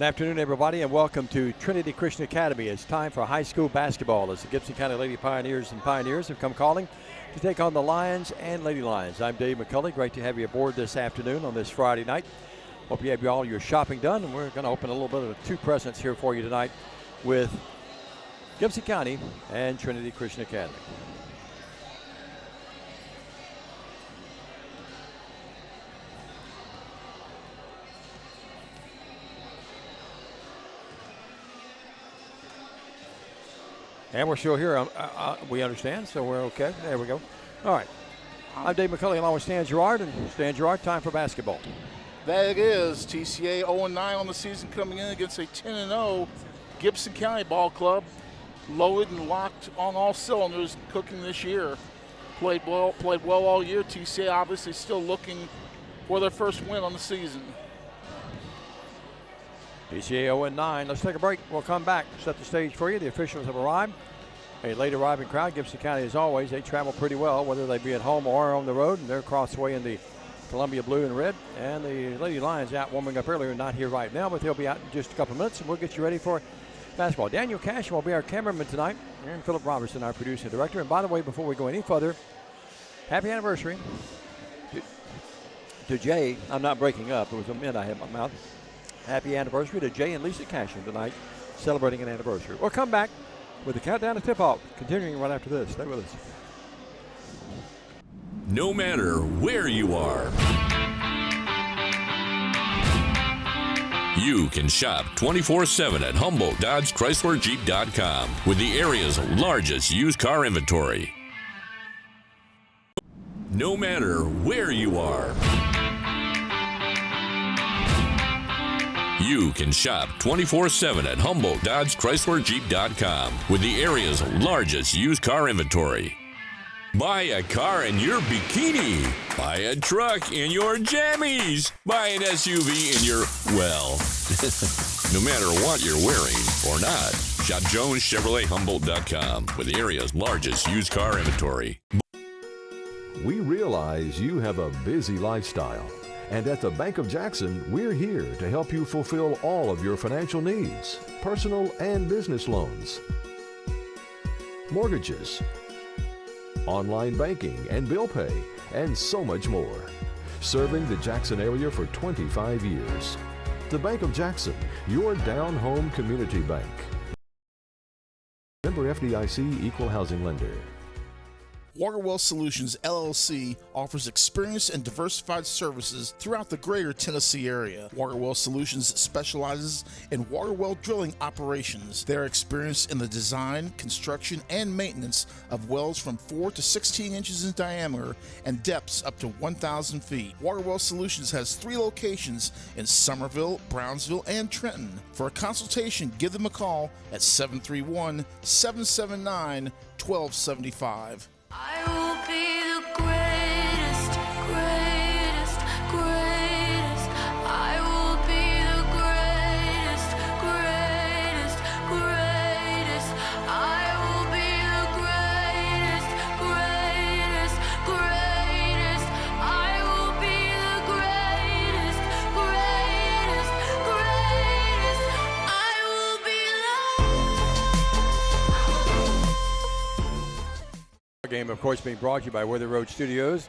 afternoon, everybody, and welcome to Trinity Christian Academy. It's time for high school basketball as the Gibson County Lady Pioneers and Pioneers have come calling to take on the Lions and Lady Lions. I'm Dave McCulley. Great to have you aboard this afternoon on this Friday night. Hope you have all your shopping done, and we're going to open a little bit of two presents here for you tonight with Gibson County and Trinity Christian Academy. And we're still here. We understand, so we're okay. There we go. All right. I'm Dave McCulley along with Stan Gerard. And Stan Gerard, time for basketball. That it is. TCA 0-9 on the season, coming in against a 10-0 Gibson County ball club. Loaded and locked on all cylinders, cooking this year. Played well all year. TCA obviously still looking for their first win on the season. TCA 0-9. Let's take a break. We'll come back, set the stage for you. The officials have arrived. A late arriving crowd. Gibson County, as always, they travel pretty well, whether they be at home or on the road, and they're across the way in the Columbia blue and red. And the Lady Lions out warming up earlier, not here right now, but they'll be out in just a couple of minutes, and we'll get you ready for basketball. Daniel Cash will be our cameraman tonight, and Philip Robertson, our producing director. And by the way, before we go any further, happy anniversary to Jay. I'm not breaking up. It was a mint I had in my mouth. Happy anniversary to Jay and Lisa Cashin tonight, celebrating an anniversary. We'll come back with the countdown to tip-off, continuing right after this. Stay with us. No matter where you are, you can shop 24/7 at Humboldt Dodge Chrysler Jeep.com with the area's largest used car inventory. No matter where you are, you can shop 24/7 at Humboldt Dodge Chrysler Jeep.com with the area's largest used car inventory. Buy a car in your bikini. Buy a truck in your jammies. Buy an SUV in your, well, no matter what you're wearing or not. Shop JonesChevroletHumboldt.com with the area's largest used car inventory. We realize you have a busy lifestyle. And at the Bank of Jackson, we're here to help you fulfill all of your financial needs, personal and business loans, mortgages, online banking and bill pay, and so much more. Serving the Jackson area for 25 years. The Bank of Jackson, your down-home community bank. Member FDIC Equal Housing Lender. Waterwell Solutions, LLC offers experienced and diversified services throughout the greater Tennessee area. Waterwell Solutions specializes in water well drilling operations. They're experienced in the design, construction, and maintenance of wells from 4 to 16 inches in diameter and depths up to 1,000 feet. Waterwell Solutions has 3 locations in Summerville, Brownsville, and Trenton. For a consultation, give them a call at 731-779-1275. I will be the greatest, greatest, greatest. I will be the greatest, greatest, greatest. I will be the greatest, greatest, greatest. I will be the greatest, greatest, greatest. I will be Game, of course, being brought to you by Worthy Road Studios.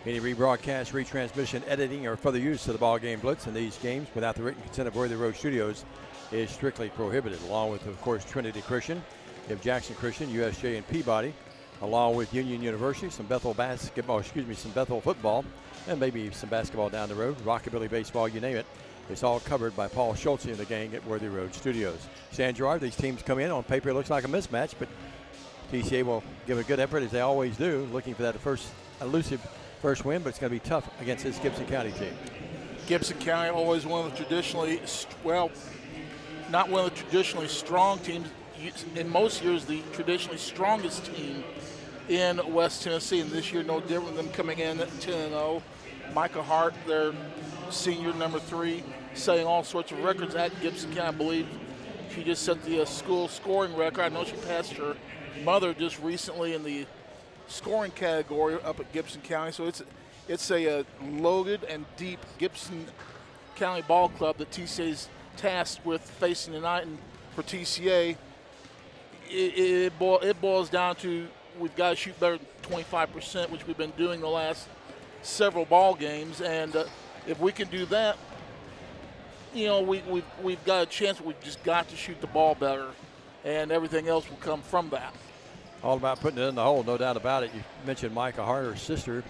Any rebroadcast, retransmission, editing, or further use of the BallGame Blitz in these games without the written consent of Worthy Road Studios is strictly prohibited, along with, of course, Trinity Christian, you have Jackson Christian, USJ, and Peabody, along with Union University, some Bethel football, and maybe some basketball down the road, rockabilly baseball, you name it. It's all covered by Paul Schultze and the gang at Worthy Road Studios. Stan Gerard, these teams come in. On paper, it looks like a mismatch, but TCA will give a good effort, as they always do, looking for that elusive first win, but it's going to be tough against this Gibson County team. Gibson County always one of the traditionally, not one of the traditionally strong teams. In most years, the traditionally strongest team in West Tennessee, and this year no different than them coming in at 10-0. Micah Hart, their senior number 3, setting all sorts of records at Gibson County. I believe she just set the school scoring record. I know she passed her mother just recently in the scoring category up at Gibson County. So it's a loaded and deep Gibson County ball club that TCA's tasked with facing tonight, and for TCA, it boils down to we've got to shoot better than 25%, which we've been doing the last several ball games, and if we can do that, you know, we've got a chance. We've just got to shoot the ball better, and everything else will come from that. All about putting it in the hole, no doubt about it. You mentioned Micah Hart, her sister,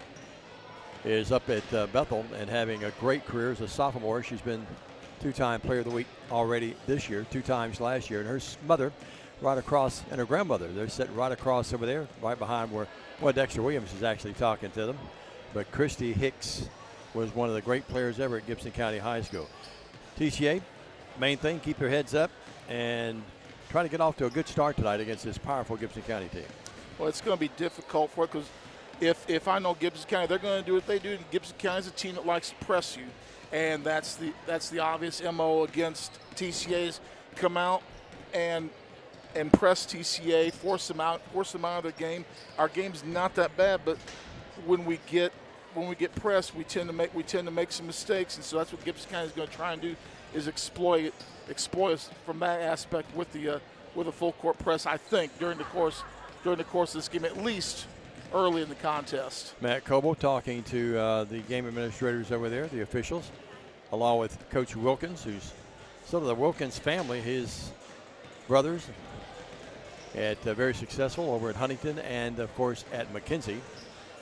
is up at Bethel and having a great career as a sophomore. She's been two-time Player of the Week already this year, 2 times last year. And her mother right across, and her grandmother, they're sitting right across over there, right behind where Dexter Williams is actually talking to them. But Christy Hicks was one of the great players ever at Gibson County High School. TCA, main thing, keep your heads up and try to get off to a good start tonight against this powerful Gibson County team. Well, it's going to be difficult for it because if I know Gibson County, they're going to do what they do. And Gibson County is a team that likes to press you, and that's the obvious MO against TCA's. Come out and press TCA, force them out of their game. Our game's not that bad, but when we get pressed, we tend to make some mistakes, and so that's what Gibson County is going to try and do, is exploit us from that aspect with a full court press. I think during the course of this game, at least early in the contest. Matt Coble talking to the game administrators over there, the officials, along with Coach Wilkins, who's sort of the Wilkins family, his brothers, very successful over at Huntington and, of course, at McKenzie.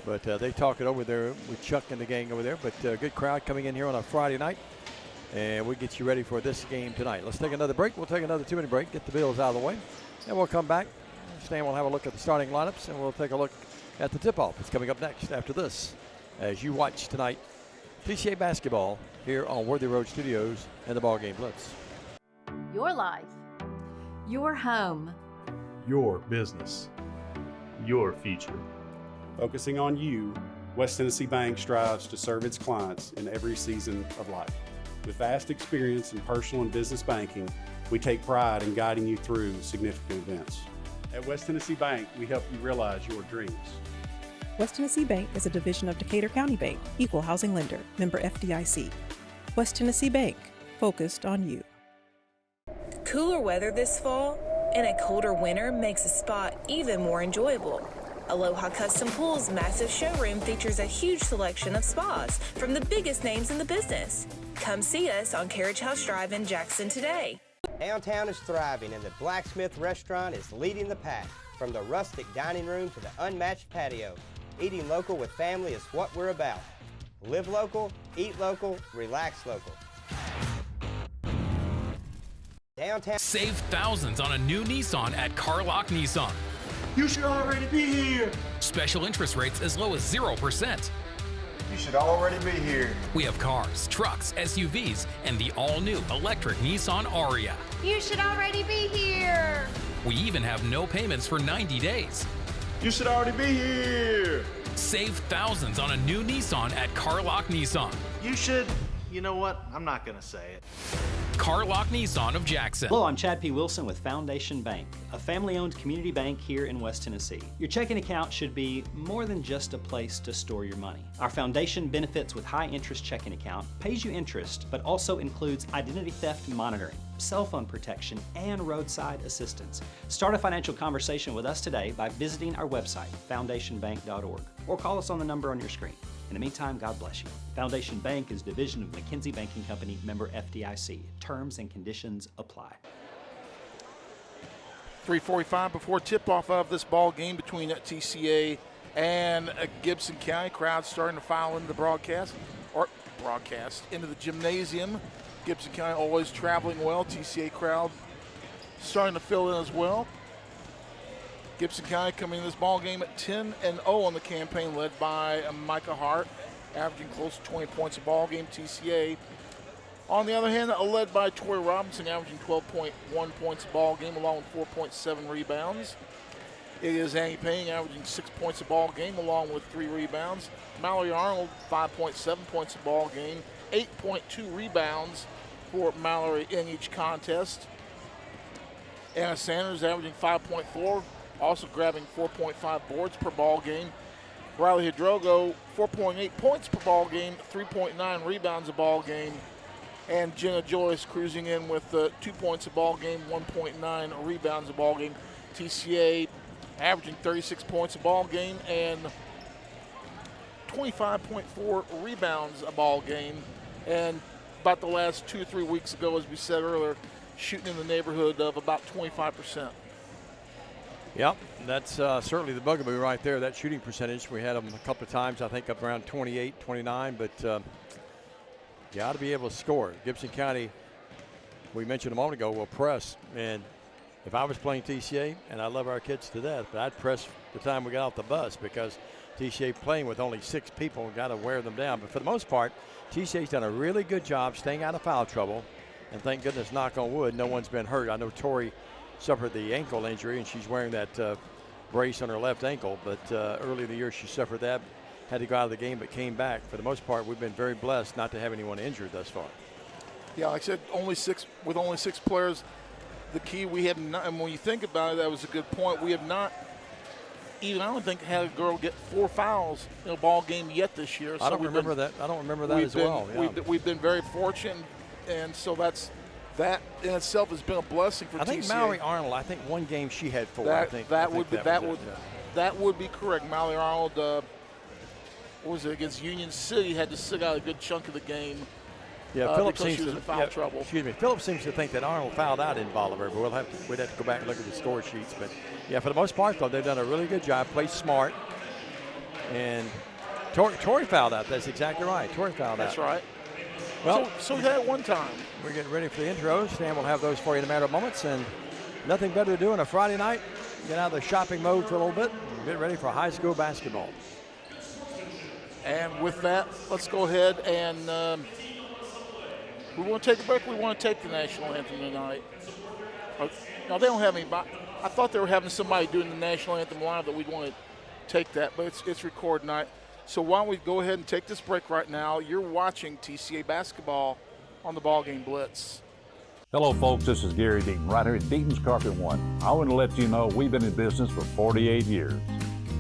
But they talk it over there with Chuck and the gang over there. But good crowd coming in here on a Friday night. And we'll get you ready for this game tonight. Let's take another break. We'll take another 2-minute break, get the Bills out of the way. And we'll come back. Stan will have a look at the starting lineups, and we'll take a look at the tip-off. It's coming up next after this as you watch tonight TCA basketball here on Worthy Road Studios and the BallGame Blitz. Your life. Your home. Your business. Your future. Focusing on you, West Tennessee Bank strives to serve its clients in every season of life. With vast experience in personal and business banking, we take pride in guiding you through significant events. At West Tennessee Bank, we help you realize your dreams. West Tennessee Bank is a division of Decatur County Bank, equal housing lender, member FDIC. West Tennessee Bank, focused on you. Cooler weather this fall and a colder winter makes a spa even more enjoyable. Aloha Custom Pool's massive showroom features a huge selection of spas from the biggest names in the business. Come see us on Carriage House Drive in Jackson today. Downtown is thriving and the Blacksmith Restaurant is leading the pack. From the rustic dining room to the unmatched patio, eating local with family is what we're about. Live local, eat local, relax local. Downtown. Save thousands on a new Nissan at Carlock Nissan. You should already be here. Special interest rates as low as 0%. You should already be here. We have cars, trucks, SUVs, and the all-new electric Nissan Aria. You should already be here. We even have no payments for 90 days. You should already be here. Save thousands on a new Nissan at Carlock Nissan. You should. You know what? I'm not going to say it. Carlock Nissan of Jackson. Hello, I'm Chad P. Wilson with Foundation Bank, a family-owned community bank here in West Tennessee. Your checking account should be more than just a place to store your money. Our foundation benefits with high-interest checking account pays you interest, but also includes identity theft monitoring, cell phone protection, and roadside assistance. Start a financial conversation with us today by visiting our website, foundationbank.org, or call us on the number on your screen. In the meantime, God bless you. Foundation Bank is a division of McKenzie Banking Company, member FDIC. Terms and conditions apply. 3:45 before tip-off of this ball game between TCA and Gibson County. Crowd starting to file into the broadcast into the gymnasium. Gibson County always traveling well. TCA crowd starting to fill in as well. Gibson County coming in this ball game at 10-0 on the campaign, led by Micah Hart, averaging close to 20 points a ball game. TCA, on the other hand, led by Tori Robinson, averaging 12.1 points a ball game, along with 4.7 rebounds. It is Annie Payne averaging 6 points a ball game, along with 3 rebounds. Mallory Arnold, 5.7 points a ball game, 8.2 rebounds for Mallory in each contest. Anna Sanders averaging 5.4. Also grabbing 4.5 boards per ball game. Riley Hidrogo, 4.8 points per ball game, 3.9 rebounds a ball game. And Jenna Joyce cruising in with 2 points a ball game, 1.9 rebounds a ball game. TCA averaging 36 points a ball game and 25.4 rebounds a ball game. And about the last 2 or 3 weeks ago, as we said earlier, shooting in the neighborhood of about 25%. Yep, that's certainly the bugaboo right there, that shooting percentage. We had them a couple of times, I think up around 28, 29, but you ought to be able to score. Gibson County, we mentioned a moment ago, will press. And if I was playing TCA, and I love our kids to death, but I'd press the time we got off the bus because TCA playing with only 6 people and got to wear them down. But for the most part, TCA's done a really good job staying out of foul trouble. And thank goodness, knock on wood, no one's been hurt. I know Tori suffered the ankle injury, and she's wearing that brace on her left ankle. But early in the year, she suffered that. Had to go out of the game, but came back. For the most part, we've been very blessed not to have anyone injured thus far. Yeah, like I said, only 6 players. The key, we have not, and when you think about it, that was a good point. We have not even, I don't think, had a girl get 4 fouls in a ball game yet this year. So I don't remember that. I don't remember that as well. Yeah. We've been very fortunate, and so that in itself has been a blessing for TCA. I think Mallory Arnold, I think one game she had 4. That would be correct. Mallory Arnold. What was it, against Union City, had to sit out a good chunk of the game. Yeah, Phillips because seems she was in foul trouble. Excuse me. Phillips seems to think that Arnold fouled out in Bolivar, but we'd have to go back and look at the score sheets. But yeah, for the most part, though, they've done a really good job. Played smart, and Tori fouled out. That's exactly right. Tori fouled out. That's right. Well, so we had it one time. We're getting ready for the intros. Stan will have those for you in a matter of moments, and nothing better to do on a Friday night. Get out of the shopping mode for a little bit and get ready for high school basketball. And with that, let's go ahead and we want to take a break. We want to take the national anthem tonight. No, they don't have anybody. I thought they were having somebody doing the national anthem live that we'd want to take that, but it's record night. So why don't we go ahead and take this break right now? You're watching TCA basketball on the BallGame Blitz. Hello, folks. This is Gary Deaton, right here at Deaton's Carpet One. I want to let you know we've been in business for 48 years.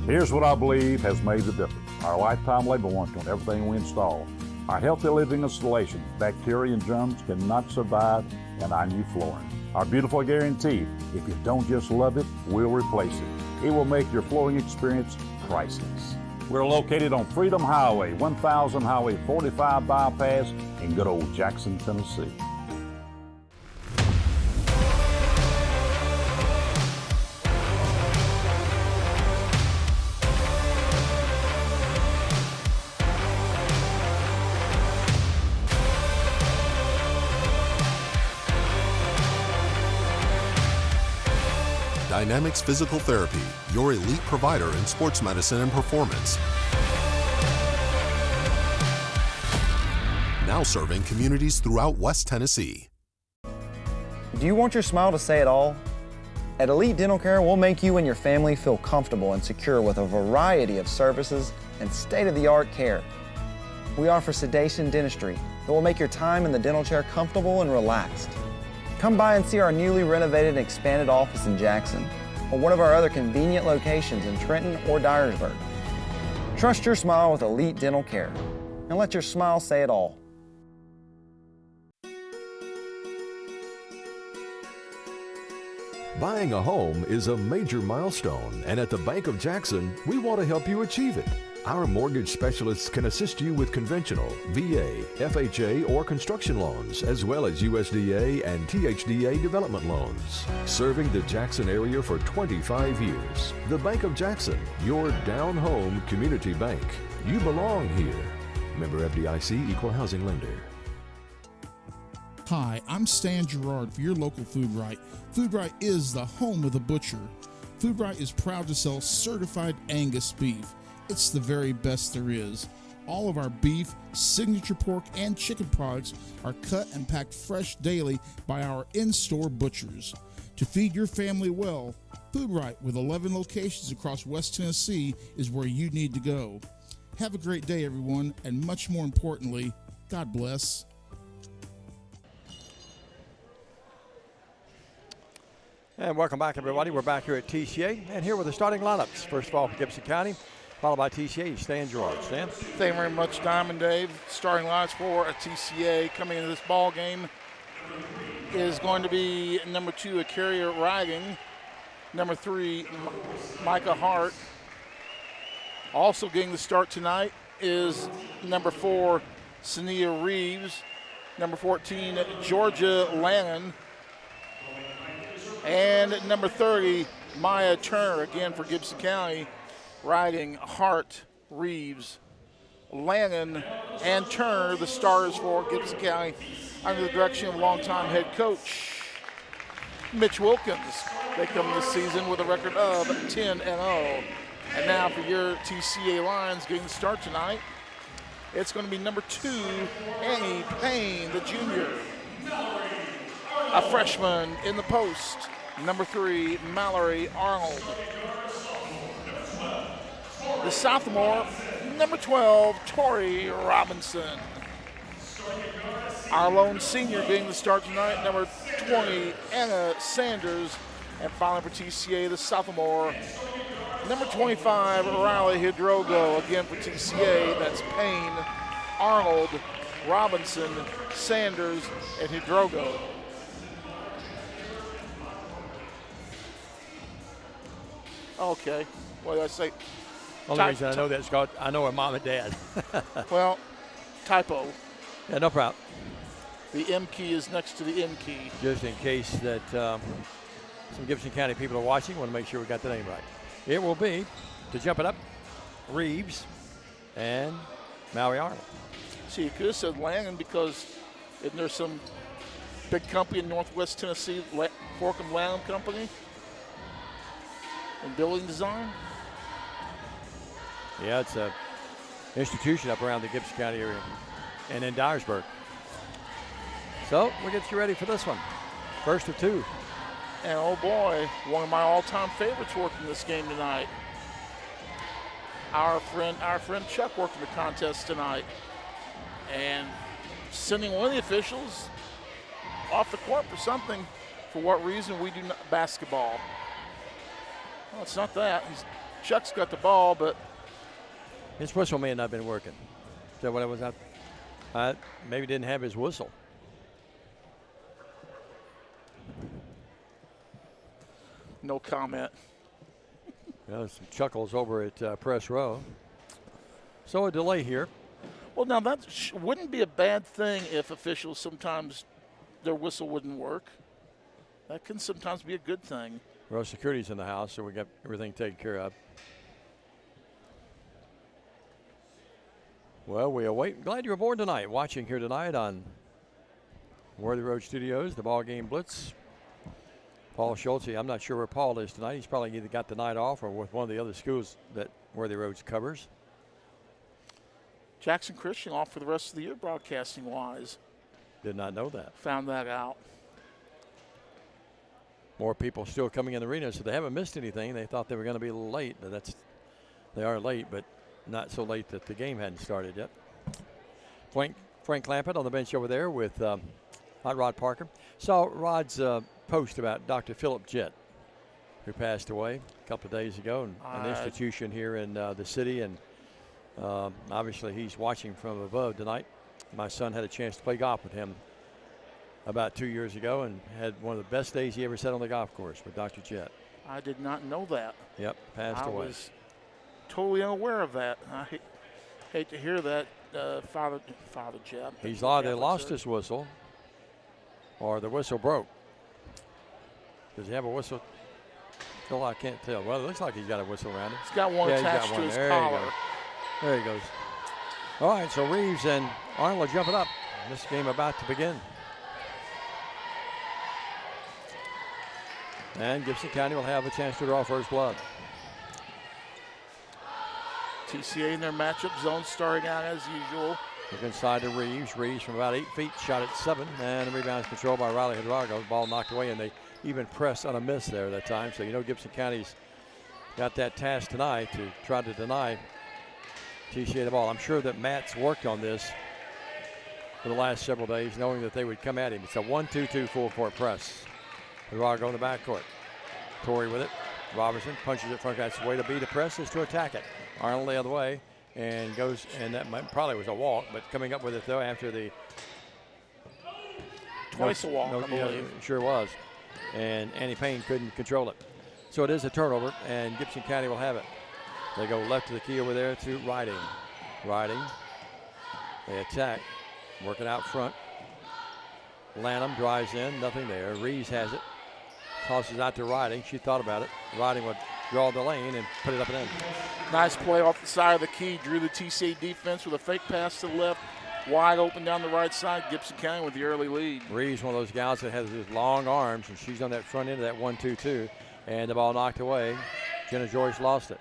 Here's what I believe has made the difference. Our lifetime labor warranty on everything we install. Our healthy living installations, bacteria and germs cannot survive in our new flooring. Our beautiful guarantee, if you don't just love it, we'll replace it. It will make your flooring experience priceless. We're located on Freedom Highway, 1000 Highway 45 bypass in good old Jackson, Tennessee. Dynamics Physical Therapy, your elite provider in sports medicine and performance. Now serving communities throughout West Tennessee. Do you want your smile to say it all? At Elite Dental Care, we'll make you and your family feel comfortable and secure with a variety of services and state-of-the-art care. We offer sedation dentistry that will make your time in the dental chair comfortable and relaxed. Come by and see our newly renovated and expanded office in Jackson or one of our other convenient locations in Trenton or Dyersburg. Trust your smile with Elite Dental Care and let your smile say it all. Buying a home is a major milestone, and at the Bank of Jackson, we want to help you achieve it. Our mortgage specialists can assist you with conventional, VA, FHA, or construction loans, as well as USDA and THDA development loans. Serving the Jackson area for 25 years. The Bank of Jackson, your down-home community bank. You belong here. Member FDIC, Equal Housing Lender. Hi, I'm Stan Gerard for your local Food Right. Food Right is the home of the butcher. Food Right is proud to sell certified Angus beef. It's the very best there is. All of our beef, signature pork, and chicken products are cut and packed fresh daily by our in-store butchers. To feed your family well, Food Right, with 11 locations across West Tennessee, is where you need to go. Have a great day, everyone, and much more importantly, God bless. And welcome back, everybody. We're back here at TCA, and here with the starting lineups. First of all, for Gibson County, followed by TCA. Stan Gerard. Stan? Thank you very much, Diamond Dave. Starting lines for a TCA coming into this ball game is going to be number 2, a Carrier Riding. Number 3, Micah Hart. Also getting the start tonight is number 4, Sania Reeves. Number 14, Georgia Lannon. And number 30, Maya Turner, again for Gibson County, riding Hart, Reeves, Lannon, and Turner, the starters for Gibson County, under the direction of longtime head coach Mitch Wilkins. They come this season with a record of 10-0. And now for your TCA Lions getting the start tonight, it's going to be number 2, Annie Payne, the junior. A freshman in the post, number 3, Mallory Arnold. The sophomore, number 12, Tori Robinson. Our lone senior getting the start tonight, number 20, Anna Sanders. And finally for TCA, the sophomore, number 25, Riley Hidrogo. Again for TCA, that's Payne, Arnold, Robinson, Sanders, and Hidrogo. Okay, what did I say? Only reason I know that, Scott, I know her mom and dad. Well, typo. Yeah, no problem. The M key is next to the N key. Just in case that some Gibson County people are watching, want to make sure we got the name right. It will be, to jump it up, Reeves and Maui Arnold. See, you could have said Lannon because isn't there some big company in Northwest Tennessee, Forkham Lannon Company, in building design? Yeah, it's a institution up around the Gibson County area and in Dyersburg. So we'll get you ready for this one. First of 2. And oh boy, one of my all-time favorites working this game tonight. Our friend Chuck working the contest tonight and sending one of the officials off the court for something. For what reason? We do not basketball. Well, it's not that. Chuck's got the ball, but his whistle may have not been working. Is that what it was? Maybe didn't have his whistle. No comment. Some chuckles over at press row. So a delay here. Well, now that wouldn't be a bad thing if officials sometimes their whistle wouldn't work. That can sometimes be a good thing. Well, security's in the house, so we got everything taken care of. Well, we await. Glad you're aboard tonight, watching here tonight on Worthy Road Studios, the BallGame Blitz. Paul Schultze, I'm not sure where Paul is tonight. He's probably either got the night off or with one of the other schools that Worthy Roads covers. Jackson Christian off for the rest of the year broadcasting-wise. Did not know that. Found that out. More people still coming in the arena, so they haven't missed anything. They thought they were going to be a little late. They are late, but not so late that the game hadn't started yet. Frank Clampett on the bench over there with Hot Rod Parker. Saw Rod's post about Dr. Philip Jett, who passed away a couple of days ago, an institution here in the city, and obviously he's watching from above tonight. My son had a chance to play golf with him about 2 years ago and had one of the best days he ever set on the golf course with Dr. Jett. I did not know that. Yep, passed away. I was totally unaware of that. I hate to hear that, Father Jett. He's either lost his whistle or the whistle broke. Does he have a whistle? Still, I can't tell. Well, it looks like he's got a whistle around him. He's got one attached to his collar. There he goes. All right, so Reeves and Arnold jumping up. This game about to begin. And Gibson County will have a chance to draw first blood. TCA in their matchup zone starting out as usual. Look inside to Reeves. Reeves from about 8 feet, shot at 7. And the rebound is controlled by Riley Hidrogo. Ball knocked away, and they even pressed on a miss there that time. So you know Gibson County's got that task tonight to try to deny TCA the ball. I'm sure that Matt's worked on this for the last several days, knowing that they would come at him. It's a 1-2-2 full court press. Hidrogo in the backcourt. Torrey with it. Robertson punches it front. That's the way to beat a press is to attack it. Arnold the other way and goes, and that probably was a walk, but coming up with it though after the twice a walk, I believe. Sure was. And Annie Payne couldn't control it. So it is a turnover, and Gibson County will have it. They go left to the key over there to Riding. Riding. They attack, working out front. Lanham drives in, nothing there. Reeves has it. Tosses out to Riding. She thought about it. Riding would draw the lane and put it up and in. Nice play off the side of the key. Drew the TCA defense with a fake pass to the left. Wide open down the right side. Gibson County with the early lead. Reeves, one of those gals that has those long arms, and she's on that front end of that 1-2-2. And the ball knocked away. Jenna Joyce lost it.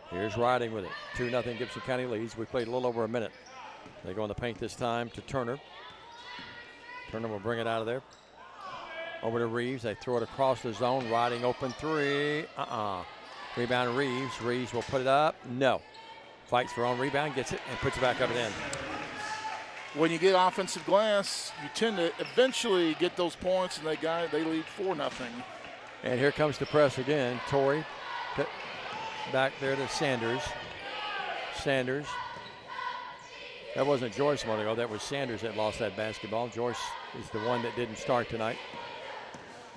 Here's Riding with it. 2-0 Gibson County leads. We played a little over a minute. They go in the paint this time to Turner. Turner will bring it out of there. Over to Reeves. They throw it across the zone. Riding open three. Rebound Reeves. Reeves will put it up. No. Fights for own rebound, gets it, and puts it back up and in. When you get offensive glass, you tend to eventually get those points, and they lead 4-0. And here comes the press again. Torrey back there to Sanders. Sanders. That wasn't Joyce a moment ago. That was Sanders that lost that basketball. Joyce is the one that didn't start tonight.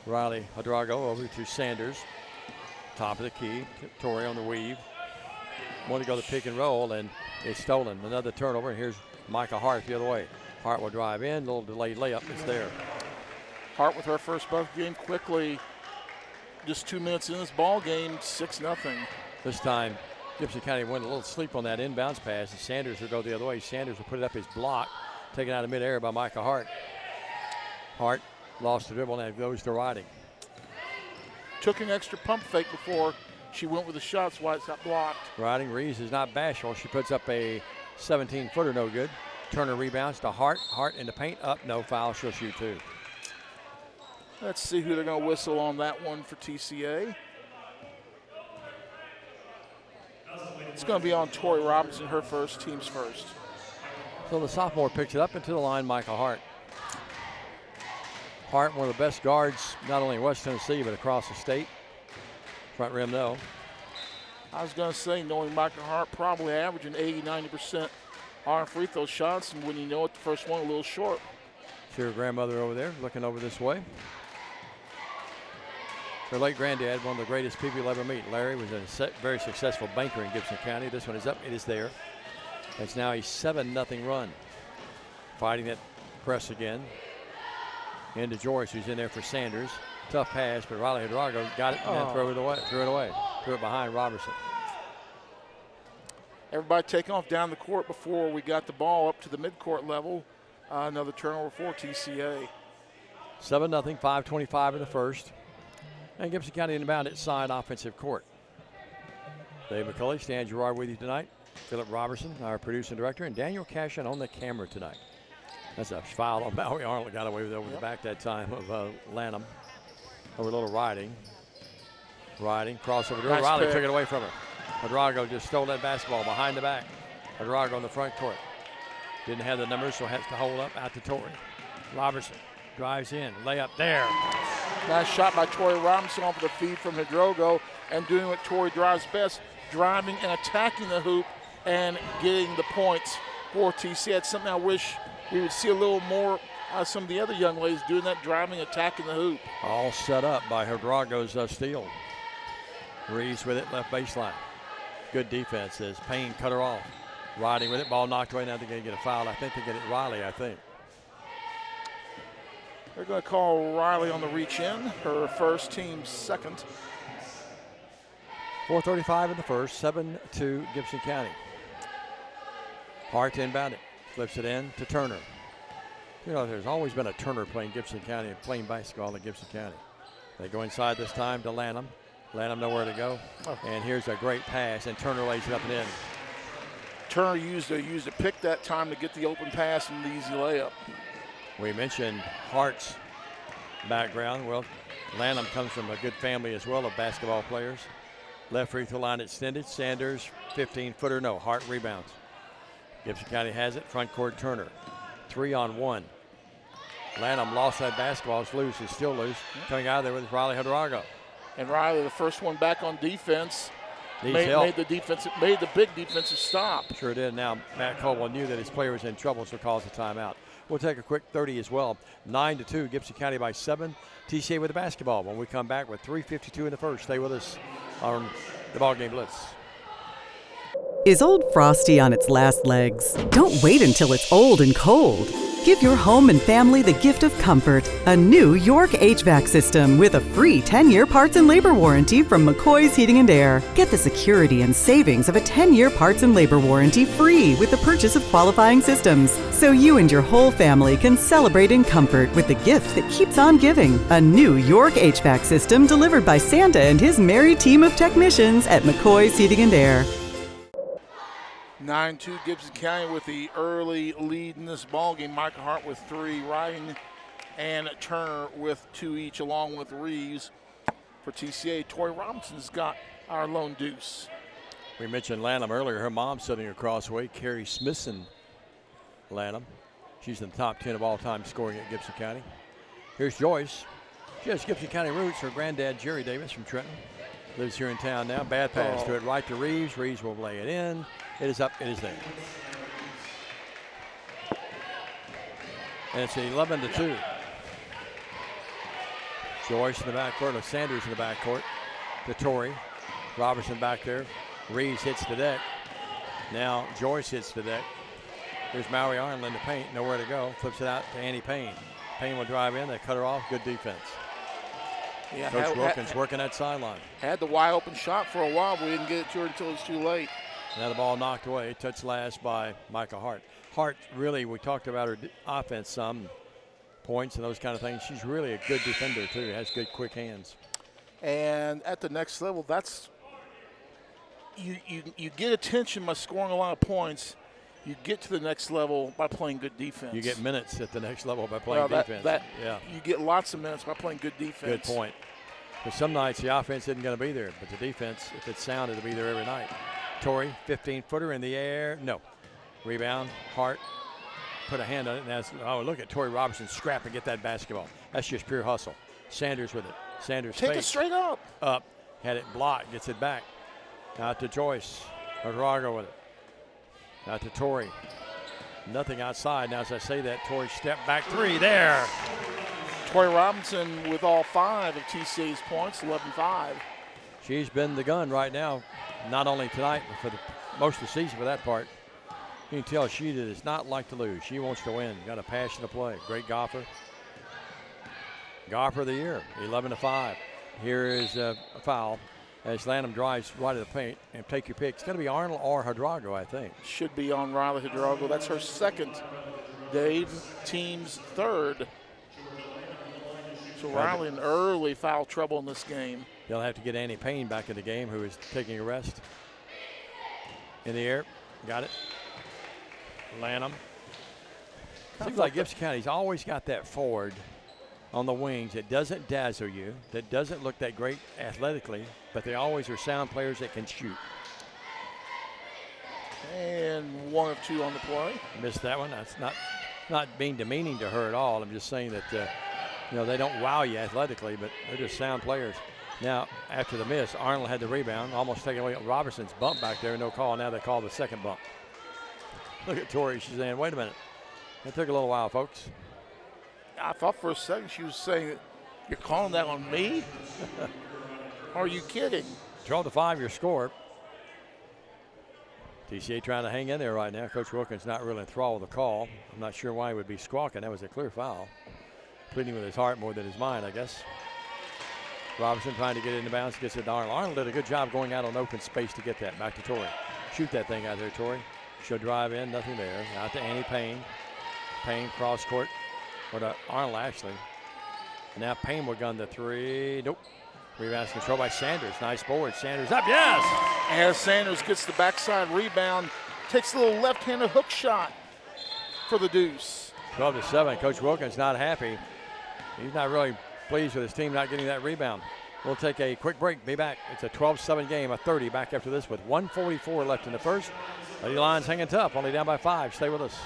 Riley Hadrago over to Sanders. Top of the key. Torrey on the weave. Want to go to pick and roll, and it's stolen. Another turnover, and here's Micah Hart the other way. Hart will drive in. Little delayed layup. It's there. Hart with her first bucket game quickly. Just 2 minutes in this ball game, 6-0. This time, Gibson County went a little sleep on that inbounds pass, and Sanders will go the other way. Sanders will put it up his block, taken out of midair by Micah Hart. Hart lost the dribble, and it goes to Riding. Took an extra pump fake before she went with the shots. Why it's got blocked. Riding. Reeves is not bashful. She puts up a 17-footer, no good. Turner rebounds to Hart. Hart in the paint, up, no foul. She'll shoot two. Let's see who they're going to whistle on that one for TCA. It's going to be on Tori Robinson, her first, team's first. So the sophomore picks it up into the line, Micah Hart. Hart, one of the best guards, not only in West Tennessee, but across the state. Front rim, though. I was going to say, knowing Micah Hart probably averaging 80-90% on free throw shots, and when you know it, the first one a little short. See her grandmother over there, looking over this way. Her late granddad, one of the greatest people you'll ever meet. Larry was a very successful banker in Gibson County. This one is up. It is there. It's now a 7-0 run. Fighting that press again. Into Joyce, who's in there for Sanders. Tough pass, but Riley Hadrago got it and then threw it away. Threw it behind Robertson. Everybody taking off down the court before we got the ball up to the midcourt level. Another turnover for TCA. 7-0, 5:25 in the first. And Gibson County inbound at side offensive court. Dave McCulley, Stan Gerard with you tonight. Philip Robertson, our producer and director, and Daniel Cashin on the camera tonight. That's a foul on Maui Arnold. Got away with it over the back that time of Lanham. Over a little Riding. Riding, crossover. Nice Riley pick. took it away from her. Hadrago just stole that basketball behind the back. Hadrago on the front court. Didn't have the numbers, so has to hold up out to Torrey. Robertson drives in, layup there. Nice shot by Tori Robinson off of the feed from Hadrago, and doing what Tori drives best, driving and attacking the hoop and getting the points for TC. That's something I wish we would see a little more some of the other young ladies doing that, driving, attacking the hoop. All set up by Hadrago's steal. Reeves with it, left baseline. Good defense as Payne cut her off. Riding with it, ball knocked away. Now they're going to get a foul. I think they get it Riley, I think. They're going to call Riley on the reach in, her first, team's second. 4:35 in the first, 7-2 Gibson County. Hart inbound it, flips it in to Turner. You know, there's always been a Turner playing Gibson County and playing basketball in Gibson County. They go inside this time to Lanham. Lanham nowhere to go. And here's a great pass, and Turner lays it up and in. Turner used a pick that time to get the open pass and the easy layup. We mentioned Hart's background. Well, Lanham comes from a good family as well of basketball players. Left free throw line extended. Sanders, 15-footer, no. Hart rebounds. Gibson County has it. Front court Turner. 3-on-1. Lanham lost that basketball. It's loose. It's still loose. Coming out of there with Riley Hadrago. And Riley, the first one back on defense. made the big defensive stop. Sure did. Now, Matt Caldwell knew that his player was in trouble, so calls a timeout. We'll take a quick 30 as well. 9-2, Gibson County by 7. TCA with the basketball when we come back with 3:52 in the first. Stay with us on the BallGame Blitz. Is Old Frosty on its last legs? Don't wait until it's old and cold. Give your home and family the gift of comfort. A new York HVAC system with a free 10-year parts and labor warranty from McCoy's Heating and Air. Get the security and savings of a 10-year parts and labor warranty free with the purchase of qualifying systems. So you and your whole family can celebrate in comfort with the gift that keeps on giving. A new York HVAC system delivered by Santa and his merry team of technicians at McCoy's Heating and Air. 9-2 Gibson County with the early lead in this ballgame. Micah Hart with 3, Ryan and Turner with 2 each, along with Reeves. For TCA, Tori Robinson's got our lone deuce. We mentioned Lanham earlier. Her mom sitting across the way, Carrie Smithson Lanham. She's in the top 10 of all time scoring at Gibson County. Here's Joyce. She has Gibson County roots. Her granddad, Jerry Davis from Trenton, lives here in town now. Bad pass to it, right to Reeves. Reeves will lay it in. It is up, it is there. And it's 11-2. Joyce in the backcourt, Sanders in the backcourt. To Torrey. Robertson back there. Reeves hits the deck. Now Joyce hits the deck. Here's Maui Arnold in the paint, nowhere to go. Flips it out to Annie Payne. Payne will drive in, they cut her off, good defense. Yeah, Coach Wilkins working that sideline. Had the wide open shot for a while, but we didn't get it to her until it was too late. Now the ball knocked away, touched last by Micah Hart. Hart really, we talked about her offense some, points and those kind of things. She's really a good defender too, has good quick hands. And at the next level, that's, you get attention by scoring a lot of points. You get to the next level by playing good defense. You get minutes at the next level by playing defense. Yeah. You get lots of minutes by playing good defense. Good point. Because some nights the offense isn't going to be there, but the defense, if it's sound, it'll be there every night. Torrey, 15-footer in the air. No. Rebound. Hart put a hand on it. Now, look at Torrey Robertson scrap and get that basketball. That's just pure hustle. Sanders with it. Sanders take it straight up. Up. Had it blocked. Gets it back. Out to Joyce. Odrago with it. Out to Torrey. Nothing outside. Now, as I say that, Torrey step back 3 there. Tori Robinson with all 5 of TCA's points, 11-5. She's been the gun right now, not only tonight, but for most of the season for that part. You can tell she does not like to lose. She wants to win. Got a passion to play. Great golfer. Golfer of the year, 11-5. Here is a foul as Lanham drives right at the paint. And take your pick. It's going to be Arnold or Hydrago, I think. Should be on Riley Hydrago. That's her second. Dave, team's third. So Riley in early foul trouble in this game. They'll have to get Annie Payne back in the game, who is taking a rest. In the air. Got it. Lanham. Seems like Gibson County's always got that forward on the wings that doesn't dazzle you, that doesn't look that great athletically, but they always are sound players that can shoot. And 1 of 2 on the play. Missed that one. That's not being demeaning to her at all. I'm just saying that they don't wow you athletically, but they're just sound players. Now, after the miss, Arnold had the rebound, almost taking away Robertson's bump back there. No call. Now they call the second bump. Look at Tori. She's saying, wait a minute. It took a little while, folks. I thought for a second she was saying, you're calling that on me? Are you kidding? 12-5 your score. TCA trying to hang in there right now. Coach Wilkins not really enthralled with the call. I'm not sure why he would be squawking. That was a clear foul. Pleading with his heart more than his mind, I guess. Robinson trying to get it into bounds, gets it to Arnold. Arnold did a good job going out on open space to get that. Back to Torrey. Shoot that thing out there, Torrey. She'll drive in, nothing there. Out to Annie Payne. Payne cross court. Or to Arnold, actually. And now Payne will gun the 3. Nope. Rebound control by Sanders. Nice board. Sanders up, yes! As Sanders gets the backside rebound, takes a little left-handed hook shot for the deuce. 12-7. Coach Wilkins not happy. He's not really pleased with his team not getting that rebound. We'll take a quick break. Be back. It's a 12-7 game, a 30 back after this with 1:44 left in the first. Lady Lions hanging tough, only down by 5. Stay with us.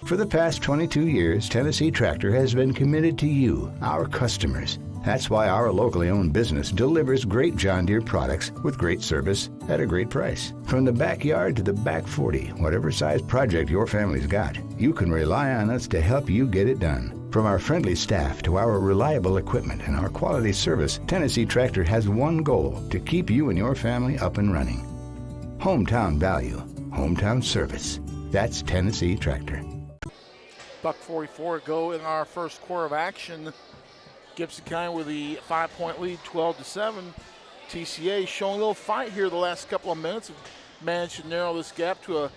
For the past 22 years, Tennessee Tractor has been committed to you, our customers. That's why our locally owned business delivers great John Deere products with great service at a great price. From the backyard to the back 40, whatever size project your family's got, you can rely on us to help you get it done. From our friendly staff to our reliable equipment and our quality service, Tennessee Tractor has one goal: to keep you and your family up and running. Hometown value, hometown service. That's Tennessee Tractor. $1:44 to go in our first quarter of action. Gibson County with the 5-point lead, 12-7. TCA showing a little fight here the last couple of minutes. Managed to narrow this gap to a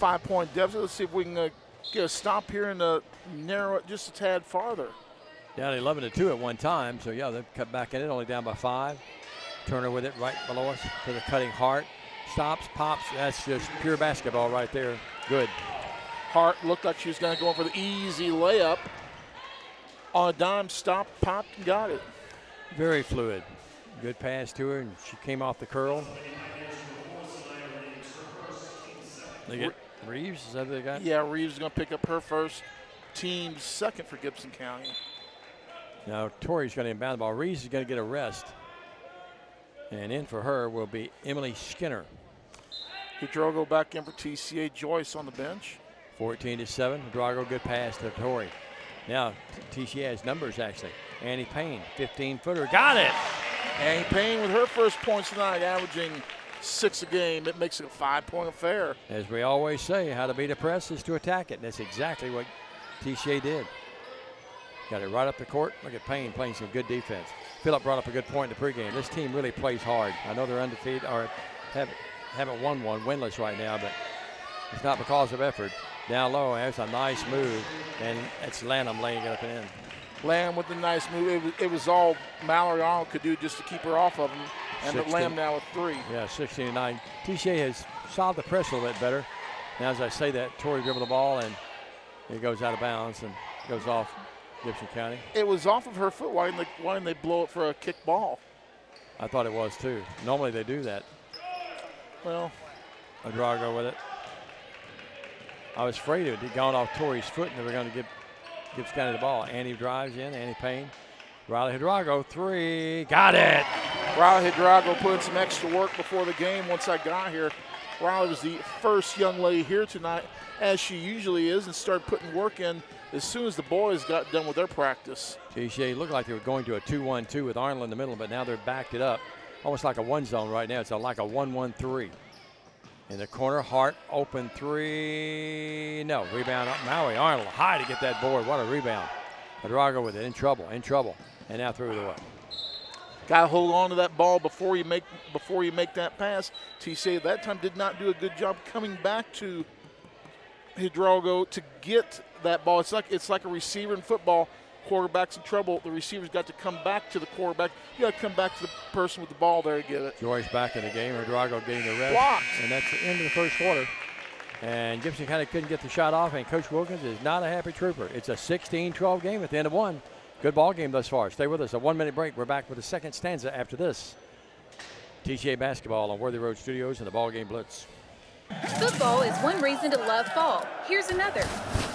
5-point deficit. Let's see if we can get a stop here and narrow it just a tad farther. Down 11-2 at one time, so yeah, they've cut back in it, only down by 5. Turner with it right below us to the cutting Hart. Stops, pops, that's just pure basketball right there. Good. Hart looked like she was going to go in for the easy layup. On a dime, stopped, popped, and got it. Very fluid. Good pass to her, and she came off the curl. They get Reeves, is that the guy? Yeah, Reeves is going to pick up her first, team's second for Gibson County. Now, Tori's going to inbound the ball. Reeves is going to get a rest. And in for her will be Emily Skinner. Hidrogo back in for TCA. Joyce on the bench. 14-7. Hidrogo, good pass to Tori. Now, TCA has numbers, actually. Annie Payne, 15-footer. Got it! Annie Payne with her first points tonight, averaging 6 a game. It makes it a 5-point affair. As we always say, how to beat a press is to attack it. And that's exactly what TCA did. Got it right up the court. Look at Payne playing some good defense. Phillip brought up a good point in the pregame. This team really plays hard. I know they're undefeated or haven't won one, winless right now, but it's not because of effort. Down low, that's a nice move, and it's Lanham laying it up and in. Lamb with the nice move. It was all Mallory Arnold could do just to keep her off of him, and Lamb now with 3. Yeah, 16-9. TCA has solved the press a little bit better. Now, as I say that, Tori dribbled the ball, and it goes out of bounds and goes off Gibson County. It was off of her foot. Why didn't they blow it for a kick ball? I thought it was, too. Normally they do that. Well, Hidrogo with it. I was afraid it had gone off Tori's foot and they were going to give Gibson County the ball. Annie drives in, Annie Payne. Riley Hidrogo, 3, got it! Riley Hidrogo put in some extra work before the game once I got here. Riley was the first young lady here tonight, as she usually is, and started putting work in as soon as the boys got done with their practice. TCA looked like they were going to a 2-1-2 with Arnold in the middle, but now they're backed it up. Almost like a 1 zone right now. It's like a 1-1-3. In the corner, Hart, open 3. No, rebound. Maui Arnold high to get that board. What a rebound. Hidrogo with it, in trouble. And now threw it away. Got to hold on to that ball before you make that pass. TCA that time did not do a good job coming back to Hidrogo to get that ball. It's like a receiver in football. Quarterback's in trouble. The receiver's got to come back to the quarterback. You got to come back to the person with the ball there to get it. Joyce back in the game. Hidrogo getting the rest. Blocked. And that's the end of the first quarter. And Gibson kind of couldn't get the shot off, and Coach Wilkins is not a happy trooper. It's a 16-12 game at the end of 1. Good ball game thus far. Stay with us. A 1-minute break. We're back with the second stanza after this. TCA basketball on Worthy Road Studios and the BallGame Blitz. Football is one reason to love fall. Here's another.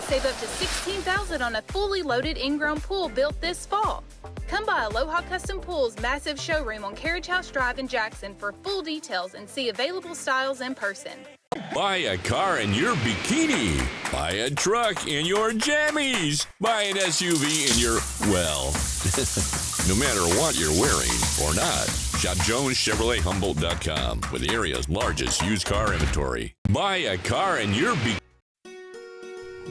Save up to $16,000 on a fully loaded in-ground pool built this fall. Come by Aloha Custom Pool's massive showroom on Carriage House Drive in Jackson for full details and see available styles in person. Buy a car in your bikini. Buy a truck in your jammies. Buy an SUV in your, well, no matter what you're wearing or not. Shop JonesChevroletHumboldt.com with the area's largest used car inventory. Buy a car in your bikini.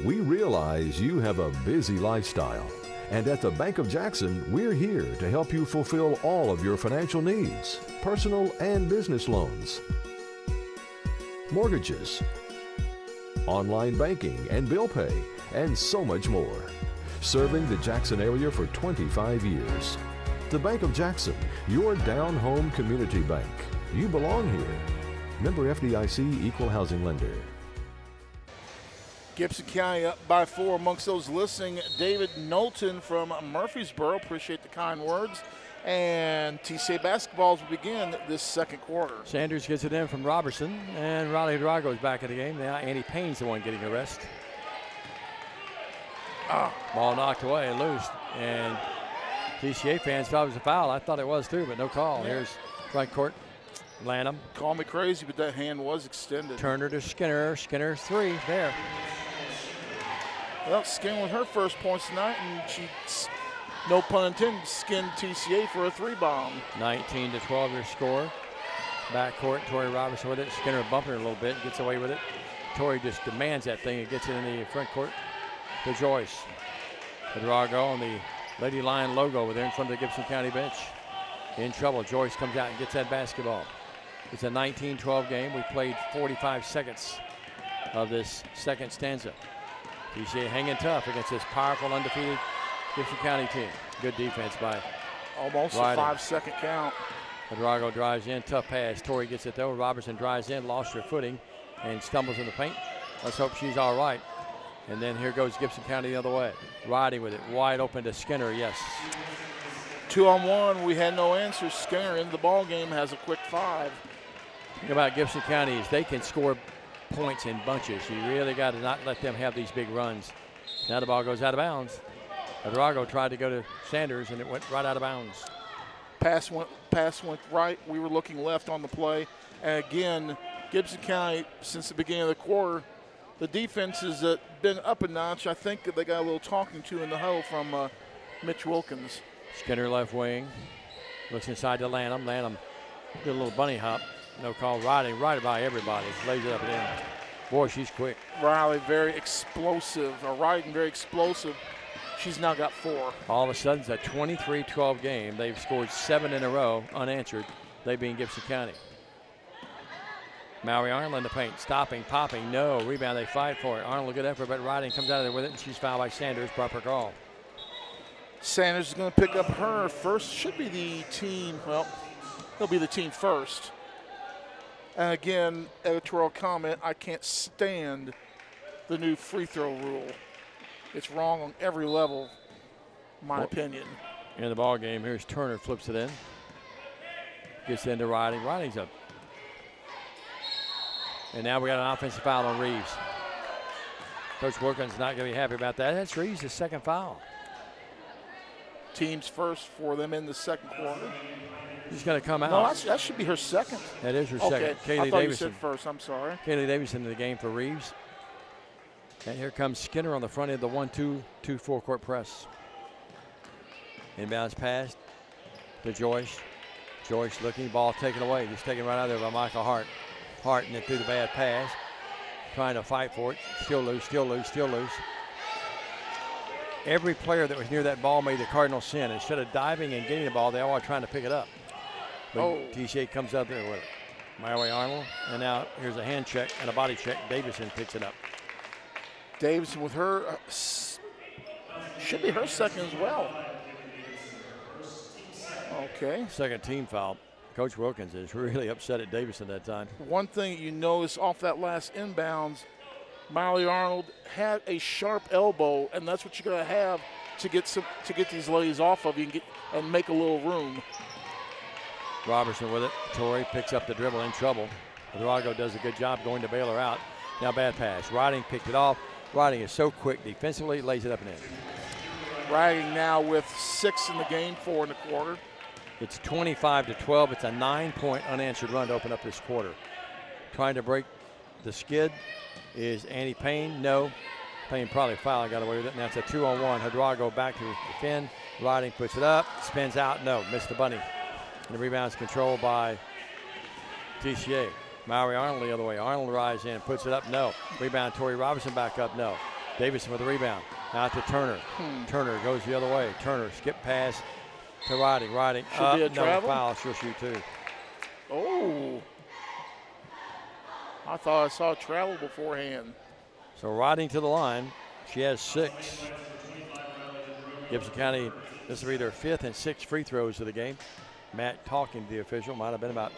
We realize you have a busy lifestyle. And at the Bank of Jackson, we're here to help you fulfill all of your financial needs, personal and business loans, mortgages, online banking and bill pay, and so much more. Serving the Jackson area for 25 years. The Bank of Jackson, your down-home community bank. You belong here. Member FDIC Equal Housing Lender. Gibson County up by 4 amongst those listening. David Knowlton from Murfreesboro. Appreciate the kind words. And TCA basketballs will begin this second quarter. Sanders gets it in from Robertson, and Riley Hidrogo is back in the game. Now Annie Payne's the one getting the rest. Ball knocked away and loose. And TCA fans thought it was a foul. I thought it was too, but no call. Yeah. Here's front court. Lanham. Call me crazy, but that hand was extended. Turner to Skinner. Skinner 3 there. Well, Skinner with her first points tonight, and she, no pun intended, skinned TCA for a 3-bomb. 19-12 your score. Backcourt, Tori Robertson with it. Skinner bumping her a little bit, gets away with it. Tori just demands that thing and gets it in the front court to Joyce. Drago on the Lady Lion logo with her in front of the Gibson County bench. In trouble. Joyce comes out and gets that basketball. It's a 19-12 game. We played 45 seconds of this second stanza. TCA hanging tough against this powerful, undefeated Gibson County team. Good defense by almost Riding. a 5-second count. Drago drives in, tough pass. Tori gets it though. Robertson drives in, lost her footing, and stumbles in the paint. Let's hope she's all right. And then here goes Gibson County the other way. Riding with it, wide open to Skinner, yes. 2-on-1, we had no answers. Skinner into the ball game has a quick 5. The thing about Gibson County is they can score points in bunches. You really got to not let them have these big runs. Now the ball goes out of bounds. Drago tried to go to Sanders, and it went right out of bounds. Pass went right. We were looking left on the play. And again, Gibson County, since the beginning of the quarter, the defense has been up a notch. I think that they got a little talking to in the huddle from Mitch Wilkins. Skinner left wing. Looks inside to Lanham. Lanham did a little bunny hop. No call. Riding right by everybody. Lays it up and in. Boy, she's quick. Riley very explosive. Riding very explosive. She's now got 4. All of a sudden, it's a 23-12 game. They've scored 7 in a row unanswered. They being Gibson County. Mallory Arnold in the paint. Stopping, popping. No. Rebound. They fight for it. Arnold, a good effort, but Riding comes out of there with it, and she's fouled by Sanders. Proper call. Sanders is going to pick up her first. Should be the team. Well, he'll be the team first. And again, editorial comment, I can't stand the new free throw rule. It's wrong on every level, in my opinion. In the ball game, here's Turner, flips it in. Gets into Riding. Riding's up. And now we got an offensive foul on Reeves. Coach Wilkins not going to be happy about that. That's Reeves' second foul. Team's first for them in the second quarter. He's going to come out. No, that should be her second. That is her second. Okay. Kaylee I thought Davison. you said first. I'm sorry. Kaylee Davison in the game for Reeves. And here comes Skinner on the front end of the 1-2 full-court press. Inbounds pass to Joyce. Joyce looking, ball taken away. Just taken right out of there by Michael Hart. Hart and then through the bad pass. Trying to fight for it. Still loose, still loose, still loose. Every player that was near that ball made the Cardinals sin. Instead of diving and getting the ball, they all are trying to pick it up. But TCA comes up there with it. Mallory Arnold. And now here's a hand check and a body check. Davison picks it up. Davison with her, should be her second as well. Okay. Second team foul. Coach Wilkins is really upset at Davison that time. One thing you notice off that last inbounds, Miley Arnold had a sharp elbow, and that's what you're going to have to get these ladies off of you and make a little room. Robertson with it. Torrey picks up the dribble, in trouble. Drago does a good job going to bail her out. Now bad pass. Riding picked it off. Riding is so quick defensively, lays it up and in. Riding now with 6 in the game, 4 in the quarter. It's 25-12. It's a 9-point unanswered run to open up this quarter. Trying to break the skid is Annie Payne. No. Payne probably foul. Got away with it. Now it's a 2-on-1. Drago back to defend. Riding puts it up. Spins out. No. Missed the bunny. And the rebound's controlled by TCA. Mallory Arnold the other way. Arnold rises in, puts it up. No. Rebound. Tori Robinson back up. No. Davison with the rebound. Out to Turner. Turner goes the other way. Turner skip pass to Riding. Riding should up. Be a no travel. Foul. She'll shoot too. Oh. I thought I saw travel beforehand. So Riding to the line. She has 6. Gibson County, this will be their 5th and 6th free throws of the game. Matt talking to the official. Might have been about,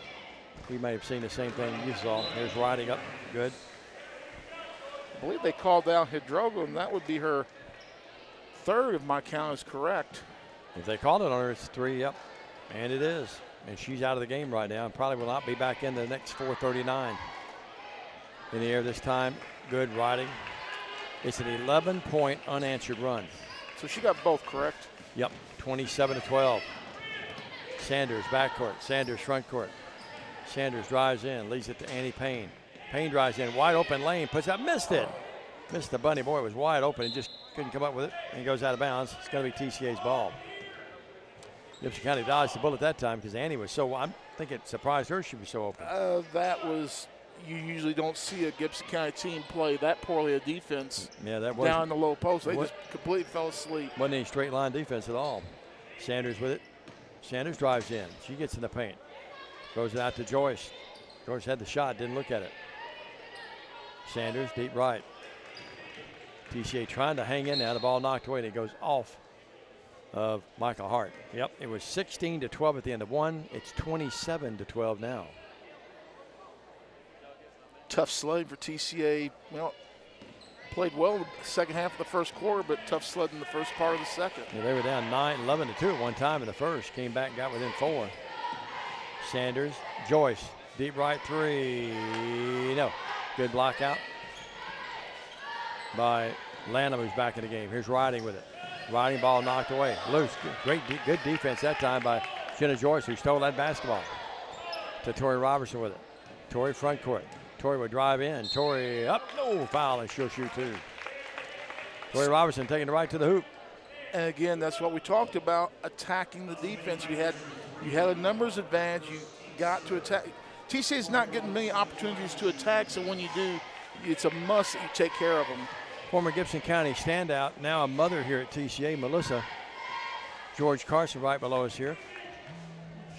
we may have seen the same thing you saw. Here's Riding up. Good. I believe they called down Hidrogo, and that would be her 3rd if my count is correct. If they called it on her, it's 3, yep. And it is. And she's out of the game right now and probably will not be back in the next 4:39. In the air this time. Good Riding. It's an 11-point unanswered run. So she got both correct. Yep, 27-12. Sanders backcourt, Sanders front court. Sanders drives in, leads it to Annie Payne. Payne drives in, wide open lane, puts up, missed it. Missed the bunny. Boy, it was wide open and just couldn't come up with it. And he goes out of bounds. It's going to be TCA's ball. Gibson County dodged the bullet that time because Annie was so, I think it surprised her she was so open. That was, you usually don't see a Gibson County team play that poorly a defense that was down the low post. They just completely fell asleep. Wasn't any straight line defense at all. Sanders with it. Sanders drives in. She gets in the paint. Throws it out to Joyce. Joyce had the shot, didn't look at it. Sanders, deep right. TCA trying to hang in now. The ball knocked away and it goes off of Michael Hart. Yep, it was 16-12 at the end of one. It's 27-12 now. Tough sledding for TCA. Well, played well the second half of the first quarter, but tough sledding the first part of the second. Yeah, they were down 11-2 at one time in the first. Came back and got within 4. Sanders, Joyce, deep right three. No, good block out by Lanham, who's back in the game. Here's Riding with it. Riding, ball knocked away. Loose. Good defense that time by Jenna Joyce, who stole that basketball. To Tori Robertson with it. Tori front court. Tori would drive in. Tori up. No foul, and she'll shoot 2. Tori Robertson taking it right to the hoop. And again, that's what we talked about, attacking the defense. You had a numbers advantage. You got to attack. TCA's not getting many opportunities to attack, so when you do, it's a must that you take care of them. Former Gibson County standout, now a mother here at TCA, Melissa George Carson, right below us here.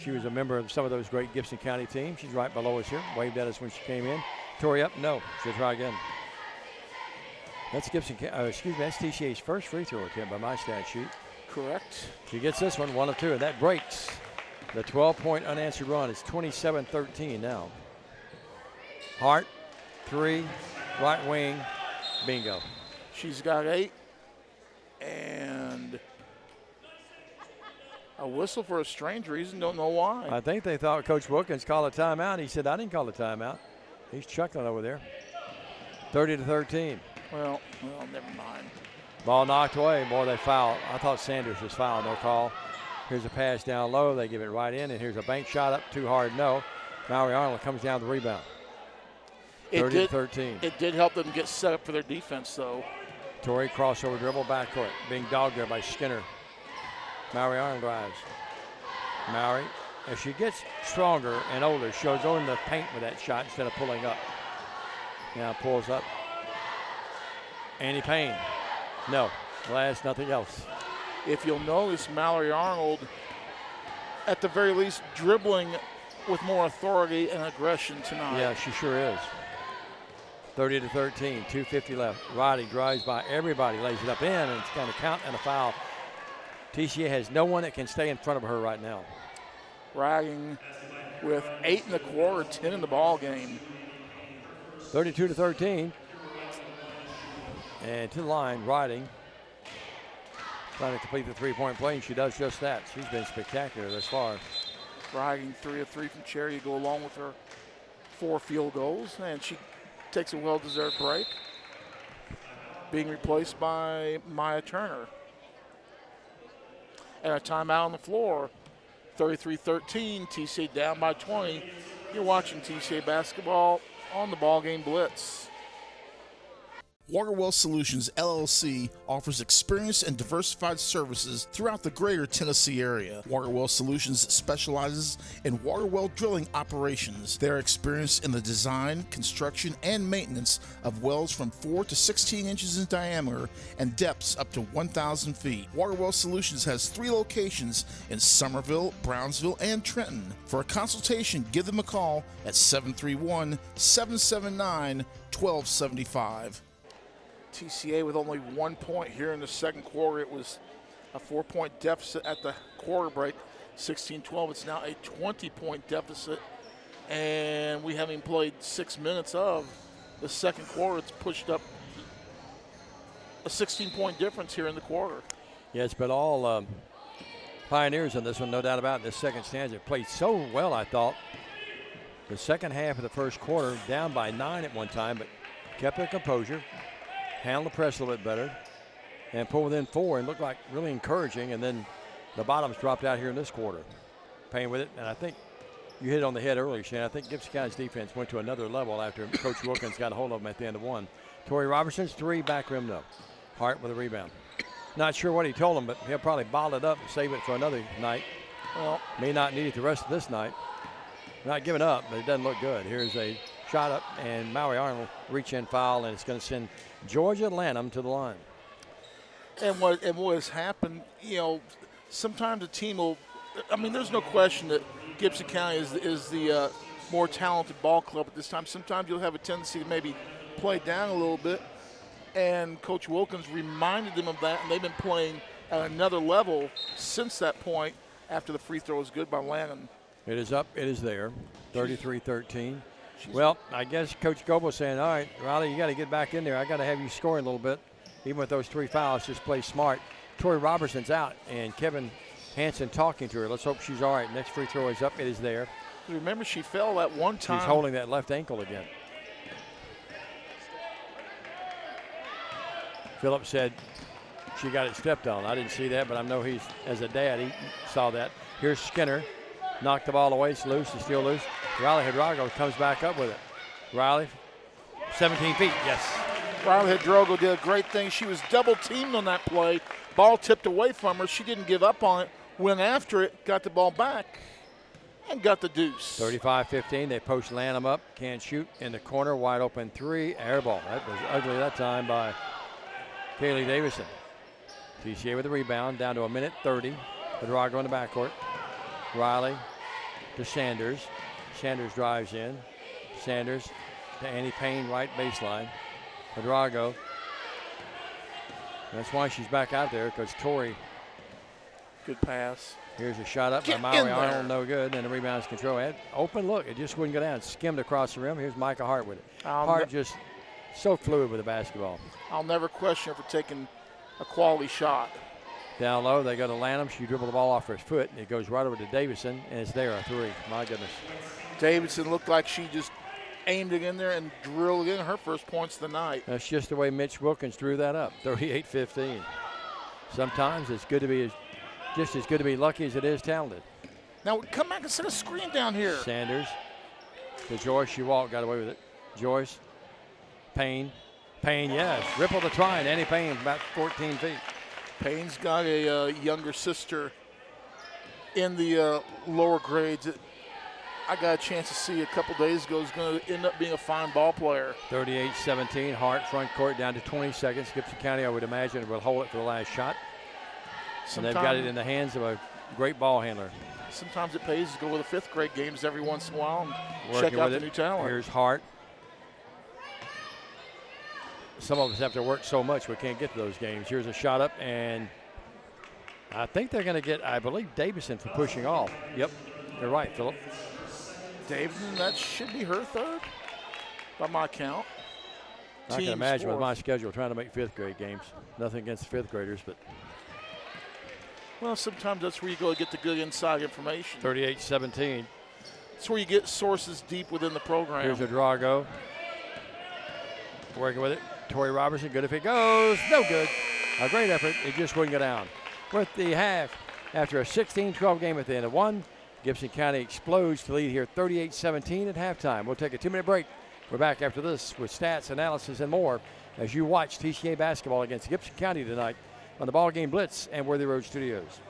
She was a member of some of those great Gibson County teams. She's right below us here. Waved at us when she came in. Tori up, no. She'll try again. That's that's TCA's first free throw attempt by my stat sheet. Correct. She gets this one, 1 of 2, and that breaks the 12-point unanswered run. It's 27-13 now. Hart, 3, right wing, bingo. She's got 8, and a whistle for a strange reason. Don't know why. I think they thought Coach Wilkins called a timeout. He said, I didn't call a timeout. He's chuckling over there. 30-13. Well, never mind. Ball knocked away. Boy, they fouled. I thought Sanders was fouled. No call. Here's a pass down low. They give it right in, and here's a bank shot up too hard. No. Mallory Arnold comes down the rebound. 30-13. It did help them get set up for their defense, though. Torrey crossover dribble backcourt. Being dogged there by Skinner. Mallory Arnold drives. Mallory, as she gets stronger and older, she'll go in the paint with that shot instead of pulling up. Now pulls up. Annie Payne. No. Glass, nothing else. If you'll notice, Mallory Arnold, at the very least, dribbling with more authority and aggression tonight. Yeah, she sure is. 30-13, 2:50 left. Riding drives by everybody, lays it up in, and it's going to count and a foul. TCA has no one that can stay in front of her right now. Riding with 8 in the quarter, 10 in the ball game. 32-13. And to the line, Riding. Trying to complete the three-point play, and she does just that. She's been spectacular thus far. Riding 3 of 3 from Cherry to go along with her 4 field goals, and she takes a well-deserved break, being replaced by Maya Turner. And a timeout on the floor. 33-13, TCA down by 20. You're watching TCA basketball on the BallGame Blitz. Waterwell Solutions, LLC offers experienced and diversified services throughout the greater Tennessee area. Waterwell Solutions specializes in water well drilling operations. They are experienced in the design, construction, and maintenance of wells from 4 to 16 inches in diameter and depths up to 1,000 feet. Waterwell Solutions has 3 locations in Summerville, Brownsville, and Trenton. For a consultation, give them a call at 731-779-1275. TCA with only 1 point here in the second quarter. It was a 4-point deficit at the quarter break, 16-12. It's now a 20-point deficit, and we haven't played 6 minutes of the second quarter. It's pushed up a 16-point difference here in the quarter. Yeah, it's been all Pioneers in this one, no doubt about it. This second stanza played so well, I thought. The second half of the first quarter, down by 9 at one time, but kept their composure. handle the press a little bit better, and pull within 4 and look like really encouraging. And then the bottoms dropped out here in this quarter. Payne with it, and I think you hit it on the head earlier, Shane. I think Gibson County's defense went to another level after Coach Wilkins got a hold of them at the end of 1. Torrey Robertson's 3, back rim no. Hart with a rebound. Not sure what he told him, but he'll probably bottle it up and save it for another night. Well, may not need it the rest of this night. Not giving up, but it doesn't look good. Here's a shot up, and Maui Arnold reach-in foul, and it's going to send Georgia Lanham to the line. And what has happened, sometimes a team will – I mean, there's no question that Gibson County is the more talented ball club at this time. Sometimes you'll have a tendency to maybe play down a little bit, and Coach Wilkins reminded them of that, and they've been playing at another level since that point after the free throw was good by Lanham. It is up. It is there. 33-13. Well, I guess Coach Goebel's saying, all right, Riley, you got to get back in there. I got to have you scoring a little bit. Even with those 3 fouls, just play smart. Torrey Robertson's out, and Kevin Hansen talking to her. Let's hope she's all right. Next free throw is up. It is there. Remember, she fell that one time. She's holding that left ankle again. Phillips said she got it stepped on. I didn't see that, but I know he's, as a dad, he saw that. Here's Skinner. Knocked the ball away. It's loose. It's still loose. Riley Hidrogo comes back up with it. Riley, 17 feet. Yes. Riley Hidrogo did a great thing. She was double teamed on that play. Ball tipped away from her. She didn't give up on it. Went after it. Got the ball back. And got the deuce. 35-15. They post Lanham up. Can't shoot. In the corner. Wide open 3. Air ball. That was ugly that time by Kaylee Davison. TCA with the rebound. Down to a minute 30. Hidrogo in the backcourt. Riley to Sanders. Sanders drives in. Sanders to Annie Payne, right baseline. Hidrogo. That's why she's back out there, because Torrey. Good pass. Here's a shot up by Maui Arnold, no good, and the rebound's control. Had open look, it just wouldn't go down. Skimmed across the rim. Here's Micah Hart with it. Hart just so fluid with the basketball. I'll never question her for taking a quality shot. Down low, they go to Lanham. She dribbled the ball off her foot, and it goes right over to Davison, and it's there, a 3. My goodness. Davison looked like she just aimed it in there and drilled in her first points of the night. That's just the way Mitch Wilkins drew that up, 38-15. Sometimes it's good to be just as good to be lucky as it is talented. Now come back and set a screen down here. Sanders to Joyce. She walked, got away with it. Joyce, Payne, yes. Ripple the try, Annie Payne about 14 feet. Payne's got a younger sister in the lower grades that I got a chance to see a couple days ago. Is going to end up being a fine ball player. 38-17, Hart front court down to 20 seconds. Gibson County, I would imagine, will hold it for the last shot. And they've got it in the hands of a great ball handler. Sometimes it pays to go with the 5th grade games every once in a while and check out the new talent. Here's Hart. Some of us have to work so much we can't get to those games. Here's a shot up, and I think they're going to get, I believe, Davison for pushing off. Yep, you're right, Phillip. Davison, that should be her 3rd by my count. I can imagine with my schedule trying to make 5th grade games. Nothing against 5th graders, but. Well, sometimes that's where you go to get the good inside information. 38-17. That's where you get sources deep within the program. Here's a Drago. Working with it. Torrey Robertson, good if it goes. No good. A great effort. It just wouldn't go down. With the half, after a 16-12 game at the end of 1, Gibson County explodes to lead here 38-17 at halftime. We'll take a 2-minute break. We're back after this with stats, analysis, and more as you watch TCA basketball against Gibson County tonight on the BallGame Blitz and Worthy Road Studios.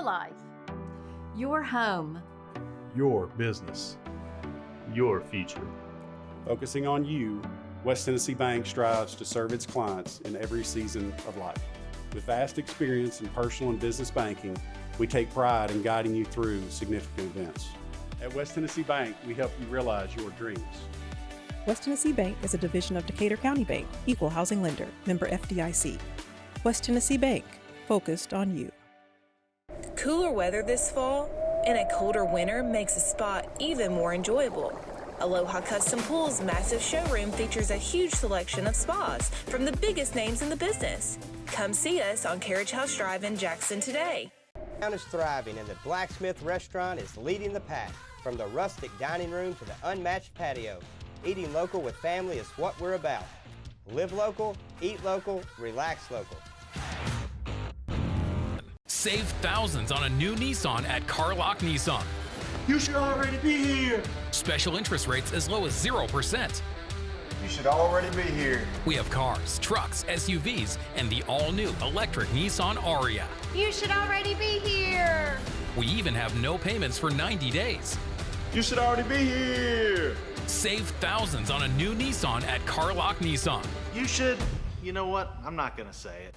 Life, your home, your business, your future. Focusing on you, West Tennessee Bank strives to serve its clients in every season of life. With vast experience in personal and business banking, we take pride in guiding you through significant events. At West Tennessee Bank, we help you realize your dreams. West Tennessee Bank is a division of Decatur County Bank, equal housing lender, member FDIC. West Tennessee Bank, focused on you. Cooler weather this fall and a colder winter makes a spot even more enjoyable. Aloha Custom Pool's massive showroom features a huge selection of spas from the biggest names in the business. Come see us on Carriage House Drive in Jackson today. Town is thriving and the Blacksmith restaurant is leading the pack. From the rustic dining room to the unmatched patio, eating local with family is what we're about. Live local, eat local, relax local. Save thousands on a new Nissan at Carlock Nissan. You should already be here. Special interest rates as low as 0%. You should already be here. We have cars, trucks, SUVs, and the all-new electric Nissan Ariya. You should already be here. We even have no payments for 90 days. You should already be here. Save thousands on a new Nissan at Carlock Nissan. You should, you know what? I'm not going to say it.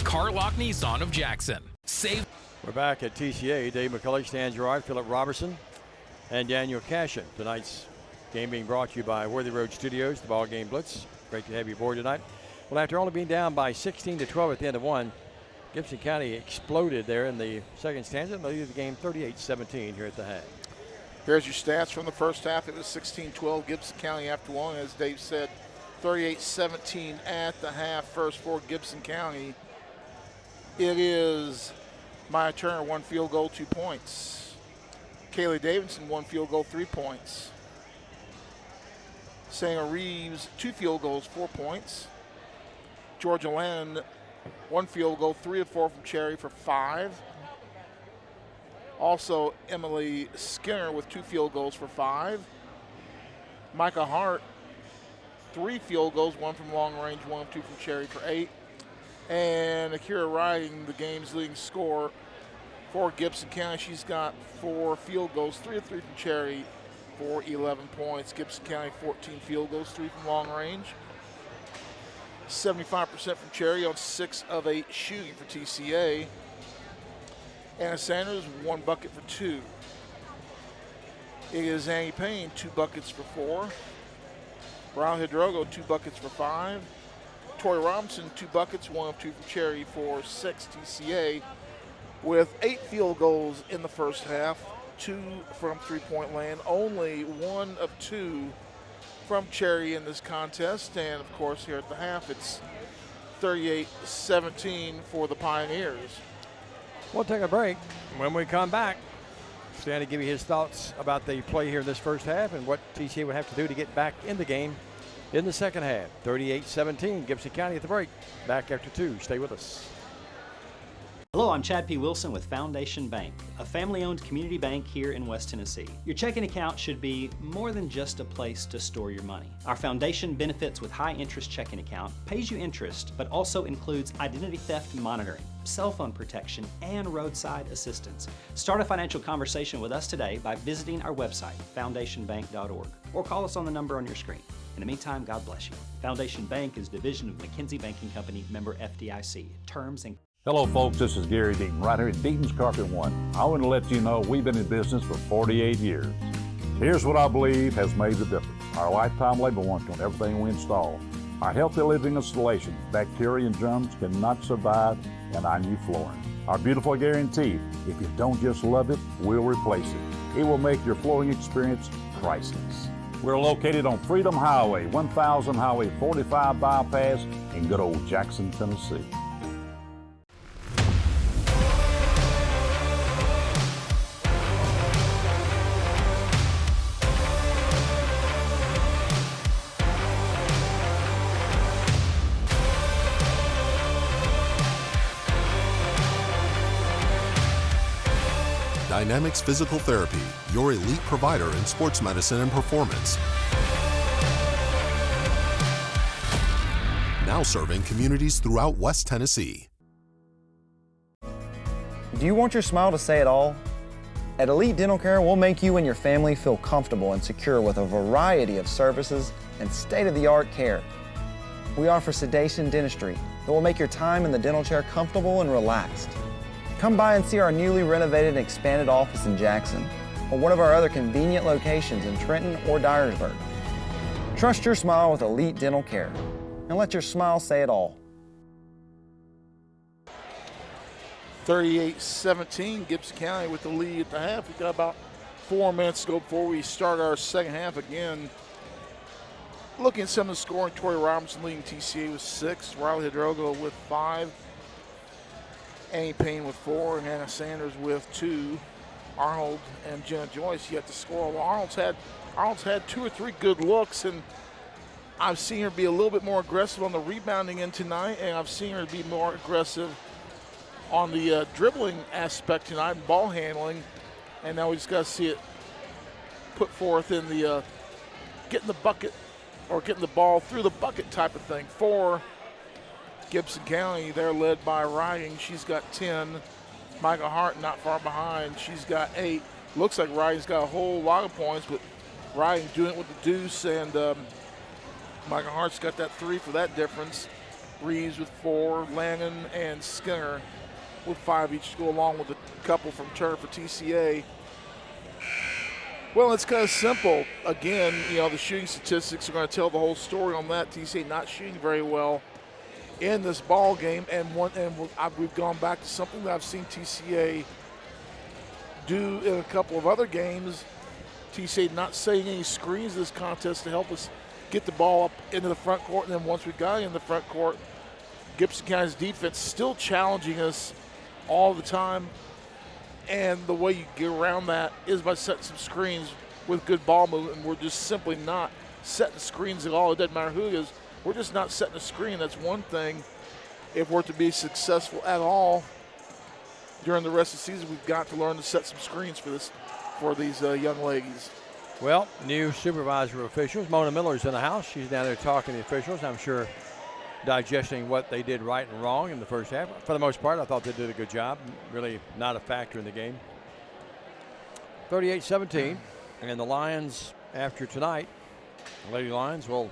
Carlock Nissan of Jackson. We're back at TCA. Dave McCullough, Stan Gerard, Philip Robertson, and Daniel Cashin. Tonight's game being brought to you by Worthy Road Studios, the BallGame Blitz. Great to have you aboard tonight. Well, after only being down by 16-12 at the end of one, Gibson County exploded there in the second stanza and leaded the game 38-17 here at the half. Here's your stats from the first half. It was 16-12 Gibson County after one. As Dave said, 38-17 at the half. First for Gibson County. It is Maya Turner, 1 field goal, 2 points. Kaylee Davidson, 1 field goal, 3 points. Sanger Reeves, 2 field goals, 4 points. Georgia Lennon, 1 field goal, 3 of 4 from Cherry for 5. Also, Emily Skinner with 2 field goals for 5. Micah Hart, 3 field goals, 1 from long range, 1 of 2 from Cherry for 8. And Akira Riding, the game's leading scorer for Gibson County. She's got 4 field goals, 3 of 3 from Cherry for 11 points. Gibson County, 14 field goals, 3 from long range. 75% from Cherry on 6 of 8 shooting for TCA. Anna Sanders, 1 bucket for 2. It is Annie Payne, 2 buckets for 4. Brown Hidrogo, 2 buckets for 5. Tori Robinson, 2 buckets, 1 of 2 from Cherry for 6 TCA, with 8 field goals in the first half, 2 from three-point land, only 1 of 2 from Cherry in this contest. And of course, here at the half, it's 38-17 for the Pioneers. We'll take a break. When we come back, Stan will give you his thoughts about the play here in this first half and what TCA would have to do to get back in the game in the second half. 38-17, Gibson County at the break. Back after 2. Stay with us. Hello, I'm Chad P. Wilson with Foundation Bank, a family-owned community bank here in West Tennessee. Your checking account should be more than just a place to store your money. Our foundation benefits with high-interest checking account pays you interest, but also includes identity theft monitoring, cell phone protection, and roadside assistance. Start a financial conversation with us today by visiting our website, foundationbank.org, or call us on the number on your screen. In the meantime, God bless you. Foundation Bank is a division of McKinsey Banking Company, member FDIC. Terms and Hello folks, this is Gary Deaton, right here at Deaton's Carpet One. I want to let you know we've been in business for 48 years. Here's what I believe has made the difference. Our lifetime labor warranty on everything we install. Our healthy living installations, bacteria and germs cannot survive in our new flooring. Our beautiful guarantee, if you don't just love it, we'll replace it. It will make your flooring experience priceless. We're located on Freedom Highway, 1000 Highway 45 bypass in good old Jackson, Tennessee. Dynamics Physical Therapy, your elite provider in sports medicine and performance. Now serving communities throughout West Tennessee. Do you want your smile to say it all? At Elite Dental Care, we'll make you and your family feel comfortable and secure with a variety of services and state-of-the-art care. We offer sedation dentistry that will make your time in the dental chair comfortable and relaxed. Come by and see our newly renovated and expanded office in Jackson or one of our other convenient locations in Trenton or Dyersburg. Trust your smile with Elite Dental Care and let your smile say it all. 38-17, Gibson County with the lead at the half. We've got about 4 minutes to go before we start our second half again. Looking at some of the scoring, Tori Robinson leading TCA with 6, Riley Hidrogo with 5, Annie Payne with 4, and Hannah Sanders with 2. Arnold and Jenna Joyce yet to score. Well, Arnold's had 2 or 3 good looks, and I've seen her be a little bit more aggressive on the rebounding end tonight, and I've seen her be more aggressive on the dribbling aspect tonight and ball handling. And now we just got to see it put forth in the getting the bucket or getting the ball through the bucket type of thing. For Gibson County, they're led by Riding. She's got 10. Micah Hart not far behind. She's got 8. Looks like Riding's got a whole lot of points, but Riding doing it with the deuce, and Micah Hart's got that 3 for that difference. Reeves with 4, Lannon and Skinner with 5 each to go along with a couple from Turner for TCA. Well, it's kind of simple. Again, you know, the shooting statistics are going to tell the whole story on that. TCA not shooting very well in this ball game, and we've gone back to something that I've seen TCA do in a couple of other games. TCA not setting any screens this contest to help us get the ball up into the front court, and then once we got in the front court, Gibson County's defense still challenging us all the time, and the way you get around that is by setting some screens with good ball movement, and we're just simply not setting screens at all. It doesn't matter who it is. We're just not setting a screen. That's one thing. If we're to be successful at all during the rest of the season, we've got to learn to set some screens for these young ladies. Well, new supervisor officials. Mona Miller's in the house. She's down there talking to the officials. I'm sure digesting what they did right and wrong in the first half. For the most part, I thought they did a good job. Really not a factor in the game. 38-17. And the Lions, after tonight, the Lady Lions will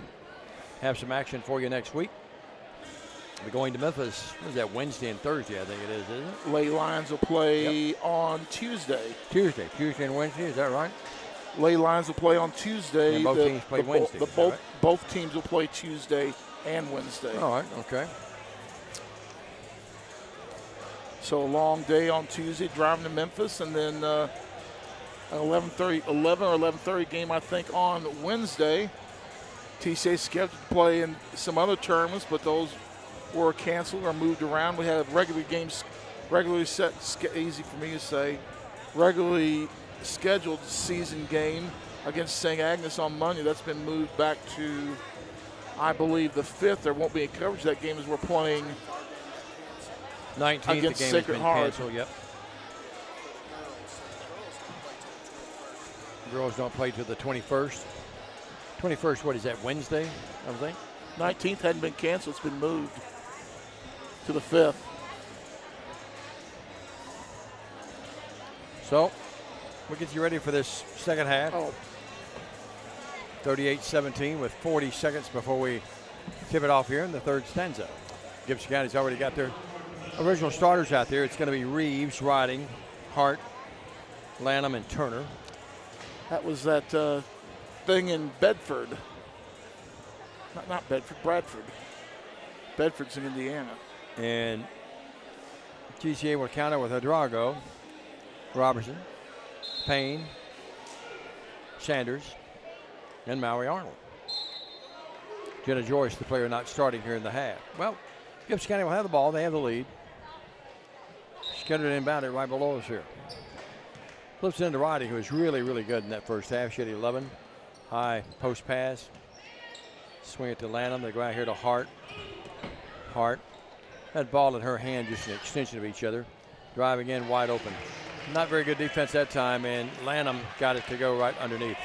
have some action for you next week. We're going to Memphis. What is that, Wednesday and Thursday, I think it is, isn't it? Lady Lions will play on Tuesday. Tuesday and Wednesday, is that right? Lady Lions will play on Tuesday. And both teams play Wednesday. Both teams will play Tuesday and Wednesday. All right, okay. So a long day on Tuesday, driving to Memphis, and then an 11 or 11:30 game, I think, on Wednesday. TCA scheduled to play in some other tournaments, but those were canceled or moved around. We had regular games, regularly set, easy for me to say, regularly scheduled season game against St. Agnes on Monday. That's been moved back to, I believe, the 5th. There won't be any coverage of that game as we're playing 19th. against the game Sacred has been Heart. canceled, yep. Girls don't play till the 21st. 21st, what is that, Wednesday, I think? 19th hadn't been canceled. It's been moved to the 5th. So, we'll get you ready for this second half. 38-17 with 40 seconds before we tip it off here in the third stanza. Gibson County's already got their original starters out there. It's going to be Reeves, Riding, Hart, Lanham, and Turner. That was that thing in Bedford. Not Bedford, Bradford. Bedford's in Indiana. And TCA will counter with Hidrogo, Robertson, Payne, Sanders, and Maui Arnold. Jenna Joyce, the player not starting here in the half. Well, Gibson County will have the ball. They have the lead. Skinner inbounded right below us here. Flips into Roddy, who was really, really good in that first half. She had 11. High post pass. Swing it to Lanham. They go out here to Hart. Hart. That ball in her hand, just an extension of each other. Driving in wide open. Not very good defense that time, and Lanham got it to go right underneath.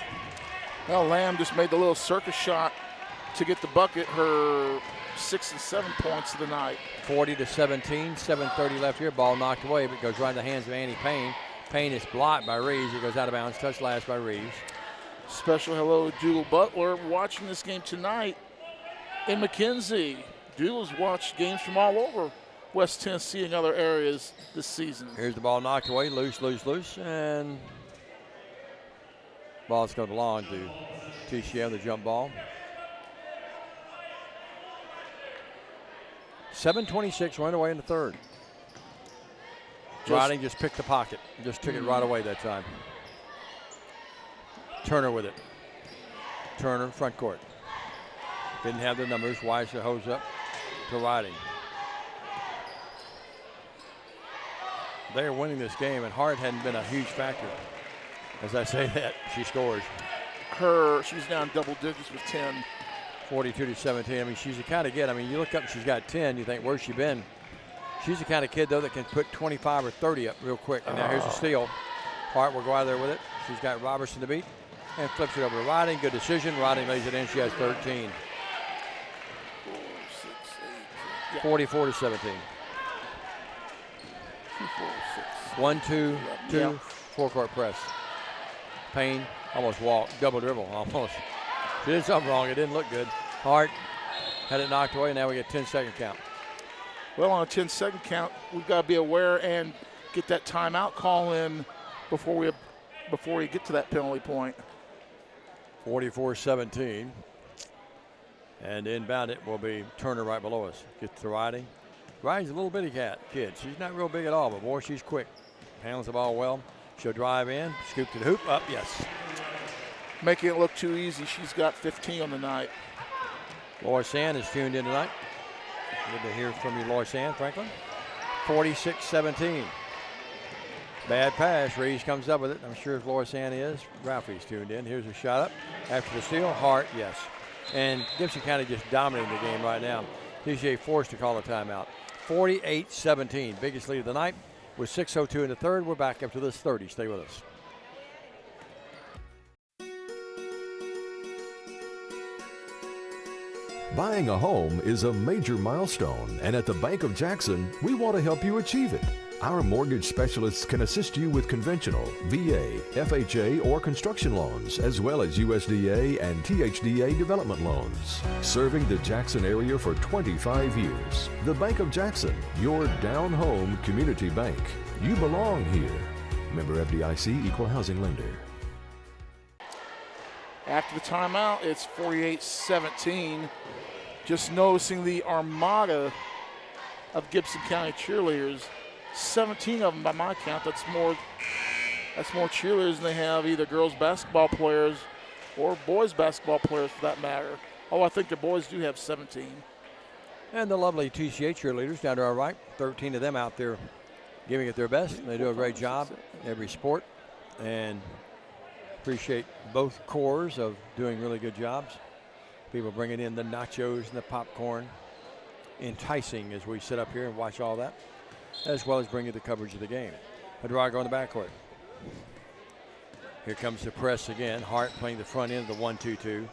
Well, Lamb just made the little circus shot to get the bucket, her 6 and 7 points of the night. 40-17, 7:30 left here. Ball knocked away, but it goes right in the hands of Annie Payne. Payne is blocked by Reeves. It goes out of bounds, touched last by Reeves. Special hello to Doodle Butler watching this game tonight in McKenzie. Doodle's watched games from all over West Tennessee and other areas this season. Here's the ball knocked away, loose, and ball's going to belong to TCA, the jump ball. 7:26 run away in the third. Riding just picked the pocket. Just took it right away that time. Turner with it. Turner, front court. Didn't have the numbers. Wise the hose up to Riding. They're winning this game, and Hart hadn't been a huge factor. As I say that, she scores. She's down double digits with 10. 42-17. I mean, she's the kind of kid. I mean, you look up and she's got 10. You think, where's she been? She's the kind of kid, though, that can put 25 or 30 up real quick. And now here's a steal. Hart will go out there with it. She's got Robertson to beat and flips it over to Riding. Good decision. Riding lays it in. She has 13. 44-17. 1-2-2 four-court press. Payne almost walked, double dribble, almost. She did something wrong. It didn't look good. Hart had it knocked away. Now we get 10-second count. Well, on a 10-second count, we've got to be aware and get that timeout call in before we get to that penalty point. 44-17. And inbound it will be Turner right below us. Gets to Riding. Riding's a little bitty kid. She's not real big at all, but boy, she's quick. Handles the ball well. She'll drive in, scoop to the hoop, up, yes. Making it look too easy. She's got 15 on the night. Laura Sand is tuned in tonight. Good to hear from you, Laura Sand, Franklin. 46-17. Bad pass. Reeves comes up with it. I'm sure if Laura Sand is. Ralphie's tuned in. Here's a shot up. After the steal, Hart, yes. And Gibson County just dominating the game right now. TCA forced to call a timeout. 48-17. Biggest lead of the night. With 6:02 in the third, we're back up to this 30. Stay with us. Buying a home is a major milestone, and at the Bank of Jackson, we want to help you achieve it. Our mortgage specialists can assist you with conventional, VA, FHA, or construction loans, as well as USDA and THDA development loans. Serving the Jackson area for 25 years. The Bank of Jackson, your down-home community bank. You belong here. Member FDIC, Equal Housing Lender. After the timeout, it's 48-17. Just noticing the armada of Gibson County cheerleaders. 17 of them by my count. That's more cheerleaders than they have either girls basketball players or boys basketball players for that matter. Oh, I think the boys do have 17. And the lovely TCA cheerleaders down to our right. 13 of them out there giving it their best. They do a great job in every sport. And appreciate both corps of doing really good jobs. People bringing in the nachos and the popcorn. Enticing as we sit up here and watch all that, as well as bringing the coverage of the game. Hadrago in the backcourt. Here comes the press again. Hart playing the front end of the 1-2-2.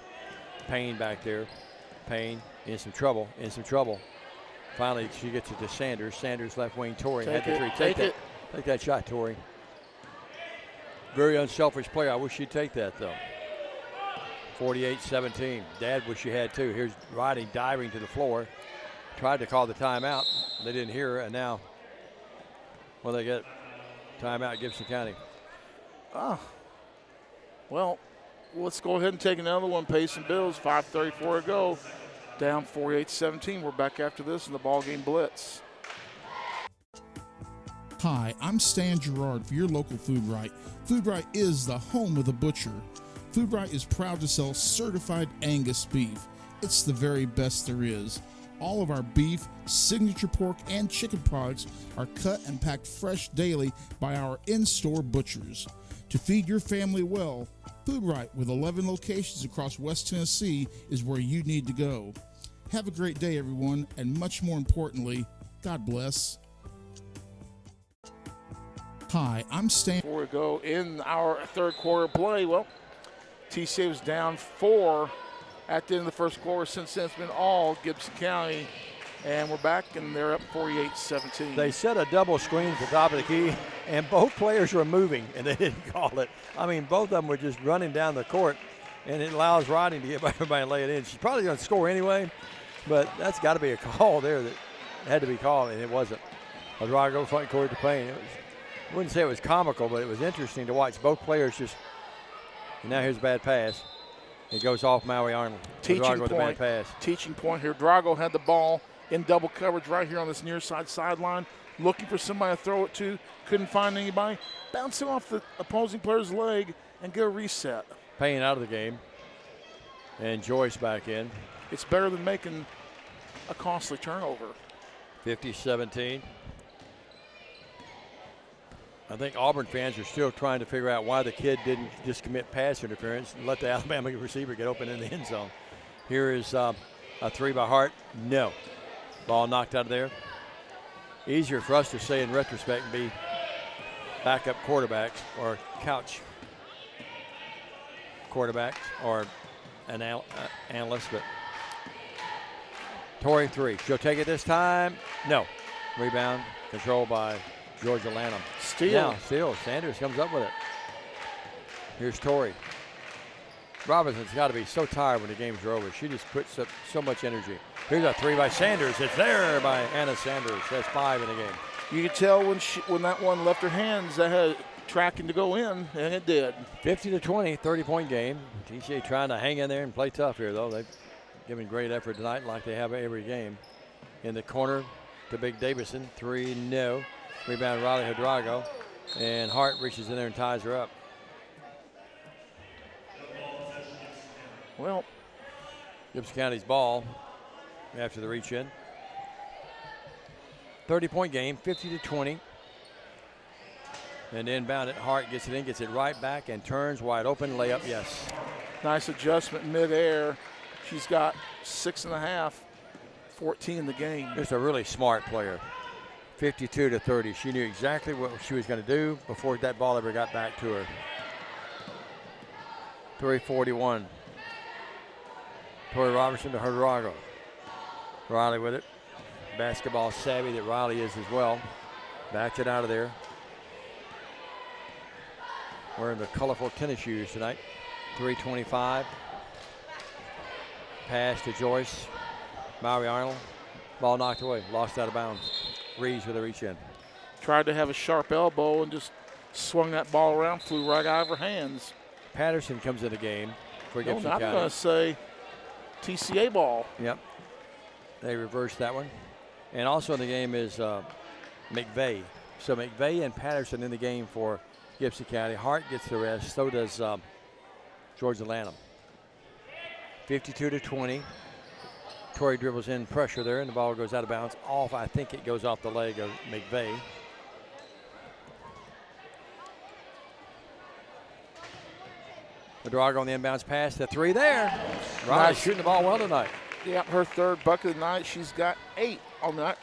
Payne back there. Payne in some trouble, Finally, she gets it to Sanders. Sanders left wing. Torrey had the three. Take that shot, Torrey. Very unselfish player. I wish she'd take that, though. 48-17. Dad wish she had, too. Here's Riding diving to the floor. Tried to call the timeout. They didn't hear her, and now, well, they get timeout Gibson County. Well, let's go ahead and take another one. Pay some bills. 5:34 to go. Down 48-17. We're back after this in the BallGame Blitz. Hi, I'm Stan Gerard for your local Food Right. Food Right is the home of the butcher. Food Right is proud to sell certified Angus beef. It's the very best there is. All of our beef, signature pork, and chicken products are cut and packed fresh daily by our in-store butchers. To feed your family well, Food Right, with 11 locations across West Tennessee, is where you need to go. Have a great day, everyone, and much more importantly, God bless. Hi, I'm Stan. Before we go in our third quarter play, well, TCA was down 4 at the end of the first quarter. Since then, it's been all Gibson County, and we're back, and they're up 48-17. They set a double screen at the top of the key, and both players were moving, and they didn't call it. I mean, both of them were just running down the court, and it allows Riding to get by everybody and lay it in. She's probably going to score anyway, but that's got to be a call there that had to be called, and it wasn't. Hadrago front court to Payne. I wouldn't say it was comical, but it was interesting to watch both players just. And now here's a bad pass. It goes off Maui Arnold. Teaching point. with a bad pass. Teaching point here. Drago had the ball in double coverage right here on this near side sideline, looking for somebody to throw it to. Couldn't find anybody. Bouncing off the opposing player's leg and get a reset. Payne out of the game. And Joyce back in. It's better than making a costly turnover. 50-17. I think Auburn fans are still trying to figure out why the kid didn't just commit pass interference and let the Alabama receiver get open in the end zone. Here is a three by Hart. No. Ball knocked out of there. Easier for us to say in retrospect and be backup quarterbacks or couch quarterbacks or an analyst, but Torrey three. She'll take it this time. No. Rebound controlled by Georgia Lanham. Steal. Sanders comes up with it. Here's Torrey. Robinson's got to be so tired when the games are over. She just puts up so much energy. Here's a three by Sanders. It's there by Anna Sanders. That's 5 in the game. You could tell when that one left her hands, that had tracking to go in, and it did. 50-20, 30-point game. TCA trying to hang in there and play tough here, though. They've given great effort tonight like they have every game. In the corner to Big Davison. 3, no. Rebound Riley Hidrago. And Hart reaches in there and ties her up. Well, Gibson County's ball after the reach in. 30-point game, 50-20. And inbound it. Hart gets it in, gets it right back, and turns wide open. Layup, yes. Nice adjustment midair. She's got 6.5, 14 in the game. Just a really smart player. 52-30. She knew exactly what she was going to do before that ball ever got back to her. 3:41. Tori Robertson to Hidrago. Riley with it. Basketball savvy that Riley is as well. Backs it out of there. Wearing the colorful tennis shoes tonight. 3:25. Pass to Joyce. Maury Arnold. Ball knocked away. Lost out of bounds. Reeves with a reach in. Tried to have a sharp elbow and just swung that ball around. Flew right out of her hands. Patterson comes in the game for Gibson County. I'm going to say TCA ball. Yep. They reversed that one. And also in the game is McVeigh. So McVeigh and Patterson in the game for Gibson County. Hart gets the rest. So does Georgia Lanham. 52-20. Torrey dribbles in pressure there, and the ball goes out of bounds. I think it goes off the leg of McVeigh. Hidrago on the inbounds pass. The 3 there. Riley shooting the ball well tonight. Yeah, her third bucket of the night. She's got 8 on that.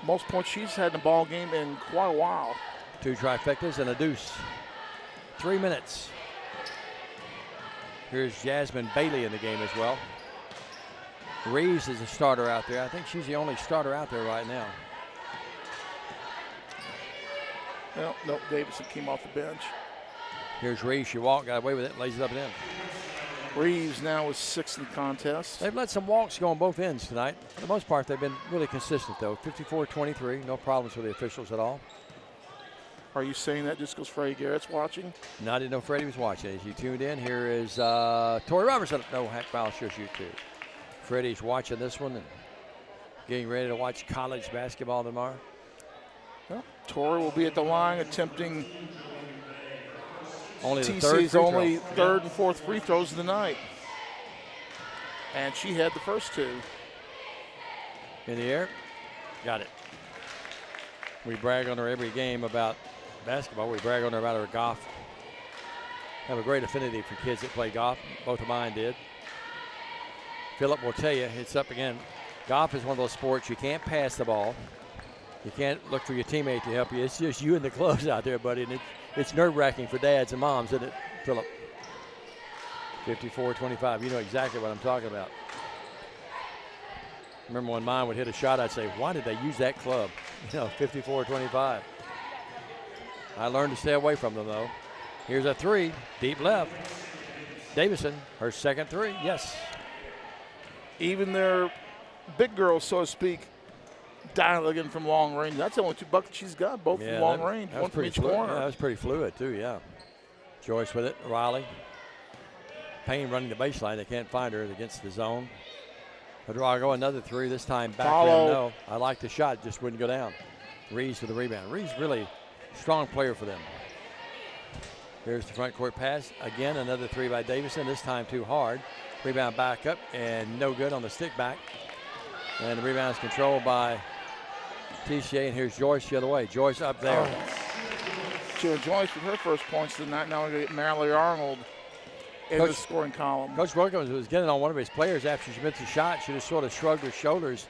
Most points she's had in the ball game in quite a while. 2 trifectas and a deuce. 3 minutes. Here's Jasmine Bailey in the game as well. Reeves is a starter out there. I think she's the only starter out there right now. Well, nope, Davidson came off the bench. Here's Reeves. She walked, got away with it, lays it up and in. Reeves now is 6th in the contest. They've let some walks go on both ends tonight. For the most part, they've been really consistent, though. 54-23, no problems with the officials at all. Are you saying that just because Freddie Garrett's watching? No, I didn't know Freddie was watching. As you tuned in, here is Tori Robertson. No, hack foul, she'll shoot 2. Freddie's watching this one and getting ready to watch college basketball tomorrow. Well, Tori will be at the line attempting only the TC's only third and fourth free throws of the night. And she had the first 2. In the air. Got it. We brag on her every game about basketball. We brag on her about her golf. Have a great affinity for kids that play golf. Both of mine did. Phillip will tell you, it's up again. Golf is one of those sports you can't pass the ball. You can't look for your teammate to help you. It's just you and the clubs out there, buddy. And it's nerve-wracking for dads and moms, isn't it, Phillip? 54-25. You know exactly what I'm talking about. Remember when mine would hit a shot, I'd say, why did they use that club? 54-25. I learned to stay away from them, though. Here's a 3, deep left. Davison, her second 3, yes. Even their big girls, so to speak, dialing from long range. That's the only 2 buckets she's got, both from long range, one from each corner. Yeah, that was pretty fluid, too, yeah. Joyce with it, Riley. Payne running the baseline. They can't find her against the zone. Hidalgo, another three, this time back rim, no. I like the shot, just wouldn't go down. Reeves for the rebound. Reeves really strong player for them. Here's the front court pass. Again, another three by Davison, this time too hard. Rebound back up and no good on the stick back. And the rebound is controlled by TCA, and here's Joyce the other way. Joyce up there. Joyce with her first points tonight. Now we're going to get Marilee Arnold in the scoring column. Coach Wilkins was getting on one of his players after she missed a shot. She just sort of shrugged her shoulders.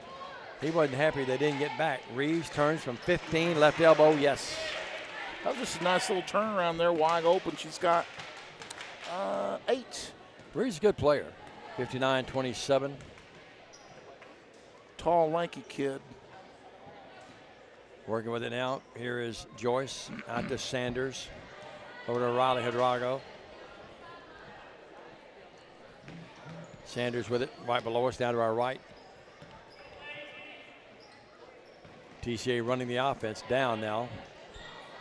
He wasn't happy they didn't get back. Reeves turns from 15, left elbow, yes. That was just a nice little turnaround there, wide open. She's got 8. Reeves is a good player. 59-27. Tall, lanky kid. Working with it now. Here is Joyce out to Sanders. Over to Riley Hidalgo. Sanders with it right below us, down to our right. TCA running the offense down now.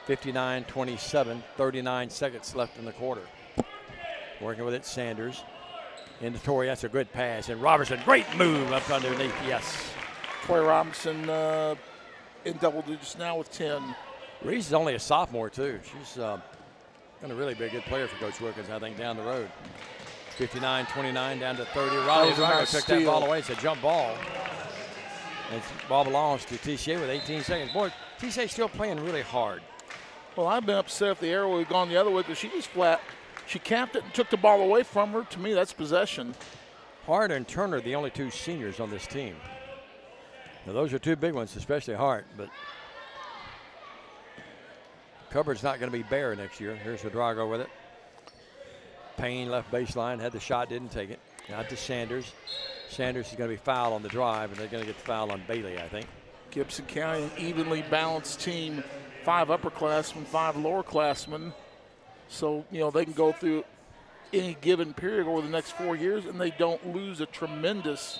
59-27, 39 seconds left in the quarter. Working with it, Sanders. Into Torrey, that's a good pass. And Robertson, great move up underneath, yes. Torrey Robinson in double digits now with 10. Reese is only a sophomore, too. She's going to really be a good player for Coach Wilkins, I think, down the road. 59-29, down to 30. Riley Hidalgo took that ball away. It's a jump ball. And the ball belongs to TCA with 18 seconds. Boy, TCA still playing really hard. Well, I've been upset if the arrow would have gone the other way because she was flat. She capped it and took the ball away from her. To me, that's possession. Hart and Turner, the only two seniors on this team. Now, those are two big ones, especially Hart, but cupboard's not going to be bare next year. Here's Hidalgo with it. Payne left baseline, had the shot, didn't take it. Out to Sanders. Sanders is going to be fouled on the drive, and they're going to get the foul on Bailey, I think. Gibson County, an evenly balanced team. 5 upperclassmen, 5 lowerclassmen. So, you know, they can go through any given period over the next 4 years, and they don't lose a tremendous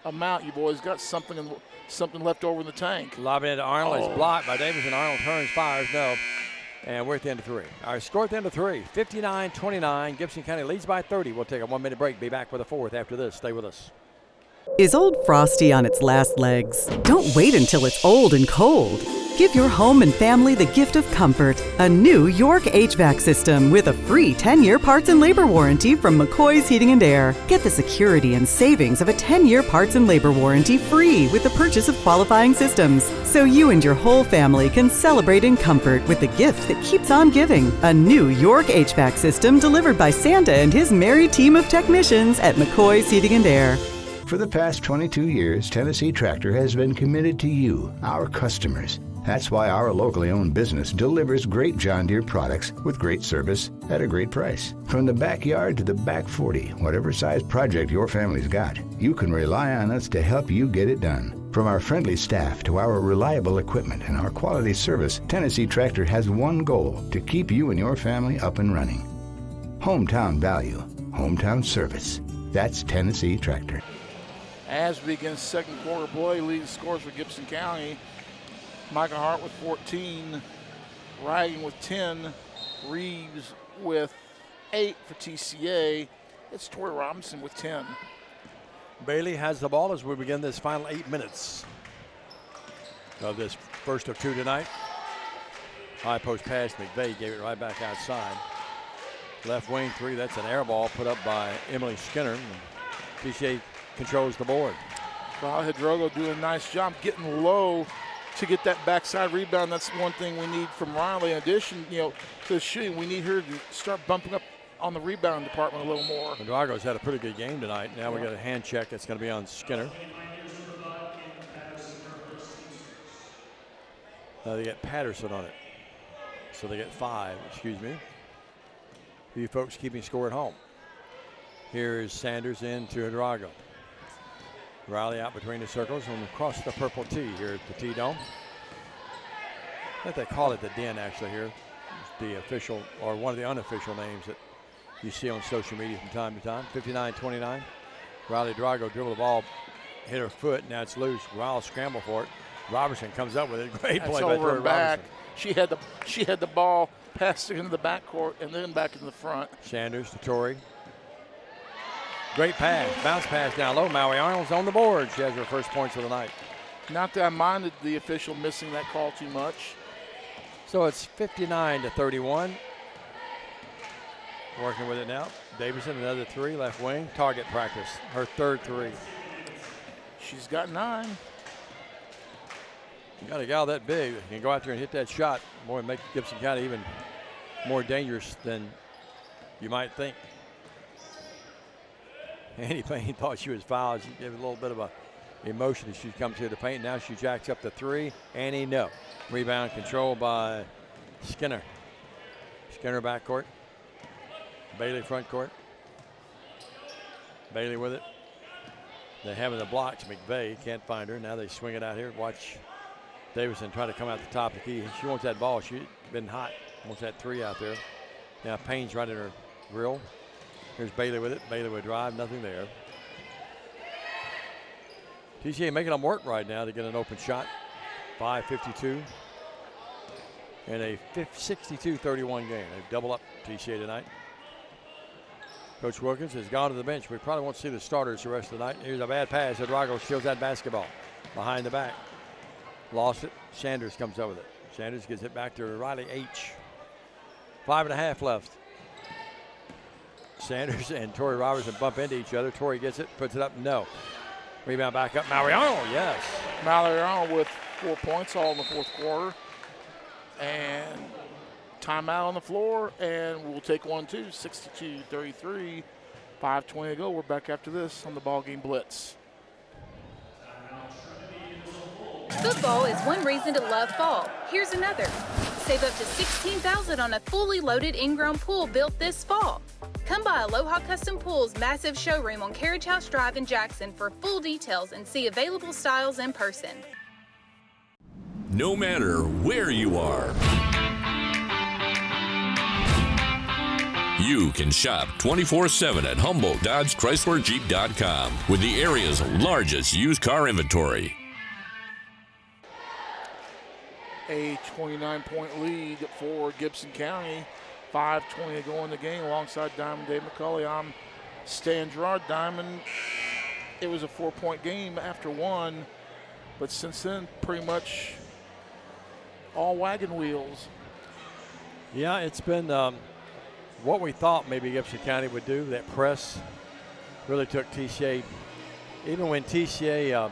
amount. You've always got something left over in the tank. Lob into Arnold. It's blocked by Davis, and Arnold turns, fires, no. And we're at the end of 3. All right, score at the end of 3. 59-29. Gibson County leads by 30. We'll take a 1-minute break. Be back with a 4th after this. Stay with us. Is Old Frosty on its last legs? Don't wait until it's old and cold. Give your home and family the gift of comfort. A new York HVAC system with a free 10-year parts and labor warranty from McCoy's Heating and Air. Get the security and savings of a 10-year parts and labor warranty free with the purchase of qualifying systems. So you and your whole family can celebrate in comfort with the gift that keeps on giving. A new York HVAC system delivered by Santa and his merry team of technicians at McCoy's Heating and Air. For the past 22 years, Tennessee Tractor has been committed to you, our customers. That's why our locally owned business delivers great John Deere products with great service at a great price. From the backyard to the back 40, whatever size project your family's got, you can rely on us to help you get it done. From our friendly staff to our reliable equipment and our quality service, Tennessee Tractor has one goal: to keep you and your family up and running. Hometown value, hometown service. That's Tennessee Tractor. As we begin second quarter play, leading scores for Gibson County. Micah Hart with 14, Reagan with 10, Reeves with 8 for TCA. It's Torrey Robinson with 10. Bailey has the ball as we begin this final 8 minutes of this first of 2 tonight. High post pass, McVeigh gave it right back outside. Left wing 3, that's an air ball put up by Emily Skinner. TCA controls the board. Well, Hidalgo doing a nice job getting low to get that backside rebound. That's one thing we need from Riley. In addition, you know, to the shooting, we need her to start bumping up on the rebound department a little more. Hidalgo's had a pretty good game tonight. Now we got a hand check that's going to be on Skinner. They get Patterson on it. So they get 5, excuse me. For you folks keeping score at home. Here is Sanders in to Hidalgo. Riley out between the circles and across the purple tee here at the T-Dome. I think they call it the Den actually here. It's the official or one of the unofficial names that you see on social media from time to time. 59-29. Riley Hidalgo dribbled the ball, hit her foot, now it's loose. Riley scramble for it. Robertson comes up with it. Great play by Torrey Robinson. She had the ball passed into the backcourt and then back in the front. Sanders to Torrey. Great pass, bounce pass down low. Maui Arnold's on the board. She has her first points of the night. Not that I minded the official missing that call too much. So it's 59-31. Working with it now. Davison, another three, left wing. Target practice, her third three. She's got 9. You got a gal that big. You can go out there and hit that shot. Boy, make Gibson County even more dangerous than you might think. Annie Payne thought she was fouled. She gave a little bit of a emotion as she comes to the paint. Now she jacks up the three. Annie, no. Rebound controlled by Skinner. Skinner backcourt. Bailey front court. Bailey with it. They have the blocks. McVeigh can't find her. Now they swing it out here. Watch Davison try to come out the top of the key. She wants that ball. She's been hot. Wants that three out there. Now Payne's right in her grill. Here's Bailey with it. Bailey would drive. Nothing there. TCA making them work right now to get an open shot. 5:52. And a 62-31 game. They double up TCA tonight. Coach Wilkins has gone to the bench. We probably won't see the starters the rest of the night. Here's a bad pass. Hidrago steals that basketball. Behind the back. Lost it. Sanders comes up with it. Sanders gets it back to Riley H. 5.5 left. Sanders and Tori Robertson bump into each other. Tori gets it, puts it up, no. Rebound back up. Mallory Arnold, yes. Mallory Arnold with 4 points all in the fourth quarter. And timeout on the floor, and we'll take one too. 62-33, 5:20 to go. We're back after this on the BallGame Blitz. Football is one reason to love fall. Here's another. Save up to $16,000 on a fully loaded in-ground pool built this fall. Come by Aloha Custom Pool's massive showroom on Carriage House Drive in Jackson for full details and see available styles in person. No matter where you are, you can shop 24/7 at Humboldt Dodge Chrysler Jeep.com with the area's largest used car inventory. A 29-point lead for Gibson County. 5:20 to go in the game alongside Diamond Dave McCulley. I'm Stan Gerard. Diamond, it was a 4-point game after one, but since then, pretty much all wagon wheels. Yeah, it's been what we thought maybe Gibson County would do. That press really took TCA, even when TCA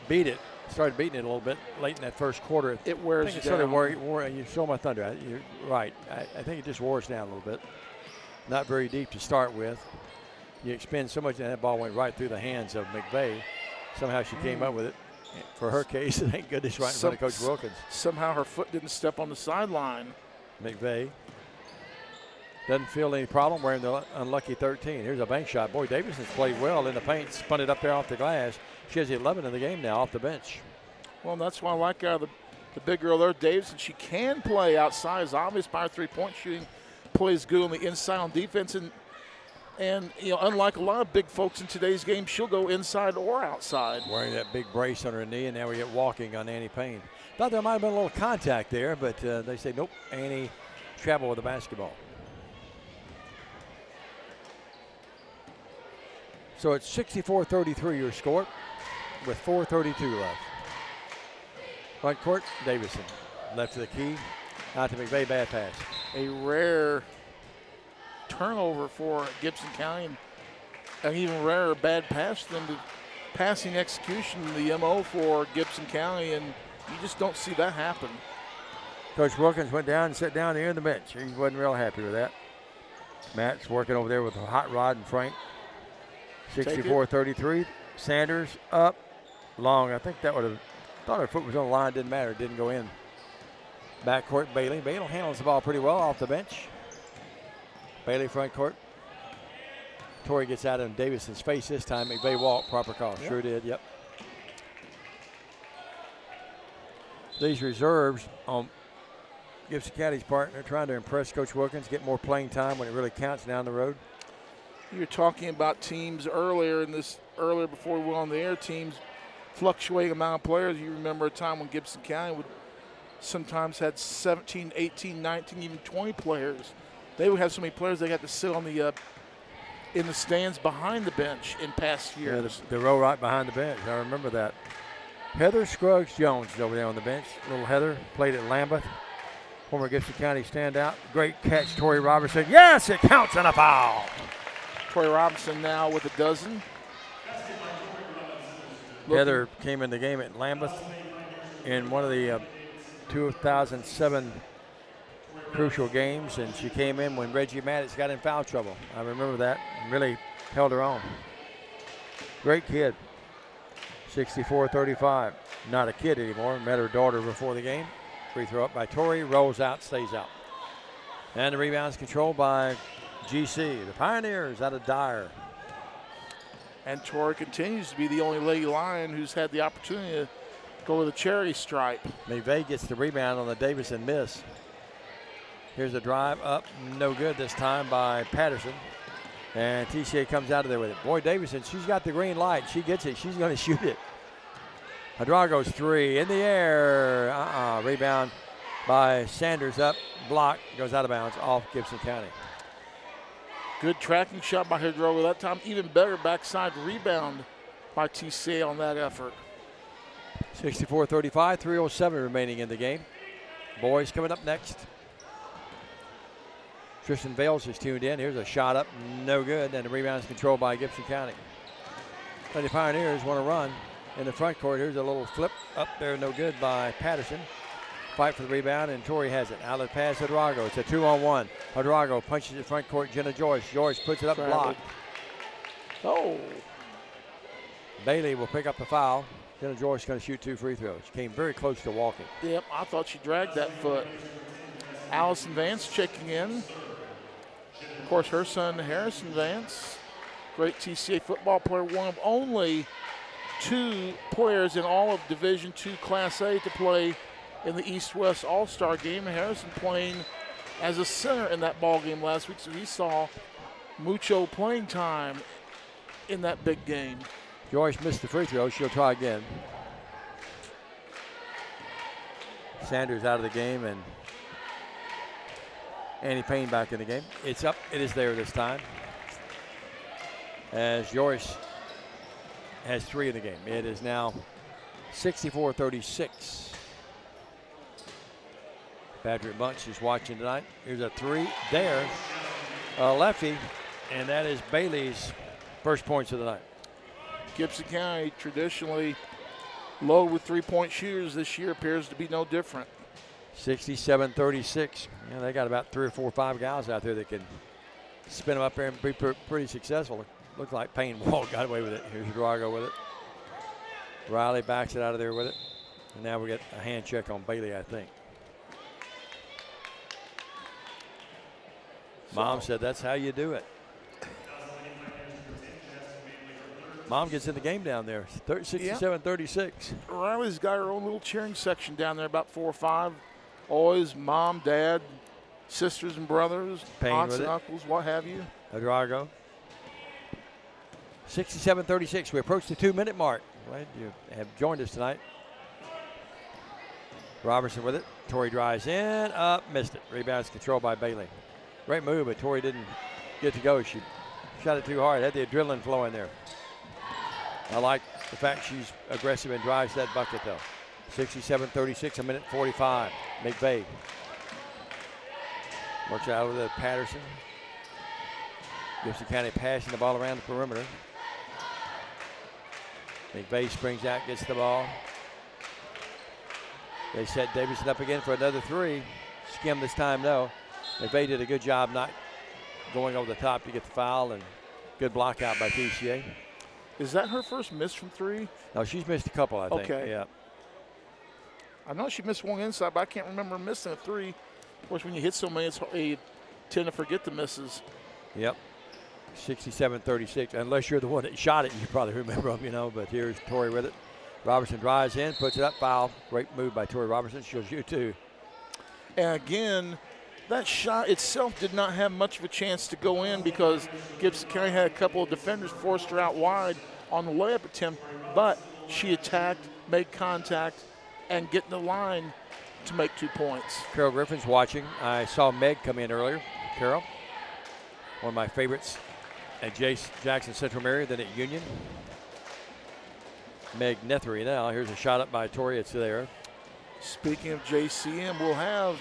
beat it, started beating it a little bit late in that first quarter. It wears I think down. it started wearing. You stole my thunder. You're right. I think it just wore us down a little bit. Not very deep to start with. You expend so much, and that ball went right through the hands of McVeigh. Somehow she came up with it. For her case, thank goodness, right in front of Coach Wilkins. Somehow her foot didn't step on the sideline. McVeigh doesn't feel any problem wearing the unlucky 13. Here's a bank shot. Boy, Davison's played well in the paint, spun it up there off the glass. She has 11 in the game now off the bench. Well, that's why I like the big girl there, Davison. She can play outside. It's obvious by her three-point shooting. Plays good on the inside on defense. And you know, unlike a lot of big folks in today's game, she'll go inside or outside. Wearing that big brace on her knee, and now we get walking on Annie Payne. Thought there might have been a little contact there, but they say, nope, Annie traveled with the basketball. So it's 64-33 your score with 4:32 left. Front court, Davison. Left to the key, out to McVeigh, bad pass. A rare turnover for Gibson County, and an even rarer bad pass than the passing execution, the MO for Gibson County, and you just don't see that happen. Coach Wilkins went down and sat down there on the bench. He wasn't real happy with that. Matt's working over there with a hot rod and Frank. 64-33. Sanders up, long. I think that would have, thought her foot was on the line, didn't matter, didn't go in. Backcourt, Bailey. Bailey handles the ball pretty well off the bench. Bailey front court. Tori gets out in Davison's face this time. McVeigh walk, proper call. Yep. Sure did, yep. These reserves on Gibson County's part, they're trying to impress Coach Wilkins, get more playing time when it really counts down the road. You're talking about teams earlier before we went on the air, teams fluctuating amount of players. You remember a time when Gibson County would sometimes had 17, 18, 19, even 20 players. They would have so many players they had to sit on the in the stands behind the bench in past years. Yeah, the row right behind the bench. I remember that. Heather Scruggs-Jones is over there on the bench. Little Heather played at Lambeth. Former Gibson County standout. Great catch, Tori Robertson. Yes, it counts and a foul. Tori Robertson now with a dozen. Heather came in the game at Lambeth in one of the 2007 crucial games, and she came in when Reggie Maddox got in foul trouble. I remember that and really held her own. Great kid. 64-35. Not a kid anymore. Met her daughter before the game. Free throw up by Tori. Rolls out, stays out. And the rebound's controlled by GC. The Pioneers out of Dyer. And Tori continues to be the only Lady Lion who's had the opportunity to go with a cherry stripe. McVeigh gets the rebound on the Davison miss. Here's a drive up. No good this time by Patterson. And TCA comes out of there with it. Boy, Davison, she's got the green light. She gets it. She's going to shoot it. Hadrago's three in the air. Rebound by Sanders up. Block. Goes out of bounds off Gibson County. Good tracking shot by Hadrago that time. Even better backside rebound by TCA on that effort. 64-35. 3:07 remaining in the game. Boys coming up next. Tristan Vales is tuned in. Here's a shot up, no good, and the rebound is controlled by Gibson County. Lady Pioneers want to run in the front court. Here's a little flip up there, no good by Patterson. Fight for the rebound, and Tori has it. Outlet pass, Hadrago. It's a 2-on-1. Hadrago punches it front court, Jenna Joyce. Joyce puts it up, blocked. Oh. Bailey will pick up the foul. Jenna Joyce is going to shoot 2 free throws. She came very close to walking. Yep, I thought she dragged that foot. Allison Vance checking in. Of course, her son, Harrison Vance, great TCA football player, one of only 2 players in all of Division II Class A to play in the East-West All-Star game. Harrison playing as a center in that ball game last week, so he saw mucho playing time in that big game. Joyce missed the free throw. She'll try again. Sanders out of the game, and Annie Payne back in the game. It's up. It is there this time. As Joyce has 3 in the game. It is now 64-36. Patrick Bunch is watching tonight. Here's a 3 there. Lefty, and that is Bailey's first points of the night. Gibson County, traditionally low with 3-point shooters, this year appears to be no different. 67-36. Yeah, they got about 3 or 4 or 5 guys out there that can spin them up there and be pretty successful. Looks like Payne Wall got away with it. Here's Drago with it. Riley backs it out of there with it. And now we get a hand check on Bailey, I think. Mom said that's how you do it. Mom gets in the game down there, 67-36. Riley's got her own little cheering section down there, about 4 or 5. Always mom, dad, sisters and brothers, Payne aunts with and it. uncles, what have you. Hadrago. 67-36. We approach the 2-minute mark. Glad you have joined us tonight. Robertson with it. Tori drives in, up, missed it. Rebound is controlled by Bailey. Great move, but Tori didn't get to go. She shot it too hard. Had the adrenaline flowing there. I like the fact she's aggressive and drives that bucket, though. 67-36, a minute 45. McVeigh works out with Patterson. Gibson County passing the ball around the perimeter. McVeigh springs out, gets the ball. They set Davidson up again for another 3. Skim this time, though. McVeigh did a good job not going over the top to get the foul, and good block out by TCA. Is that her first miss from 3? No, she's missed a couple, I think. Okay. Yeah. I know she missed one inside, but I can't remember missing a 3. Of course, when you hit so many, you tend to forget the misses. Yep. 67-36. Unless you're the one that shot it, you probably remember them, you know. But here's Tori with it. Robertson drives in, puts it up, foul. Great move by Tori Robertson. She'll shoot 2. And again, that shot itself did not have much of a chance to go in because Gibson County had a couple of defenders forced her out wide on the layup attempt, but she attacked, made contact, and get in the line to make 2 points. Carol Griffin's watching. I saw Meg come in earlier. Carol, one of my favorites at Jackson Central Mary, then at Union. Meg Nethery now. Here's a shot up by Tori. It's there. Speaking of JCM, we'll have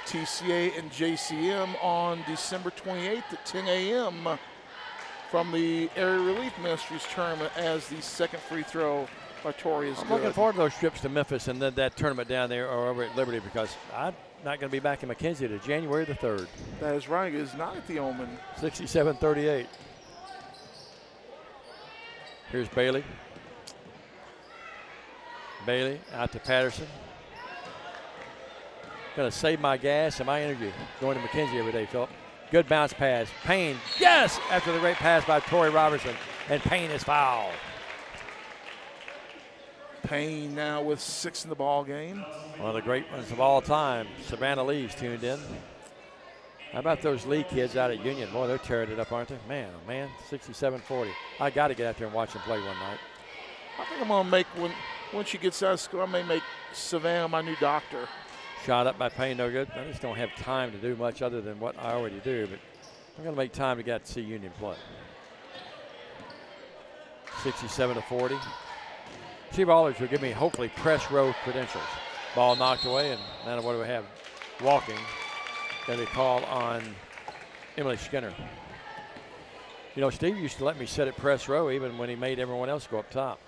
TCA and JCM on December 28th at 10 a.m. from the Area Relief Ministries tournament as the second free throw by Tori is I'm good. looking forward to those trips to Memphis and then that tournament down there or over at Liberty because I'm not going to be back in McKenzie to January the 3rd. That is right. It is not at the Omen. 67-38. Here's Bailey. Bailey out to Patterson. Going to save my gas and my energy going to McKenzie every day, Philip. Good bounce pass. Payne, yes! After the great pass by Tori Robertson. And Payne is fouled. Payne now with 6 in the ball game. One of the great ones of all time. Savannah Lee's tuned in. How about those Lee kids out at Union? Boy, they're tearing it up, aren't they? Man, oh man, 67-40. I got to get out there and watch them play one night. I think I'm going to make, when she gets out of school, I may make Savannah my new doctor. Shot up by Payne, no good. I just don't have time to do much other than what I already do, but I'm going to make time to get to see Union play. 67-40. Steve Aldridge will give me, hopefully, press row credentials. Ball knocked away, and now what do we have? Walking. Going to be called on Emily Skinner. You know, Steve used to let me sit at press row even when he made everyone else go up top.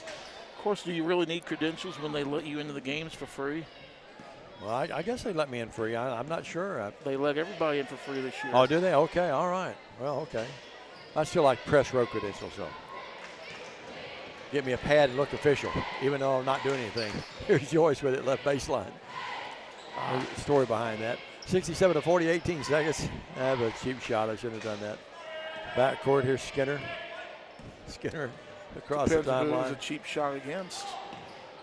Of course, do you really need credentials when they let you into the games for free? Well, I guess they let me in free. I'm not sure. They let everybody in for free this year. Oh, do they? Okay, all right. Well, okay. I still like press row credentials, though. Get me a pad and look official, even though I'm not doing anything. Here's Joyce with it, left baseline. There's a story behind that. 67-40, 18 seconds. I have a cheap shot. I shouldn't have done that. Backcourt, here's Skinner. Skinner across the timeline. It was a cheap shot against.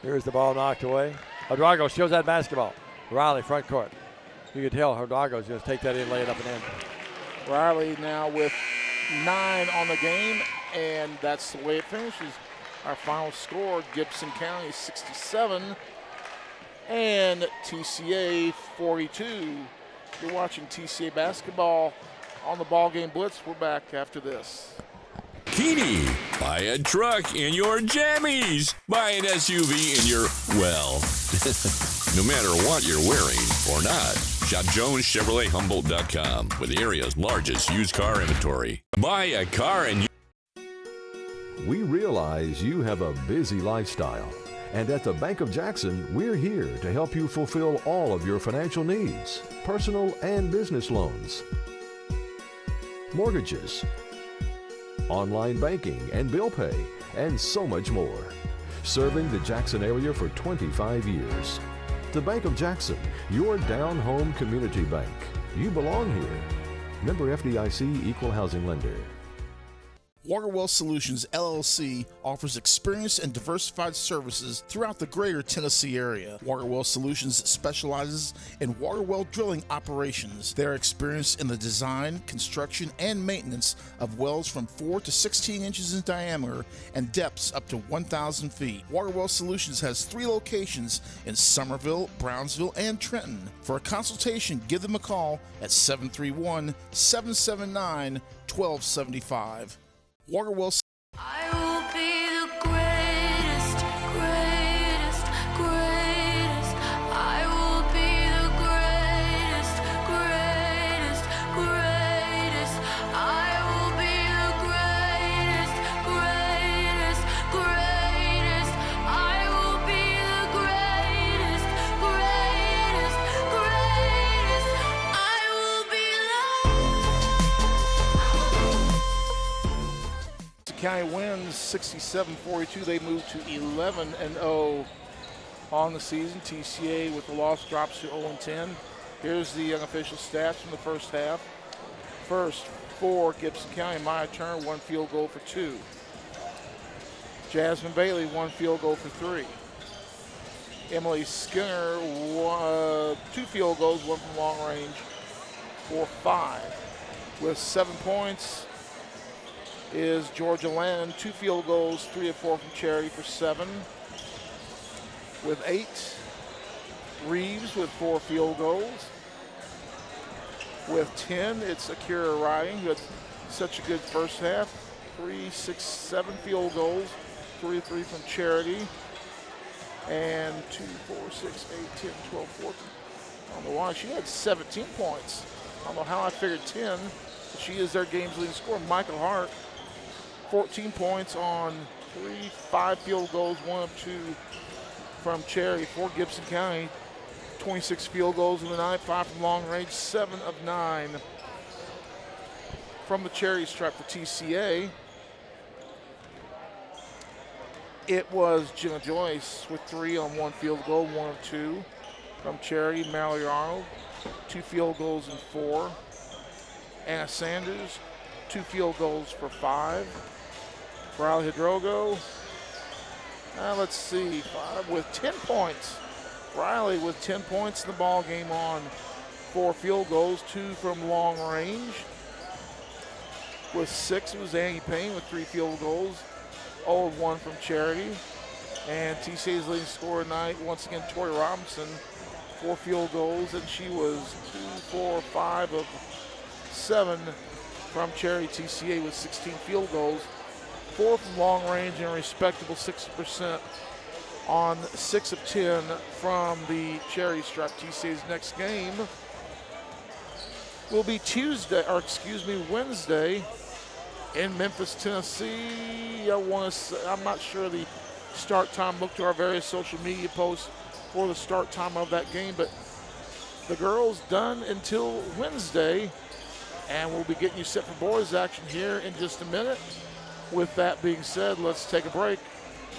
Here's the ball knocked away. Ouedraogo shows that basketball. Riley, front court. You can tell Ouedraogo's going to take that in, lay it up and in. Riley now with 9 on the game, and that's the way it finishes. Our final score, Gibson County 67 and TCA 42. You're watching TCA basketball on the BallGame Blitz. We're back after this. Keeney, buy a truck in your jammies. Buy an SUV in your, well, no matter what you're wearing or not. Shop JonesChevroletHumboldt.com with the area's largest used car inventory. Buy a car and We realize you have a busy lifestyle, and at the Bank of Jackson, we're here to help you fulfill all of your financial needs, personal and business loans, mortgages, online banking and bill pay, and so much more. Serving the Jackson area for 25 years. The Bank of Jackson, your down-home community bank. You belong here. Member FDIC Equal Housing Lender. Waterwell Solutions, LLC offers experienced and diversified services throughout the greater Tennessee area. Waterwell Solutions specializes in water well drilling operations. They are experienced in the design, construction, and maintenance of wells from 4 to 16 inches in diameter and depths up to 1,000 feet. Waterwell Solutions has 3 locations in Summerville, Brownsville, and Trenton. For a consultation, give them a call at 731-779-1275. Waterwell. I will be the greatest, greatest, greatest. I will be the greatest, greatest, greatest. I will be the greatest, greatest, greatest. I will be the greatest, greatest, greatest. I will be County wins 67-42. They move to 11-0 on the season. TCA with the loss drops to 0-10. Here's the unofficial stats from the first half. First, for Gibson County, Maya Turner, 1 field goal for 2. Jasmine Bailey, 1 field goal for 3. Emily Skinner, 2 field goals, 1 from long range for 5. With 7 points is Georgia Lannon, 2 field goals, 3 of 4 from Charity for 7. With 8, Reeves with 4 field goals. With 10, it's Akira Riding, who had such a good first half. 3, 6, 7 field goals. 3 of 3 from Charity. And 2, 4, 6, 8, 10, 12, 14. I don't know why. She had 17 points. I don't know how I figured 10. But she is their game's leading scorer. Michael Hart, 14 points on 3, 5 field goals, 1 of 2 from Charity for Gibson County. 26 field goals in the night, 5 from long range, 7 of 9 from the Charity stripe for TCA. It was Jenna Joyce with 3 on 1 field goal, 1 of 2 from Charity. Mallory Arnold, 2 field goals and 4. Anna Sanders, 2 field goals for 5. Riley Hidrogo, let's see, 5 with 10 points. Riley with 10 points in the ball game on 4 field goals, 2 from long range. With 6 was Annie Payne with 3 field goals, 0 of 1 from Charity. And TCA's leading scorer tonight, once again, Tori Robinson, 4 field goals, and she was 2, 4, 5 of 7 from Charity. TCA with 16 field goals, 4 from long range, and a respectable 60% on 6 of 10 from the Charity stripe. TCA's next game will be Wednesday in Memphis, Tennessee. I'm not sure the start time. Look to our various social media posts for the start time of that game, but the girls done until Wednesday, and we'll be getting you set for boys action here in just a minute. With that being said, let's take a break.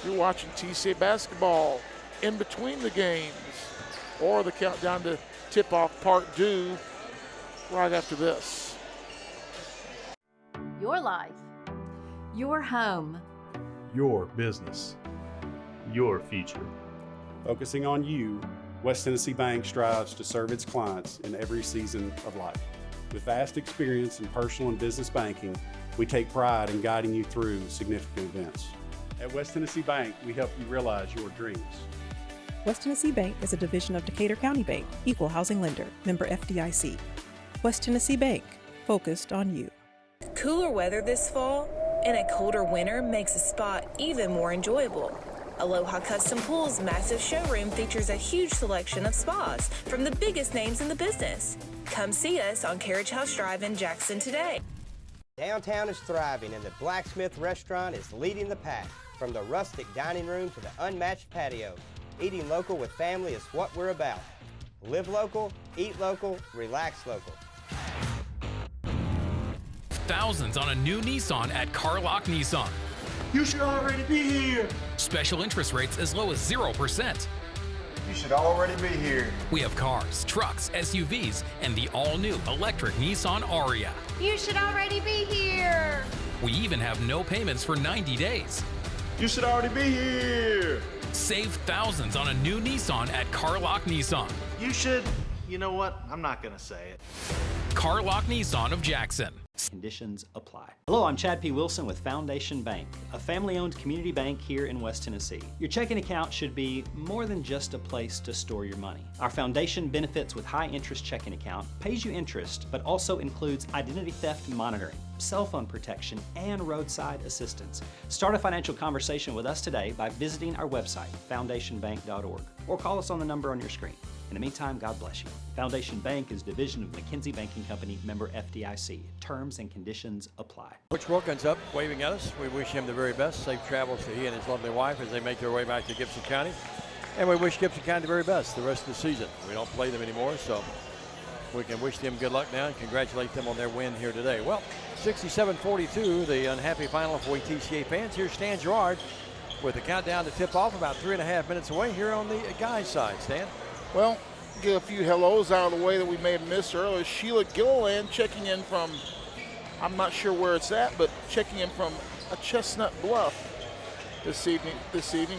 You're watching TCA basketball in between the games, or the countdown to tip-off part due right after this. Your life, your home, Your business, your future. Focusing on you, West Tennessee Bank strives to serve its clients in every season of life. With vast experience in personal and business banking, we take pride in guiding you through significant events. At West Tennessee Bank, we help you realize your dreams. West Tennessee Bank is a division of Decatur County Bank, equal housing lender, member FDIC. West Tennessee Bank, focused on you. Cooler weather this fall and a colder winter makes a spa even more enjoyable. Aloha Custom Pool's massive showroom features a huge selection of spas from the biggest names in the business. Come see us on Carriage House Drive in Jackson today. Downtown is thriving and the Blacksmith Restaurant is leading the pack. From the rustic dining room to the unmatched patio, eating local with family is what we're about. Live local, eat local, relax local. Thousands on a new Nissan at Carlock Nissan. You should already be here. Special interest rates as low as 0%. You should already be here. We have cars, trucks, SUVs, and the all-new electric Nissan Aria. You should already be here. We even have no payments for 90 days. You should already be here. Save thousands on a new Nissan at Carlock Nissan. You should, you know what? I'm not going to say it. Carlock Nissan of Jackson. Conditions apply. Hello, I'm Chad P. Wilson with Foundation Bank, a family-owned community bank here in West Tennessee. Your checking account should be more than just a place to store your money. Our foundation benefits with high-interest checking account pays you interest, but also includes identity theft monitoring, cell phone protection, and roadside assistance. Start a financial conversation with us today by visiting our website, foundationbank.org, or call us on the number on your screen. In the meantime, God bless you. Foundation Bank is a division of McKinsey Banking Company, member FDIC. Terms and conditions apply. Coach Wilkins up waving at us. We wish him the very best. Safe travels to he and his lovely wife as they make their way back to Gibson County. And we wish Gibson County the very best the rest of the season. We don't play them anymore, so we can wish them good luck now and congratulate them on their win here today. Well, 67-42, the unhappy final for TCA fans. Here's Stan Gerard with the countdown to tip off about 3.5 minutes away here on the guys' side. Stan? Well, get a few hellos out of the way that we may have missed earlier. Sheila Gilliland checking in from, I'm not sure where it's at, but checking in from a Chestnut Bluff this evening.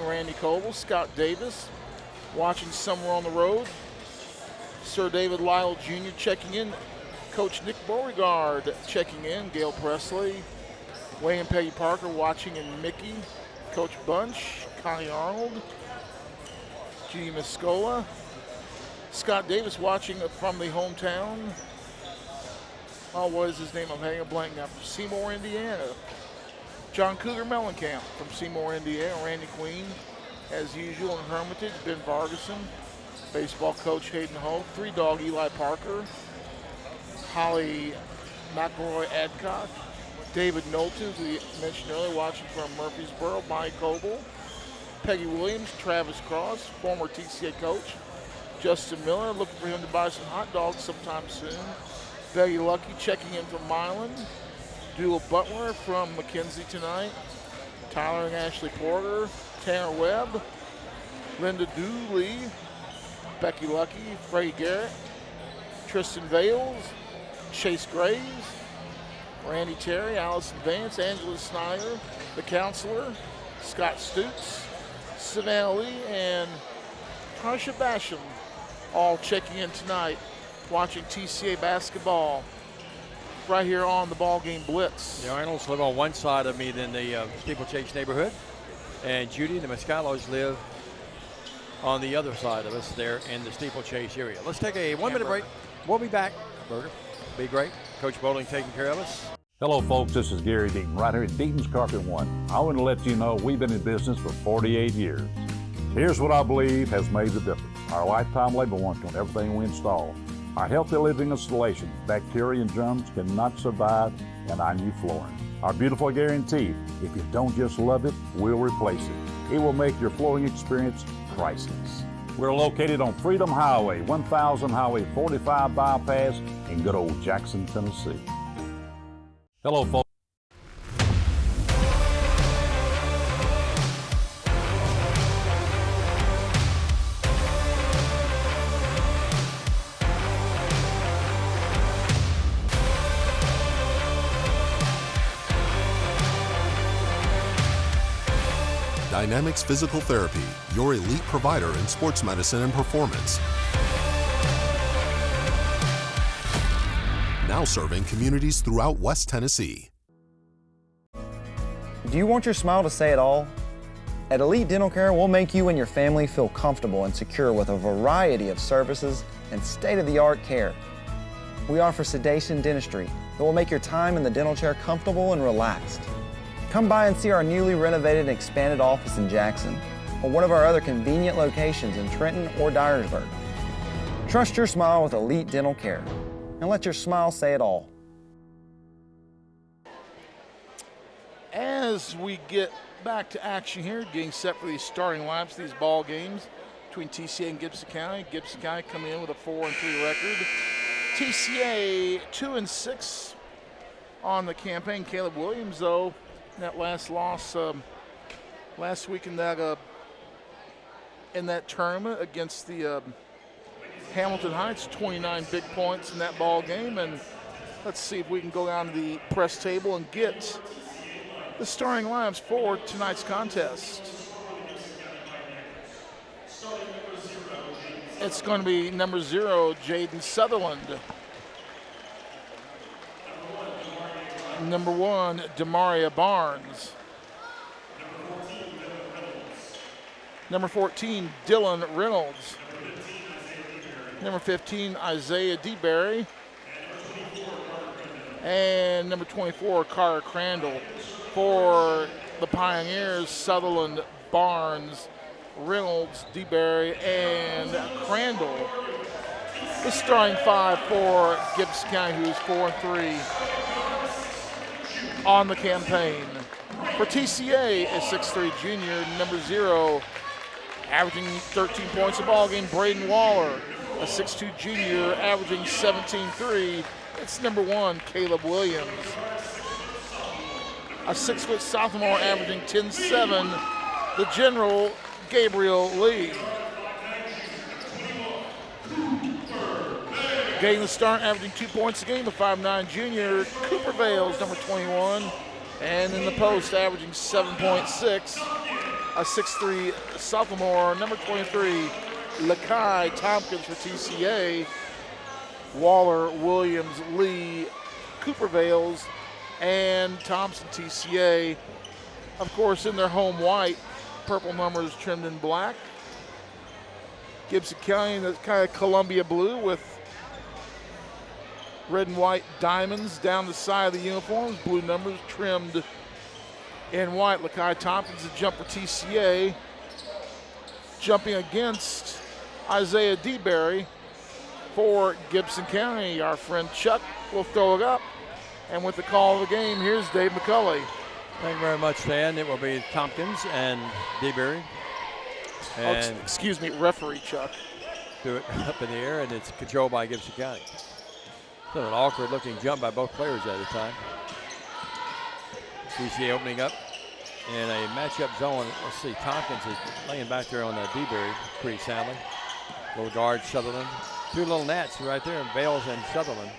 Randy Coble, Scott Davis watching somewhere on the road. Sir David Lyle Jr. checking in. Coach Nick Beauregard checking in. Gail Presley, Wayne Peggy Parker watching in Mickey. Coach Bunch, Connie Arnold, G. Muscola. Scott Davis watching from the hometown. what is his name? I'm having a blank now. From Seymour, Indiana. John Cougar Mellencamp from Seymour, Indiana. Randy Queen, as usual, in Hermitage. Ben Vargason, baseball coach Hayden Hogue. 3-dog Eli Parker. Holly McElroy Adcock. David Knowlton, who we mentioned earlier, watching from Murfreesboro. Mike Coble. Peggy Williams, Travis Cross, former TCA coach. Justin Miller, looking for him to buy some hot dogs sometime soon. Becky Lucky checking in from Milan. Dula Butler from McKenzie tonight. Tyler and Ashley Porter. Tanner Webb. Linda Dooley. Becky Lucky. Freddie Garrett. Tristan Vales. Chase Graves. Randy Terry. Allison Vance. Angela Snyder. The Counselor. Scott Stutes. Savannah Lee. And Tarsha Basham all checking in tonight, watching TCA basketball right here on the BallGame Blitz. The Arnolds live on one side of me than the Steeplechase neighborhood, and Judy and the Mascalos live on the other side of us there in the Steeplechase area. Let's take a 1-minute break. We'll be back. Burger, be great. Coach Bowling taking care of us. Hello folks, this is Gary Deaton right here at Deaton's Carpet One. I want to let you know we've been in business for 48 years. Here's what I believe has made the difference. Our lifetime labor warranty on everything we install. Our healthy living installations, bacteria and germs cannot survive in our new flooring. Our beautiful guarantee, if you don't just love it, we'll replace it. It will make your flooring experience priceless. We're located on Freedom Highway, 1000 Highway 45 bypass in good old Jackson, Tennessee. Hello folks. Dynamics Physical Therapy, your elite provider in sports medicine and performance. Now serving communities throughout West Tennessee. Do you want your smile to say it all? At Elite Dental Care, we'll make you and your family feel comfortable and secure with a variety of services and state-of-the-art care. We offer sedation dentistry that will make your time in the dental chair comfortable and relaxed. Come by and see our newly renovated and expanded office in Jackson, or one of our other convenient locations in Trenton or Dyersburg. Trust your smile with Elite Dental Care, and let your smile say it all. As we get back to action here, getting set for these starting lineups, these ball games between TCA and Gibson County. Gibson County coming in with a 4-3 record. TCA 2-6 on the campaign. Caleb Williams, though, that last loss last week in that tournament against the Hamilton Heights, 29 big points in that ball game. And let's see if we can go down to the press table and get the starting lineups for tonight's contest. It's going to be number 0, Jaden Sutherland. Number 1, Demaria Barnes. Number 14, Dylan Reynolds. Number 15, Isaiah DeBerry. And number 24, Carter Crandall. For the Pioneers, Sutherland, Barnes, Reynolds, DeBerry, and Crandall. The starting 5 for Gibson County, who is 4-3 on the campaign. For TCA, a 6'3 junior, number 0, averaging 13 points a ball game, Braden Waller. A 6'2 junior, averaging 17-3. It's number 1, Caleb Williams. A 6-foot sophomore, averaging 10-7, the general, Gabriel Lee. Getting the start, averaging 2 points a game, the 5'9 junior, Cooper Vales, number 21. And in the post, averaging 7.6, a 6'3 sophomore, number 23, Lakai Tompkins for TCA. Waller, Williams, Lee, Cooper Vales, and Thompson TCA. Of course, in their home white, purple numbers trimmed in black. Gibson County, that's kind of Columbia blue with red and white diamonds down the side of the uniforms, blue numbers trimmed in white. Lakai Tompkins, the jumper TCA, jumping against Isaiah DeBerry for Gibson County. Our friend Chuck will throw it up. And with the call of the game, here's Dave McCulley. Thank you very much, Dan. It will be Tompkins and DeBerry. And excuse me, referee Chuck. Do it up in the air, and it's controlled by Gibson County. So an awkward-looking jump by both players at a time. TCA opening up in a matchup zone. Let's see, Tompkins is laying back there on DeBerry pretty soundly. Little guard, Sutherland. Two little gnats right there, Bales and Sutherland.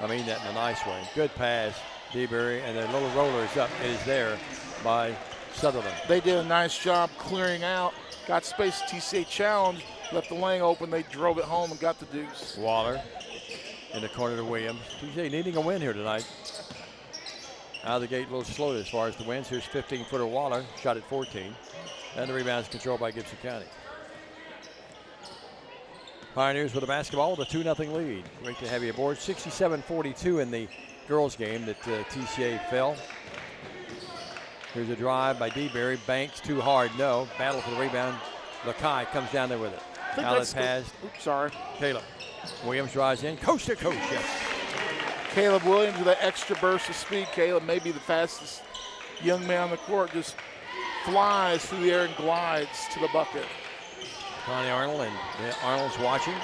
I mean that in a nice way. Good pass, DeBerry, and the little roller is up. It is there by Sutherland. They did a nice job clearing out. Got space, TCA challenge, left the lane open. They drove it home and got the deuce. Waller in the corner to Williams. TCA needing a win here tonight. Out of the gate a little slow as far as the wins. Here's 15-footer Waller, shot at 14. And the rebound is controlled by Gibson County. Pioneers with the basketball with a 2-0 lead. Great to have you aboard. 67-42 in the girls game that TCA fell. Here's a drive by DeBerry. Banks too hard, no. Battle for the rebound. Lakai comes down there with it. Outlet pass. Oops, sorry. Caleb. Williams drives in. Coast to coast, yes. Caleb Williams with that extra burst of speed. Caleb may be the fastest young man on the court. Just flies through the air and glides to the bucket. Connie Arnold, and Arnold's watching.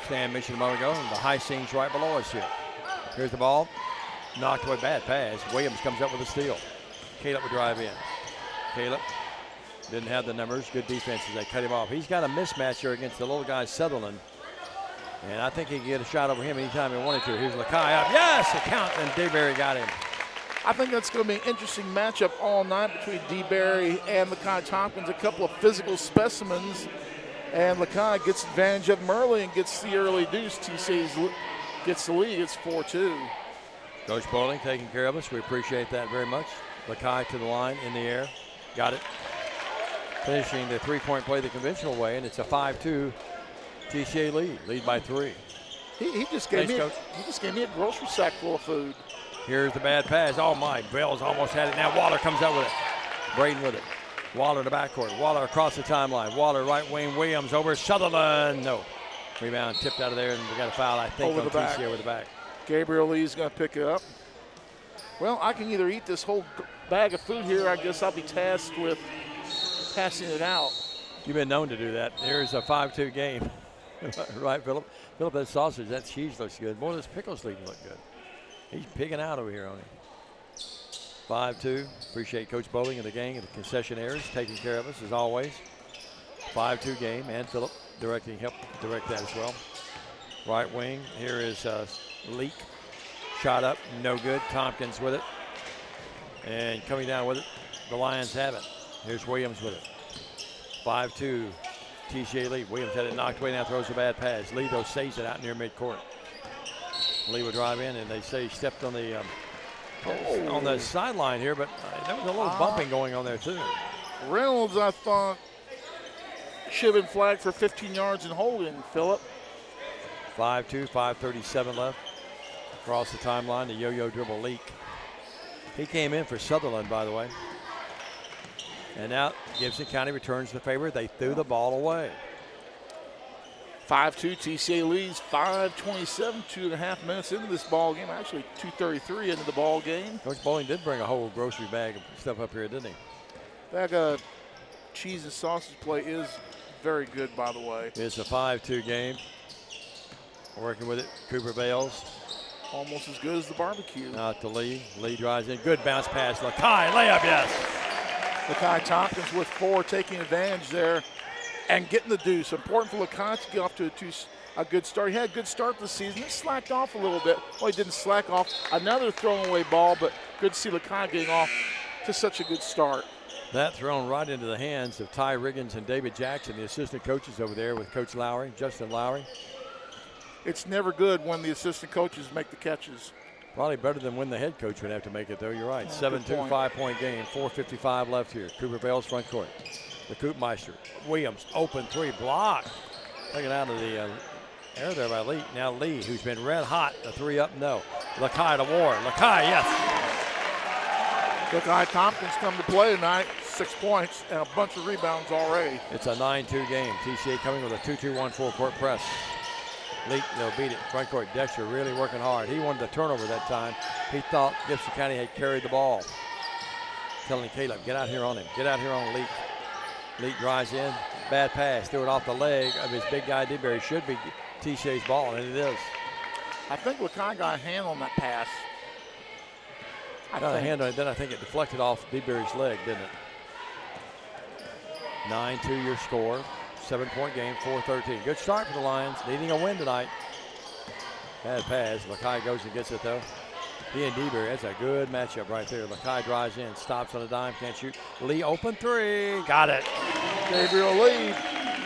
Stan mentioned a moment ago, and the high scene's right below us here. Here's the ball. Knocked away, bad pass. Williams comes up with a steal. Caleb would drive in. Caleb didn't have the numbers. Good defense as they cut him off. He's got a mismatch here against the little guy Sutherland. And I think he can get a shot over him anytime he wanted to. Here's Lakai up. Yes, a count, and DeBerry got him. I think that's going to be an interesting matchup all night between DeBerry and Lakai Tompkins. A couple of physical specimens. And Lakai gets advantage of Murley and gets the early deuce. TCA gets the lead. It's 4-2. Coach Bowling taking care of us. We appreciate that very much. Lakai to the line in the air. Got it. Finishing the three-point play the conventional way, and it's a 5-2 TCA lead. Lead by 3. He just gave me a grocery sack full of food. Here's the bad pass. Oh, my. Bell's almost had it. Now Waller comes up with it. Braden with it. Waller to backcourt. Waller across the timeline. Waller right wing. Williams over Sutherland. No. Rebound tipped out of there, and we got a foul, I think, over on the back. TCA over the back. Gabriel Lee's going to pick it up. Well, I can either eat this whole bag of food here. I guess I'll be tasked with passing it out. You've been known to do that. Here's a 5-2 game. Right, Philip? Philip, that sausage, that cheese looks good. Boy, those pickles even look good. He's picking out over here on him. 5-2. Appreciate Coach Bowling and the gang and the concessionaires taking care of us as always. 5-2 game, and Philip help direct that as well. Right wing, here is Leak. Shot up, no good. Tompkins with it. And coming down with it, the Lions have it. Here's Williams with it. 5-2 TCA lead. Williams had it knocked away, now throws a bad pass. Lee, though, saves it out near midcourt. Lee will drive in, and they say he stepped on the sideline here, but there was a little bumping going on there, too. Reynolds, I thought, should have been flagged for 15 yards and holding, Philip. 5-2, 5:37 left. Across the timeline, the yo-yo dribble Leak. He came in for Sutherland, by the way. And now Gibson County returns the favor. They threw the ball away. 5-2, TCA leads, 5:27, 2.5 minutes into this ball game. Actually, 2:33 into the ball game. Coach Bowling did bring a whole grocery bag of stuff up here, didn't he? That cheese and sausage plate is very good, by the way. It's a 5-2 game. Working with it, Cooper Bales. Almost as good as the barbecue. Out to Lee. Lee drives in. Good bounce pass. Lakai, layup, yes. Lakai Tompkins with 4, taking advantage there and getting the deuce. Important for Lakai to get off to a good start. He had a good start this season. He slacked off a little bit. Well, he didn't slack off. Another throwing away ball, but good to see Lakai getting off to such a good start. That thrown right into the hands of Ty Riggins and David Jackson, the assistant coaches over there with Coach Lowry, Justin Lowry. It's never good when the assistant coaches make the catches. Probably better than when the head coach would have to make it, though. You're right. 7-2, 5-point game. 4:55 left here. Cooper Bales front court. The Koopmeister. Williams, open 3, blocked. Taken out of the Error there by Lee. Now Lee, who's been red hot. The 3 up, no. Lakai to Ward. Lakai, yes. Lakai Tompkins come to play tonight. 6 points and a bunch of rebounds already. It's a 9-2 game. TCA coming with a 2-2-1 full court press. Leak, they'll beat it. Front court, Dexter really working hard. He wanted the turnover that time. He thought Gibson County had carried the ball. Telling Caleb, get out here on him. Get out here on Leak. Leak drives in. Bad pass. Threw it off the leg of his big guy, DeBerry. Should be TCA's ball, and it is. I think Lakai got a hand on that pass. Got a hand on it, then I think it deflected off DeBerry's leg, didn't it? 9-2 your score. 7-point game, 4-13. Good start for the Lions, needing a win tonight. Bad pass. Lakai goes and gets it, though. He and DeBerry, that's a good matchup right there. Lakai drives in, stops on a dime, can't shoot. Lee open 3, got it. Gabriel Lee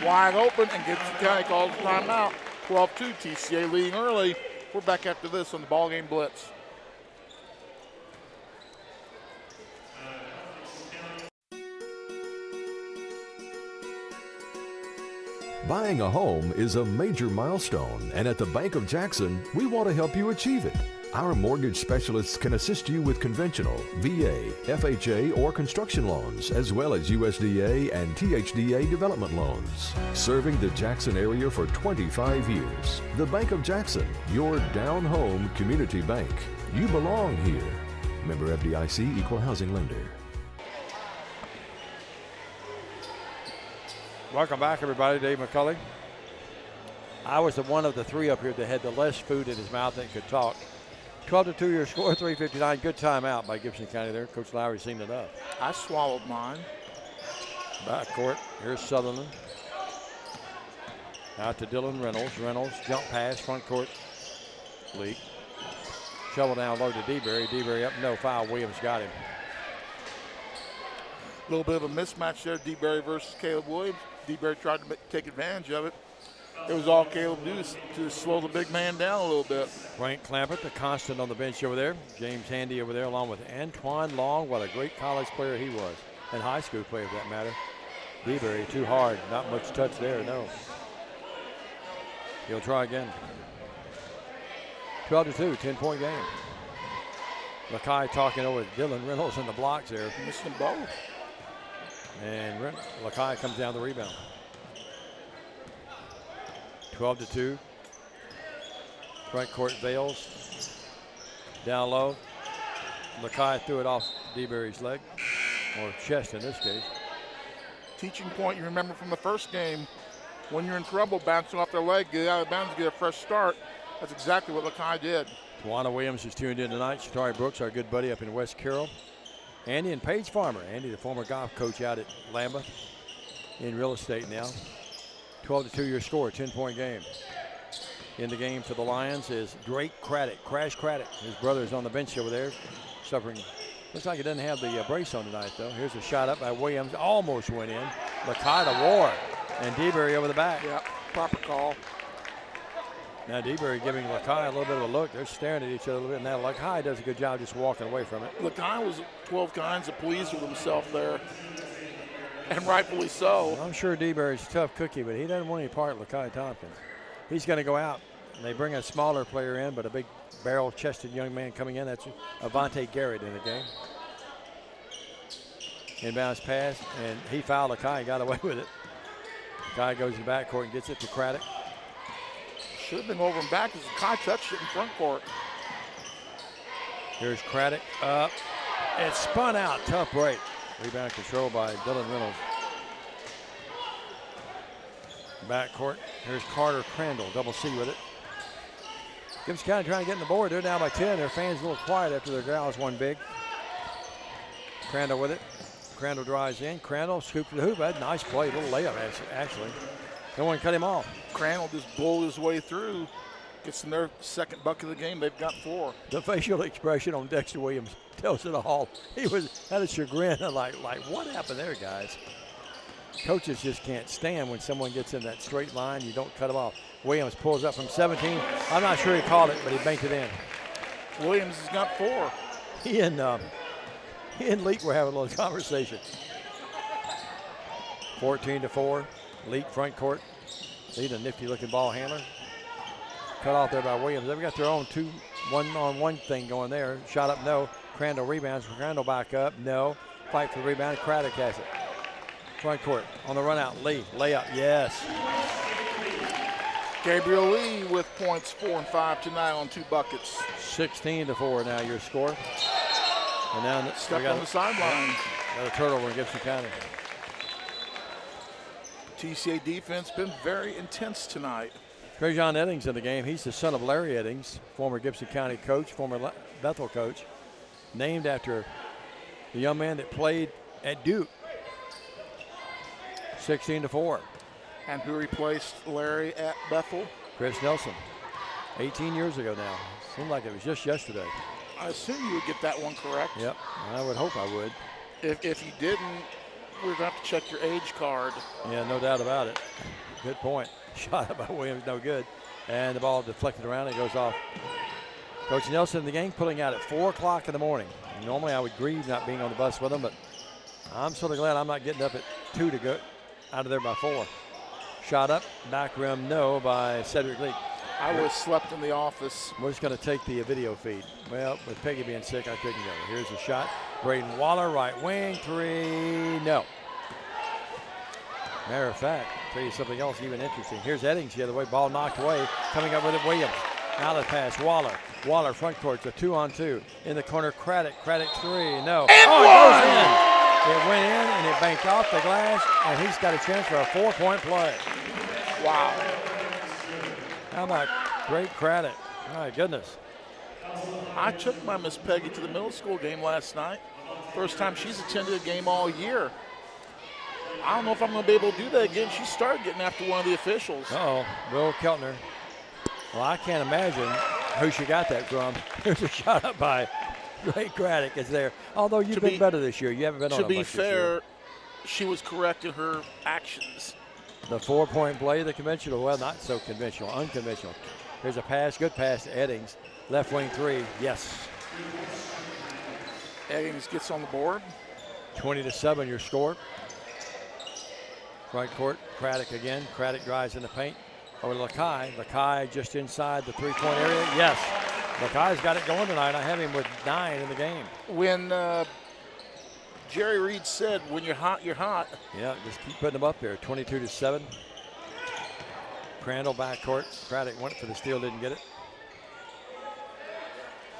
wide open, and Gibson County calls the timeout. 12-2, TCA leading early. We're back after this on the BallGame Blitz. Buying a home is a major milestone, and at the Bank of Jackson, we want to help you achieve it. Our mortgage specialists can assist you with conventional, VA, FHA, or construction loans, as well as USDA and THDA development loans. Serving the Jackson area for 25 years. The Bank of Jackson, your down home community bank. You belong here. Member FDIC, Equal Housing Lender. Welcome back, everybody. Dave McCulley. I was the one of the 3 up here that had the less food in his mouth and could talk. 12-2 your score, 3:59. Good timeout by Gibson County there. Coach Lowry seen it up. I swallowed mine. Back court. Here's Sutherland. Out to Dylan Reynolds. Reynolds jump pass, front court. Leak. Shovel down low to DeBerry. DeBerry up, no foul. Williams got him. A little bit of a mismatch there, DeBerry versus Caleb Williams. DeBerry tried to take advantage of it. It was all Caleb do to slow the big man down a little bit. Frank Clampett, the constant on the bench over there. James Handy over there along with Antoine Long. What a great college player he was. And high school player for that matter. DeBerry too hard. Not much touch there, no. He'll try again. 12-2, 10-point game. Lakai talking over Dylan Reynolds in the blocks there. Missed them both. And Lakai comes down the rebound. 12-2. Front court Vales. Down low. Lakai threw it off DeBerry's leg, or chest in this case. Teaching point you remember from the first game. When you're in trouble, bouncing off their leg, get out of bounds, get a fresh start. That's exactly what Lakai did. Tawana Williams is tuned in tonight. Shatari Brooks, our good buddy up in West Carroll. Andy and Paige Farmer. Andy, the former golf coach out at Lambeth in real estate now. 12-2 your score, 10-point game. In the game for the Lions is Drake Craddock, Crash Craddock. His brother is on the bench over there, suffering. Looks like he doesn't have the brace on tonight, though. Here's a shot up by Williams, almost went in. Lakai to Ward, and DeBerry over the back. Yeah, proper call. Now DeBerry giving Lakai a little bit of a look. They're staring at each other a little bit. Now Lakai does a good job just walking away from it. Lakai was 12 kinds of pleased with himself there, and rightfully so. Well, I'm sure DeBerry's a tough cookie, but he doesn't want any part of Lakai Tompkins. He's going to go out. And they bring a smaller player in, but a big barrel-chested young man coming in. That's Avante Garrett in the game. Inbounds pass, and he fouled Lakai and got away with it. Lakai goes in the backcourt and gets it to Craddock. Should have been over and back as Lakai touched it in front court. Here's Craddock up. It's spun out. Tough break. Rebound control by Dylan Reynolds. Backcourt. Here's Carter Crandall. Double C with it. Gibson County trying to get in the board. They're down by 10. Their fans a little quiet after their gals won big. Crandall with it. Crandall drives in. Crandall scoops to the hoop. That's a nice play. A little layup, actually. No one cut him off. Crandall just bowled his way through. Gets in their second bucket of the game. They've got 4. The facial expression on Dexter Williams tells it all. He had a chagrin. like what happened there, guys? Coaches just can't stand when someone gets in that straight line. You don't cut them off. Williams pulls up from 17. I'm not sure he called it, but he banked it in. Williams has got 4. He and Leak were having a little conversation. 14-4. Leak front court. Lead a nifty looking ball handler. cut off there by Williams. They've got their own 2 1-on-1 thing going there. Shot up, no. Crandall rebounds. Crandall back up, no. Fight for the rebound. Craddock has it. Front court on the run out. Lee, layup, yes. Gabriel Lee with points 4 and 5 tonight on 2 buckets. 16-4 now your score. And now step on the sideline. Got a turnover in Gibson County. TCA defense been very intense tonight. Trajan Eddings in the game. He's the son of Larry Eddings, former Gibson County coach, former Bethel coach, named after the young man that played at Duke. 16-4. And who replaced Larry at Bethel? Chris Nelson. 18 years ago now. Seemed like it was just yesterday. I assume you would get that one correct. Yep, I would hope I would. If you didn't, we're going to have to check your age card. Yeah, no doubt about it. Good point. Shot up by Williams, no good. And the ball deflected around, it goes off. Coach Nelson in the game, pulling out at 4 o'clock in the morning. Normally I would grieve not being on the bus with him, but I'm sort of glad I'm not getting up at 2 to go out of there by 4. Shot up, back rim, no, by Cedric Leak. I would have slept in the office. We're just going to take the video feed. Well, with Peggy being sick, I couldn't go. Here's a shot. Braden Waller, right wing, 3, no. Matter of fact, I'll tell you something else even interesting. Here's Eddings the other way, ball knocked away. Coming up with it, Williams. Outlet pass, Waller. Waller front court, it's a 2-on-2. In the corner, Craddock. Craddock 3, no. And it goes in. It went in and it banked off the glass, and he's got a chance for a 4-point play. Wow. How about great Craddock? My goodness. I took my Miss Peggy to the middle school game last night. First time she's attended a game all year. I don't know if I'm going to be able to do that again. She started getting after one of the officials. Uh-oh, Will Keltner. Well, I can't imagine who she got that from. Here's a shot up by Great Craddock is there. Although you've been better this year. You haven't been on it much this year. To be fair, she was correct in her actions. The 4-point play, the conventional, well, not so conventional, unconventional. Here's a pass, good pass to Eddings. Left wing 3, yes. Eddings gets on the board. 20-7 your score. Front court, Craddock again. Craddock drives in the paint over to Lakai. Lakai just inside the 3-point area, yes. Lakai's got it going tonight. I have him with 9 in the game. When Jerry Reed said, when you're hot, you're hot. Yeah, just keep putting them up there. 22-7. Crandall backcourt. Craddock went for the steal, didn't get it.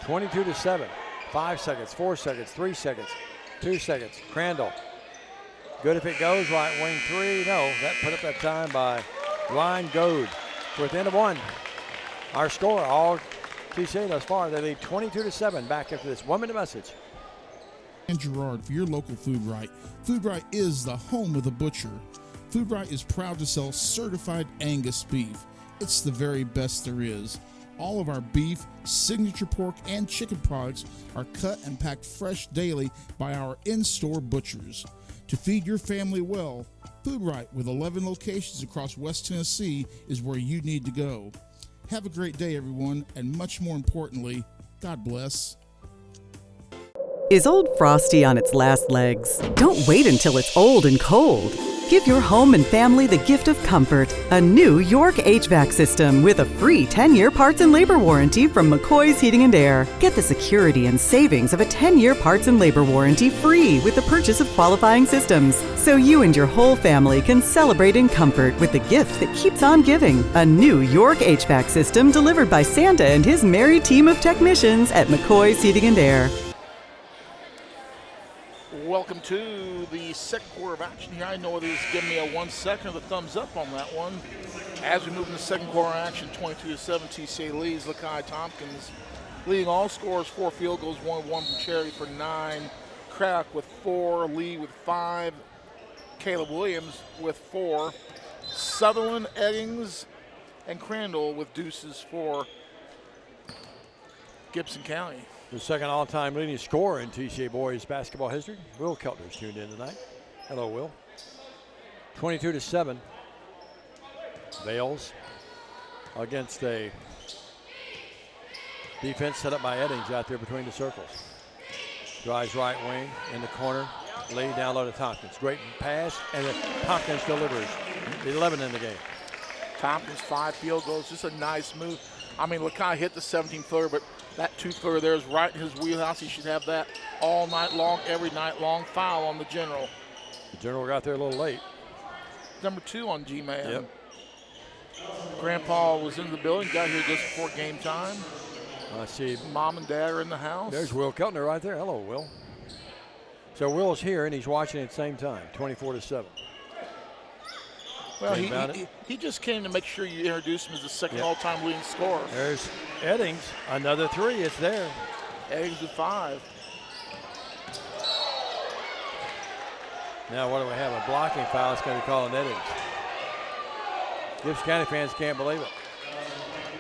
22-7. 5 seconds, 4 seconds, 3 seconds, 2 seconds. Crandall. Good if it goes. Right wing 3. No, that put up that time by Ryan Goad. We're at the end of 1. Our score, all TCA thus far, they lead 22-7. Back after this 1-minute message. And Gerard for your local Food Right. Food Right is the home of the butcher. Food Right is proud to sell certified Angus beef. It's the very best there is. All of our beef, signature pork, and chicken products are cut and packed fresh daily by our in-store butchers. To feed your family well, Food Right with 11 locations across West Tennessee is where you need to go. Have a great day, everyone, and much more importantly, God bless. Is Old Frosty on its last legs? Don't wait until it's old and cold. Give your home and family the gift of comfort. A new York HVAC system with a free 10-year parts and labor warranty from McCoy's Heating and Air. Get the security and savings of a 10-year parts and labor warranty free with the purchase of qualifying systems. So you and your whole family can celebrate in comfort with the gift that keeps on giving. A new York HVAC system delivered by Santa and his merry team of technicians at McCoy's Heating and Air. Welcome to the second quarter of action here. I know it is giving me a 1 second of the thumbs up on that one. As we move into second quarter action, 22-7, TCA leads. Lakai Tompkins leading all scorers, 4 field goals, 1 from Charity for 9. Craddock with 4, Lee with 5, Caleb Williams with 4. Sutherland, Eddings, and Crandall with deuces for Gibson County. The second all-time leading scorer in TCA boys basketball history. Will Keltner's tuned in tonight. Hello, Will. 22-7. Bales against a defense set up by Eddings out there between the circles. Drives right wing in the corner. Lee down low to Tompkins. Great pass, and Tompkins delivers. 11 in the game. Tompkins 5 field goals. Just a nice move. I mean, Lakai hit the 17-footer, but that 2-footer there is right in his wheelhouse. He should have that all night long, every night long. Foul on the General. The General got there a little late. Number 2 on G-Man. Yep. Grandpa was in the building, got here just before game time. I see. Mom and Dad are in the house. There's Will Keltner right there. Hello, Will. So Will's here, and he's watching at the same time, 24-7. Well, he just came to make sure you introduced him as the second all-time leading scorer. There's Eddings, another 3. It's there. Eddings with 5. Now what do we have? A blocking foul. It's going to be called an Eddings. Gibson County fans can't believe it.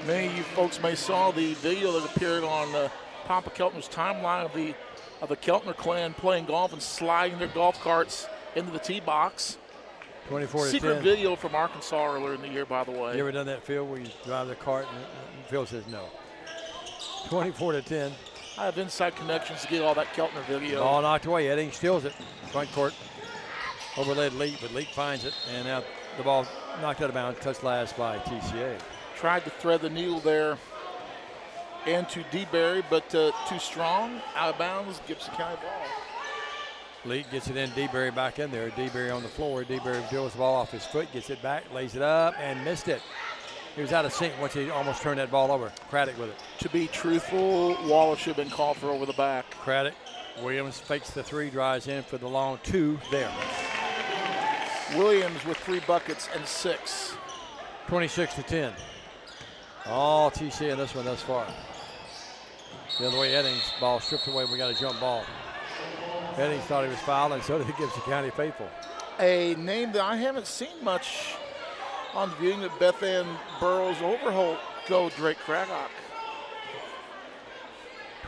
Many of you folks may saw the video that appeared on Papa Keltner's timeline of the Keltner clan playing golf and sliding their golf carts into the tee box. 24-10. Secret video from Arkansas earlier in the year, by the way. You ever done that, Phil, where you drive the cart and Phil says no? 24-10. I have inside connections to get all that Keltner video. Ball knocked away. Eddings steals it. Front court. Overlaid Leak, but Leak finds it. And now the ball knocked out of bounds. Touched last by TCA. Tried to thread the needle there into DeBerry, but too strong. Out of bounds. Gibson County ball. Leak gets it in. DeBerry back in there. DeBerry on the floor. DeBerry drills the ball off his foot. Gets it back. Lays it up and missed it. He was out of sync once he almost turned that ball over. Craddock with it. To be truthful, Wallace should have been called for over the back. Craddock. Williams fakes the 3, drives in for the long 2 there. Williams with 3 buckets and 6. 26-10. All TCA in this one thus far. The other way, Eddings, ball stripped away. We got a jump ball. Eddings thought he was fouled, and so did the Gibson County faithful. A name that I haven't seen much on the viewing at Beth Ann Burroughs Overholt. Go Drake Craddock.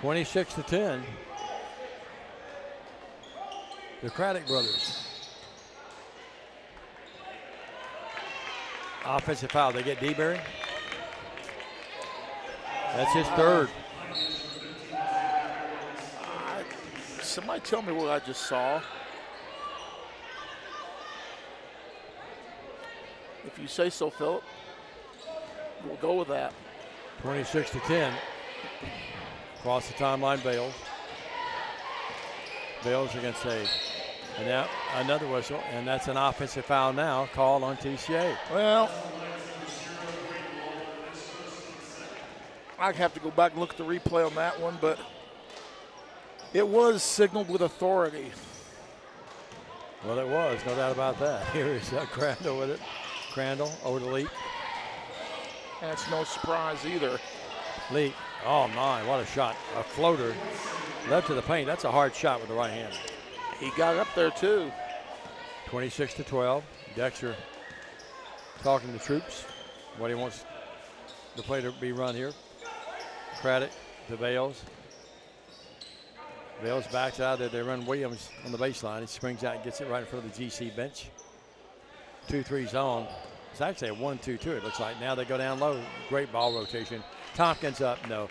26-10. The Craddock brothers. Offensive foul. They get DeBerry. That's his 3rd. Somebody tell me what I just saw. If you say so, Philip, we'll go with that. 26-10. Across the timeline, Bales. Bales against another whistle, and that's an offensive foul now called on TCA. Well, I'd have to go back and look at the replay on that one, but it was signaled with authority. Well, it was, no doubt about that. Here is Crandall with it. Crandall over to Leak. And it's no surprise either. Leak, oh my, what a shot. A floater left to the paint. That's a hard shot with the right hand. He got up there too. 26-12. Dexter talking to troops. What he wants the play to be run here. Craddock to Bales. Bales backs out there. They run Williams on the baseline. He springs out and gets it right in front of the GC bench. 2-3 zone. It's actually a 1-2-2, it looks like. Now they go down low. Great ball rotation. Tompkins up, no.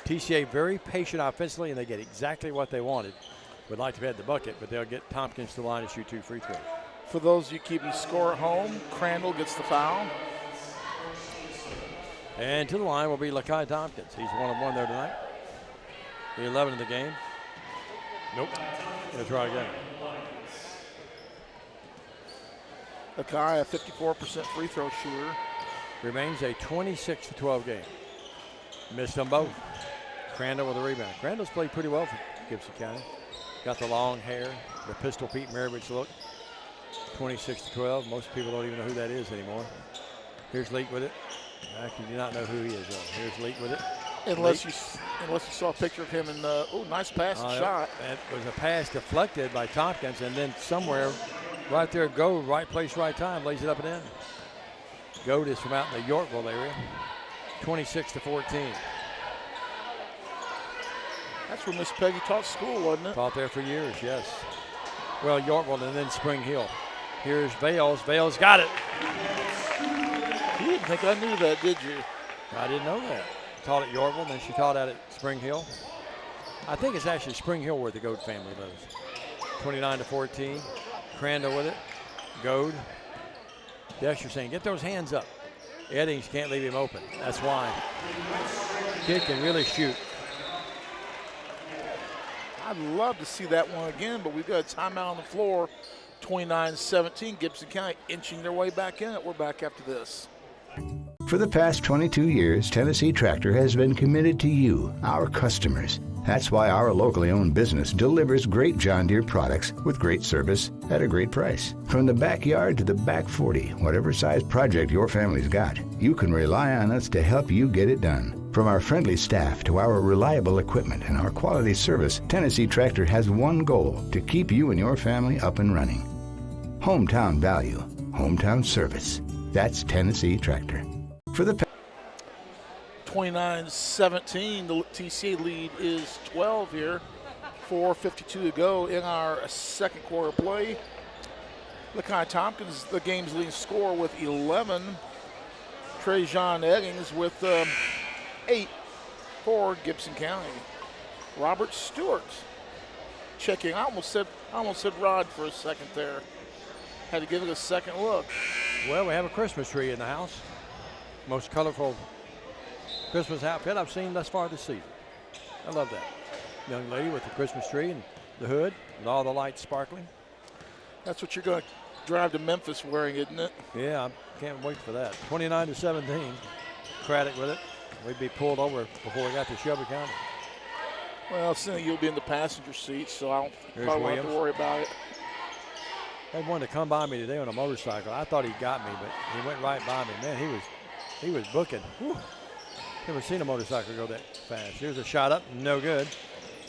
TCA very patient offensively, and they get exactly what they wanted. Would like to have had the bucket, but they'll get Tompkins to the line to shoot 2 free throws. For those of you keeping score at home, Crandall gets the foul. And to the line will be Lakai Tompkins. He's 1 of 1 there tonight. The 11 in the game. Nope. Gonna try again. Lakai, a 54% free throw shooter. Remains a 26-12 game. Missed them both. Crandall with a rebound. Crandall's played pretty well for Gibson County. Got the long hair, the pistol Pete Maravich look. 26-12. Most people don't even know who that is anymore. Here's Leak with it. I do not know who he is, though. Here's Leak with it. Unless you saw a picture of him in the, nice pass and shot. It was a pass deflected by Tompkins, and then somewhere right there, Gold, right place, right time, lays it up and in. Gold is from out in the Yorkville area. 26-14. That's where Miss Peggy taught school, wasn't it? Taught there for years, yes. Well, Yorkville and then Spring Hill. Here's Bales. Bales got it. You didn't think I knew that, did you? I didn't know that. Taught at Yorkville, and then she taught out at Spring Hill. I think it's actually Spring Hill where the Goad family lives. 29-14. Crandall with it. Goad. Dexter saying, get those hands up. Eddings can't leave him open. That's why. Kid can really shoot. I'd love to see that one again, but we've got a timeout on the floor. 29-17, Gibson County inching their way back in it. We're back after this. For the past 22 years, Tennessee Tractor has been committed to you, our customers. That's why our locally owned business delivers great John Deere products with great service at a great price. From the backyard to the back 40, whatever size project your family's got, you can rely on us to help you get it done. From our friendly staff to our reliable equipment and our quality service, Tennessee Tractor has one goal: to keep you and your family up and running. Hometown value, hometown service. That's Tennessee Tractor. For the 29-17, the TCA lead is 12 here. 4:52 to go in our second quarter play. Lakai Tompkins, the game's leading scorer with 11. Trajan Eddings with 8 for Gibson County. Robert Stewart checking. I almost said Rod for a second there. Had to give it a second look. Well, we have a Christmas tree in the house. Most colorful Christmas outfit I've seen thus far this season. I love that. Young lady with the Christmas tree and the hood and all the lights sparkling. That's what you're going to drive to Memphis wearing, isn't it? Yeah, I can't wait for that. 29-17. Craddock with it. We'd be pulled over before we got to Shelby County. Well, soon you'll be in the passenger seat, so I don't have to worry about it. They wanted to come by me today on a motorcycle. I thought he got me, but he went right by me. Man, he was booking. Whew. Never seen a motorcycle go that fast. Here's a shot up, no good.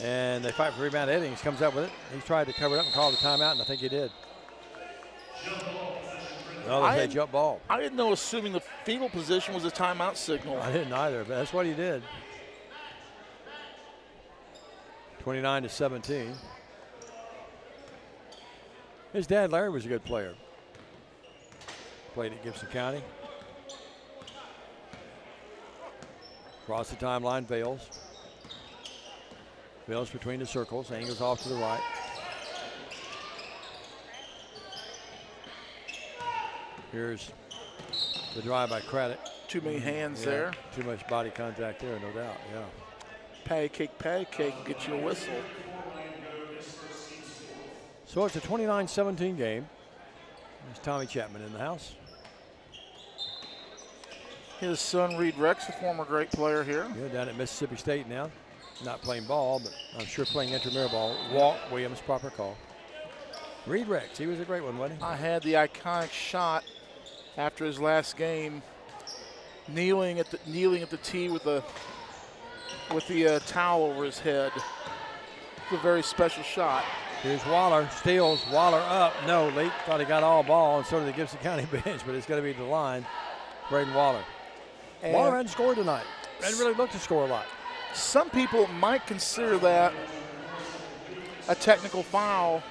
And they fight for rebound. Eddings comes up with it. He tried to cover it up and call the timeout, and I think he did. No, they say jump ball. I didn't know assuming the fetal position was a timeout signal. I didn't either, but that's what he did. 29-17. His dad, Larry, was a good player. Played at Gibson County. Across the timeline, Vales. Vales between the circles, angles off to the right. Here's the drive by Craddock. Too many hands there. Too much body contact there, no doubt, yeah. Pancake, get you a whistle. So it's a 29-17 game. There's Tommy Chapman in the house. His son, Reed Rex, a former great player here. Yeah, down at Mississippi State now. Not playing ball, but I'm sure playing intramural ball. Walt Williams, proper call. Reed Rex, he was a great one, wasn't he? I had the iconic shot after his last game, kneeling at the tee with the towel over his head. It's a very special shot. Here's Waller, steals, Waller up, no leak, thought he got all ball, and so did the Gibson County bench, but it's going to be to the line. Braden Waller. And Waller hadn't scored tonight. Hadn't really looked to score a lot. Some people might consider that a technical foul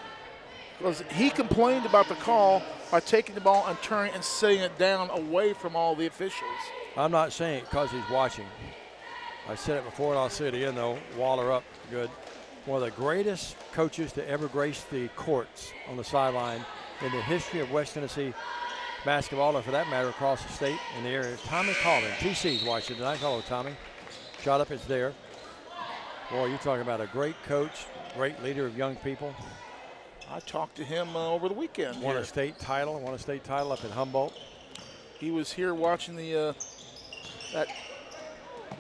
because he complained about the call by taking the ball and turning and setting it down away from all the officials. I'm not saying it because he's watching. I said it before and I'll say it again though. Waller up, good. One of the greatest coaches to ever grace the courts on the sideline in the history of West Tennessee basketball, or for that matter, across the state in the area. Tommy Collin, TC's watching tonight. Hello, Tommy. Shot up, it's there. Boy, you're talking about a great coach, great leader of young people. I talked to him over the weekend. Won a state title up in Humboldt. He was here watching the that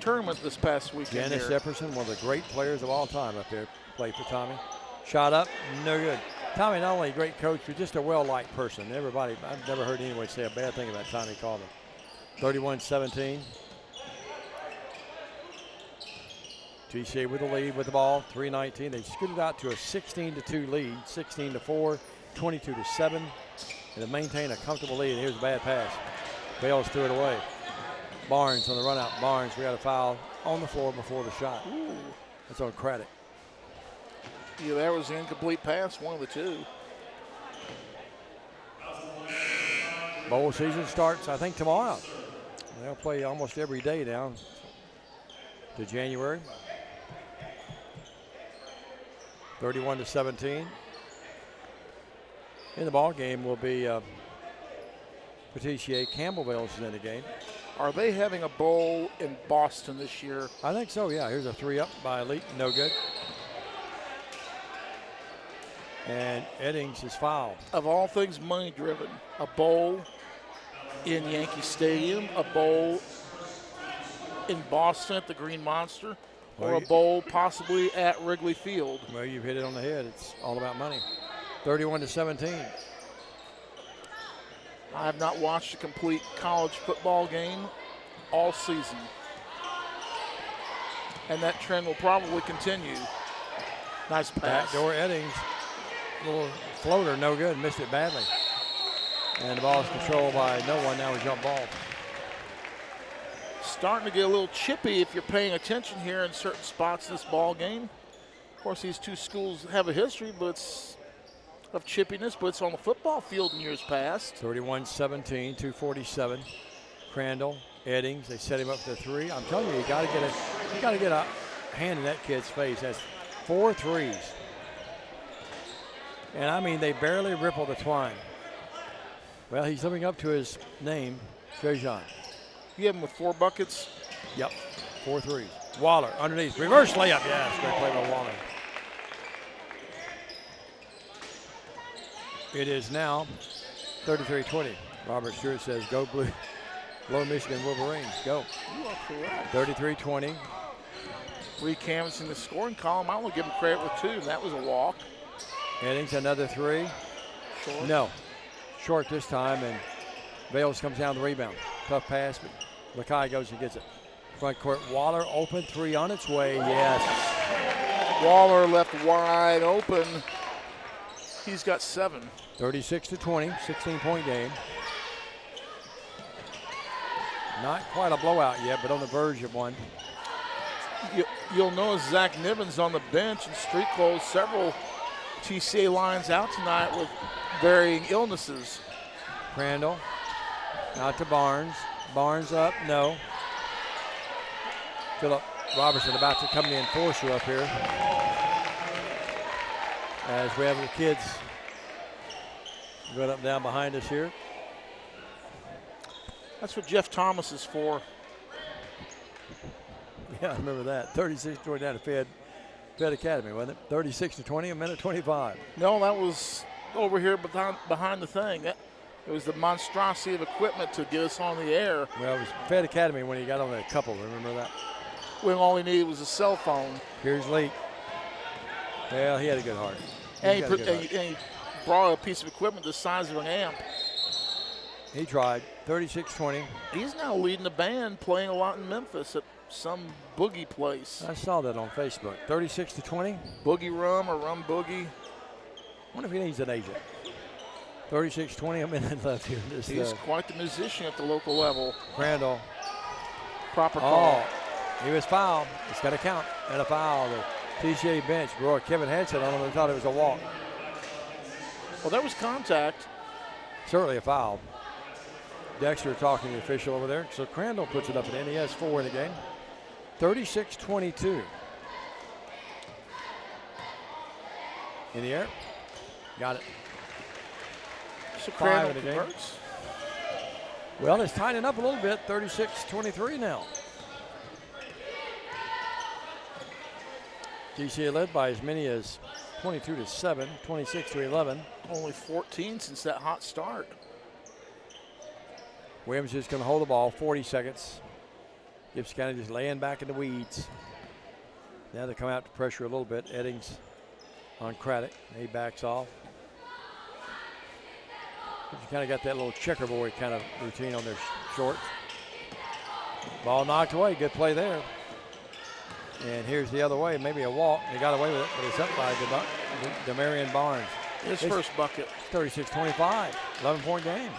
tournament this past weekend. Janice Epperson, one of the great players of all time up there, played for Tommy. Shot up, no good. Tommy, not only a great coach, but just a well-liked person. Everybody, I've never heard anyone say a bad thing about Tommy Collin. 31-17. TCA with the lead with the ball, 3:19. They scooted out to a 16-2 lead, 16-4, 22-7, and to maintain a comfortable lead. And here's a bad pass. Bales threw it away. Barnes on the run out. Barnes, we got a foul on the floor before the shot. Ooh. That's on Craddock. Yeah, that was an incomplete pass, one of the two. Bowl season starts, I think, tomorrow. They'll play almost every day now to January. 31-17. In the ball game will be for TCA. Campbellville is in the game. Are they having a bowl in Boston this year? I think so, yeah. Here's a 3-up by Elite, no good. And Eddings is fouled. Of all things money-driven, a bowl in Yankee Stadium, a bowl in Boston at the Green Monster, or a bowl possibly at Wrigley Field. Well, you've hit it on the head. It's all about money. 31-17. I have not watched a complete college football game all season. And that trend will probably continue. Nice pass. Backdoor Eddings. Little floater, no good. Missed it badly. And the ball is controlled by no one. Now we jump ball. Starting to get a little chippy if you're paying attention here in certain spots in this ball game. Of course, these two schools have a history of chippiness, but it's on the football field in years past. 31-17, 2:47. Crandall, Eddings, they set him up for the 3. I'm telling you, you got to get a hand in that kid's face. That's 4 threes. And I mean, they barely ripple the twine. Well, he's living up to his name, Trajan. You have him with 4 buckets? Yep, 4 threes. Waller underneath, reverse layup. Yeah, great play by Waller. It is now 33-20. Robert Stewart says, go Blue, Low Michigan Wolverines, go. You are correct. 33-20. Recanvassing the scoring column. I will give him credit with 2. That was a walk. Eddings, another 3. Short. No, short this time, and Vales comes down the rebound. Tough pass, but Lakai goes and gets it. Front court, Waller open, 3 on its way, yes. Waller left wide open. He's got 7. 36-20, 16-point game. Not quite a blowout yet, but on the verge of one. You'll notice Zach Niven's on the bench and street closed several TCA lines out tonight with varying illnesses. Crandall out to Barnes. Barnes up, no. Philip Robertson about to come the enforcer up here. As we have the kids going up and down behind us here. That's what Jeff Thomas is for. Yeah, I remember that. 36-20 down to Fed Academy, wasn't it? 36-20, a minute 25. No, that was over here behind the thing. It was the monstrosity of equipment to get us on the air. Well, it was Fed Academy when he got on a couple, remember that? When all he needed was a cell phone. Here's Lee. Well, he had a good heart. And he brought a piece of equipment the size of an amp. He tried. 36-20. He's now leading the band, playing a lot in Memphis at some boogie place. I saw that on Facebook. 36-20. Boogie Rum or Rum Boogie. I wonder if he needs an agent. 36-20, a minute left here. He's quite the musician at the local level. Crandall. Proper call. He was fouled. It's got to count. And a foul. The TCA bench. Boy, Kevin Hansen on him and thought it was a walk. Well, there was contact. Certainly a foul. Dexter talking to the official over there. So Crandall puts it up at end. He has 4 in the game. 36-22. In the air. Got it. So 5 in the game. converts. Well, it's tightening up a little bit. 36-23 now. TCA led by as many as 22-7, 26-11. Only 14 since that hot start. Williams is going to hold the ball 40 seconds. Gibson County just laying back in the weeds. Now they come out to pressure a little bit. Eddings on Craddock. He backs off. You kind of got that little checkerboard kind of routine on their shorts. Ball knocked away. Good play there. And here's the other way. Maybe a walk. They got away with it, but it's up by Demarion Barnes. His first bucket. 36-25. 11-point game.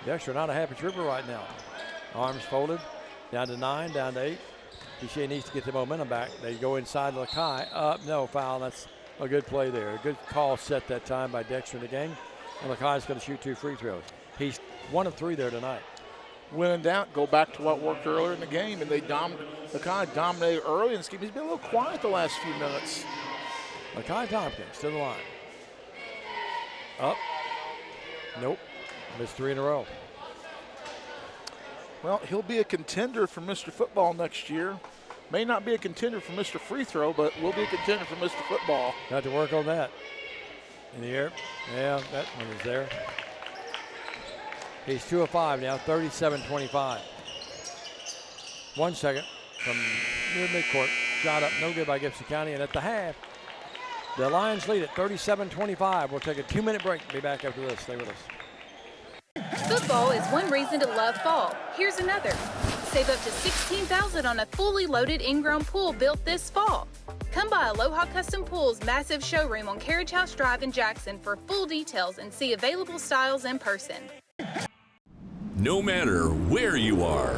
Dexter not a happy trooper right now. Arms folded. Down to 9, down to 8. TCA needs to get the momentum back. They go inside Lakai. Up, no foul. That's a good play there. A good call set that time by Dexter in the game. And Lakai's going to shoot 2 free throws. He's 1 of 3 there tonight. When in doubt, go back to what worked earlier in the game, and Lakai dominated early, and he's been a little quiet the last few minutes. Lakai Tompkins to the line. Up. Nope. Missed 3 in a row. Well, he'll be a contender for Mr. Football next year. May not be a contender for Mr. Free Throw, but will be a contender for Mr. Football. Got to work on that. In the air. Yeah, that one is there. He's 2 of 5 now, 37-25. 1 second from near midcourt. Shot up, no good by Gibson County. And at the half, the Lions lead at 37-25. We'll take a 2-minute break. Be back after this. Stay with us. Football is one reason to love fall. Here's another. Save up to $16,000 on a fully loaded in-ground pool built this fall. Come by Aloha Custom Pool's massive showroom on Carriage House Drive in Jackson for full details and see available styles in person. No matter where you are,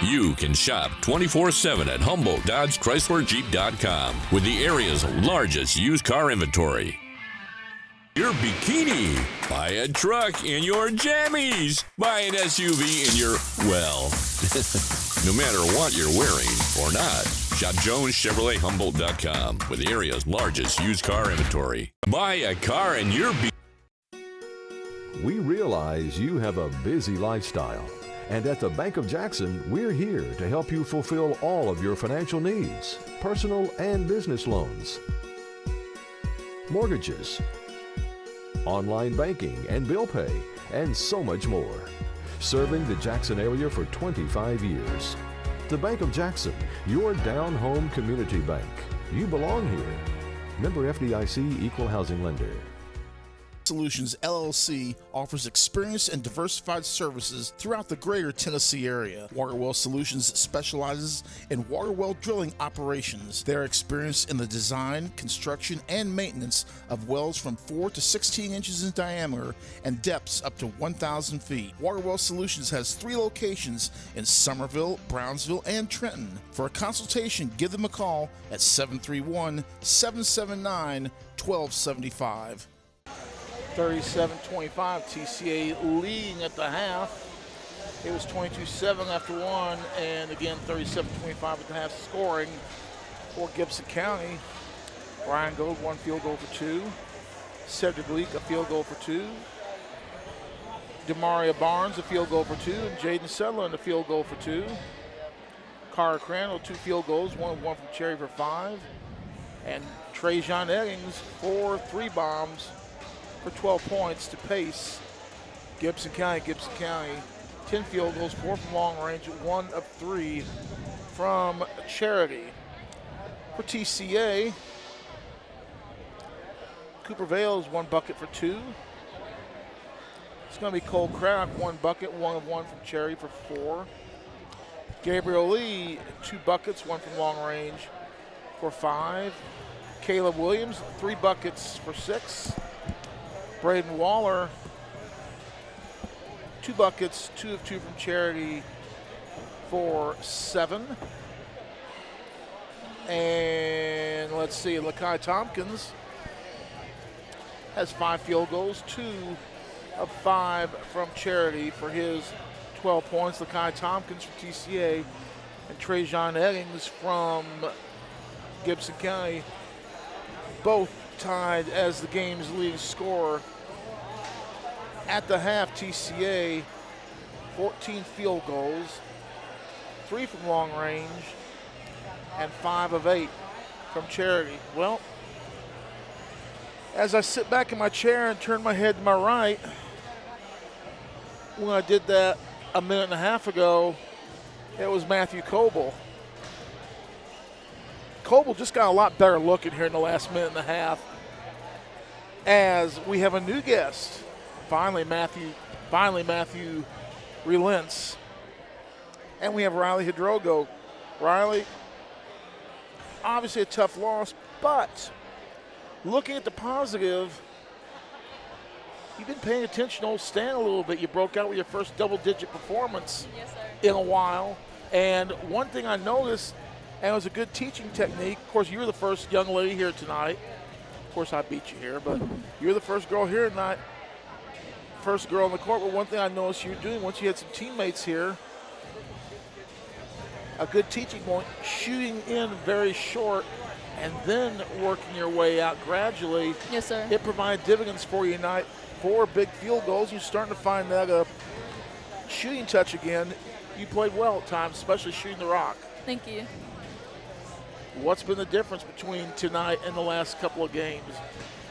you can shop 24/7 at Humboldt Dodge Chrysler Jeep.com with the area's largest used car inventory. Your bikini, buy a truck in your jammies, buy an SUV in your, well, no matter what you're wearing or not, shop JonesChevroletHumboldt.com with the area's largest used car inventory. Buy a car in your We realize you have a busy lifestyle, and at the Bank of Jackson, we're here to help you fulfill all of your financial needs, personal and business loans, mortgages, online banking and bill pay, and so much more. Serving the Jackson area for 25 years. The Bank of Jackson, your down-home community bank. You belong here. Member FDIC Equal Housing Lender. Solutions LLC offers experienced and diversified services throughout the greater Tennessee area. Water Well Solutions specializes in water well drilling operations. They're experienced in the design, construction, and maintenance of wells from 4 to 16 inches in diameter and depths up to 1,000 feet. Water Well Solutions has 3 locations in Summerville, Brownsville, and Trenton. For a consultation, give them a call at 731-779-1275. 37-25, TCA leading at the half. It was 22-7 after 1, and again 37-25 at the half scoring for Gibson County. Ryan Gold, 1 field goal for 2. Cedric Leak, a field goal for 2. Demaria Barnes, a field goal for 2, and Jaden Sutherland, a field goal for 2. Cara Crandall, 2 field goals, 1 from Cherry for 5. And Trajan Eddings, 4 3 bombs for 12 points to pace Gibson County. Gibson County, 10 field goals, 4 from long range, 1 of 3 from Charity. For TCA, Cooper Vales, 1 bucket for 2. It's going to be Cole Craddock, 1 bucket, 1 of 1 from Cherry for 4. Gabriel Lee, 2 buckets, 1 from long range for 5. Caleb Williams, 3 buckets for 6. Braden Waller, 2 buckets, 2 of 2 from Charity for 7. And let's see, Lakai Tompkins has 5 field goals, 2 of 5 from Charity for his 12 points. Lakai Tompkins from TCA and Trajan Eddings from Gibson County, both tied as the game's leading scorer. At the half, TCA, 14 field goals, 3 from long range, and 5 of 8 from Charity. Well, as I sit back in my chair and turn my head to my right, when I did that a minute and a half ago, it was Matthew Coble. Coble just got a lot better looking here in the last minute and a half as we have a new guest. Finally, Matthew relents. And we have Riley Hidrogo. Riley, obviously a tough loss, but looking at the positive, you've been paying attention to old Stan a little bit. You broke out with your first double-digit performance in a while. And one thing I noticed, and it was a good teaching technique, of course, you were the first young lady here tonight. Of course, I beat you here, but you're the first girl here tonight. First girl on the court, but one thing I noticed you were doing once you had some teammates here, a good teaching point, shooting in very short and then working your way out gradually. Yes, sir. It provided dividends for you tonight. 4 big field goals. You're starting to find that shooting touch again. You played well at times, especially shooting the rock. Thank you. What's been the difference between tonight and the last couple of games?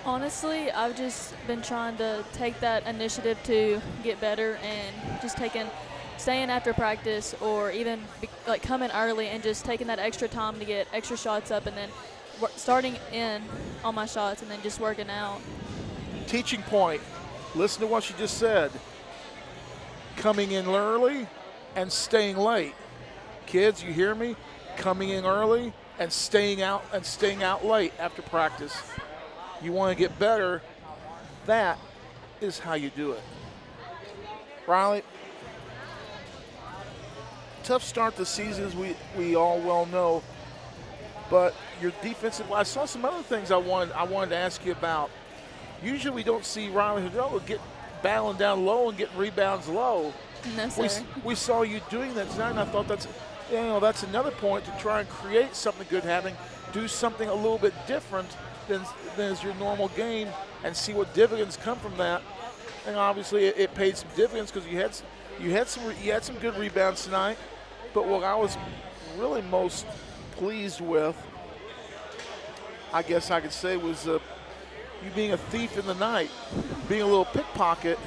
Honestly, I've just been trying to take that initiative to get better and just staying after practice, or even like coming early and just taking that extra time to get extra shots up, and then starting in on my shots and then just working out. Teaching point. Listen to what she just said. Coming in early and staying late. Kids, you hear me? Coming in early and staying out late after practice. You want to get better. That is how you do it. Riley, tough start to the season, as we all well know. But your defensive, I saw some other things I wanted to ask you about. Usually we don't see Riley Hidalgo get battling down low and getting rebounds low. No, sir. We saw you doing that tonight, and I thought that's another point to try and create something good happening, do something a little bit different than is your normal game, and see what dividends come from that. And obviously it paid some dividends because you had some good rebounds tonight. But what I was really most pleased with, I guess I could say, was you being a thief in the night, being a little pickpocket.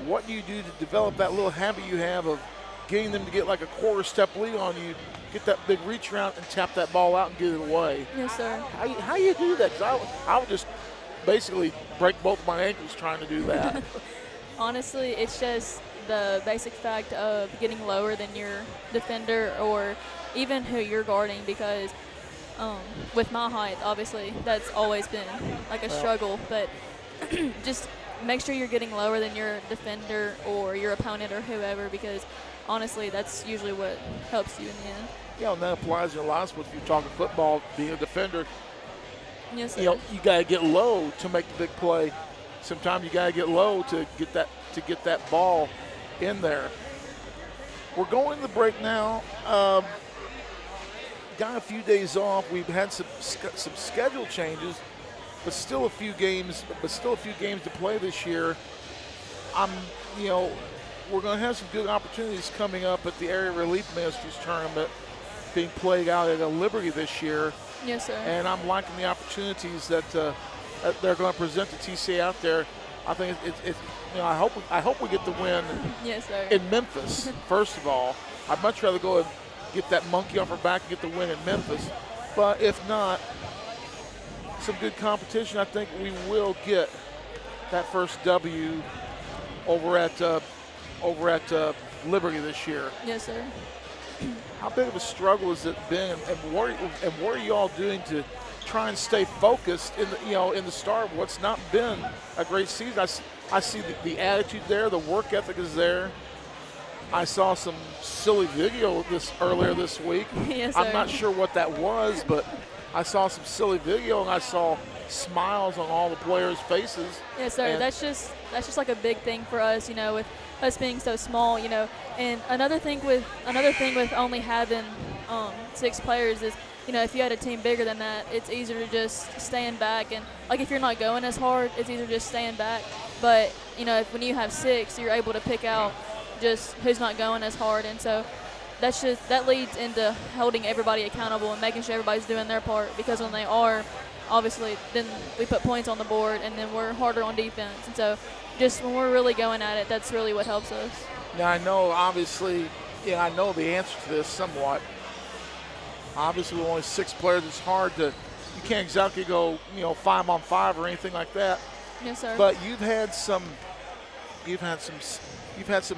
What do you do to develop that little habit you have of getting them to get like a quarter step lead on you, get that big reach around and tap that ball out and get it away? Yes, sir. How you do that? 'Cause I would just basically break both my ankles trying to do that. Honestly, it's just the basic fact of getting lower than your defender or even who you're guarding, because with my height, obviously, that's always been like a struggle. But just make sure you're getting lower than your defender or your opponent or whoever, because honestly, that's usually what helps you in the end. Yeah, and that applies in a lot of sports. If you're talking football, being a defender, yes, sir. You got to get low to make the big play. Sometimes you got to get low to get that ball in there. We're going to the break now. Got a few days off. We've had some schedule changes, but still a few games to play this year. We're going to have some good opportunities coming up at the Area Relief Ministries Tournament being played out at Liberty this year. Yes, sir. And I'm liking the opportunities that they're going to present to TCA out there. I think I hope we get the win. Yes, sir. In Memphis. First of all, I'd much rather go and get that monkey off our back and get the win in Memphis. But if not, some good competition. I think we will get that first W over at Liberty this year. Yes, sir. How big of a struggle has it been, and what are you all doing to try and stay focused in the start of what's not been a great season? I see the attitude there, the work ethic is there. I saw some silly video earlier this week. Yes, sir. I'm not sure what that was, but I saw some silly video and I saw smiles on all the players' faces. Yes, sir. That's just like a big thing for us, with us being so small, And another thing with only having 6 players is, if you had a team bigger than that, it's easier to just stand back, and like if you're not going as hard, it's easier just staying back. But when you have 6, you're able to pick out just who's not going as hard, and so that leads into holding everybody accountable and making sure everybody's doing their part, because when they are, obviously, then we put points on the board and then we're harder on defense. And so just when we're really going at it, that's really what helps us. Now, I know, obviously, I know the answer to this somewhat. Obviously, with only 6 players, it's hard to, you can't exactly go, 5-on-5 or anything like that. Yes, sir. But you've had some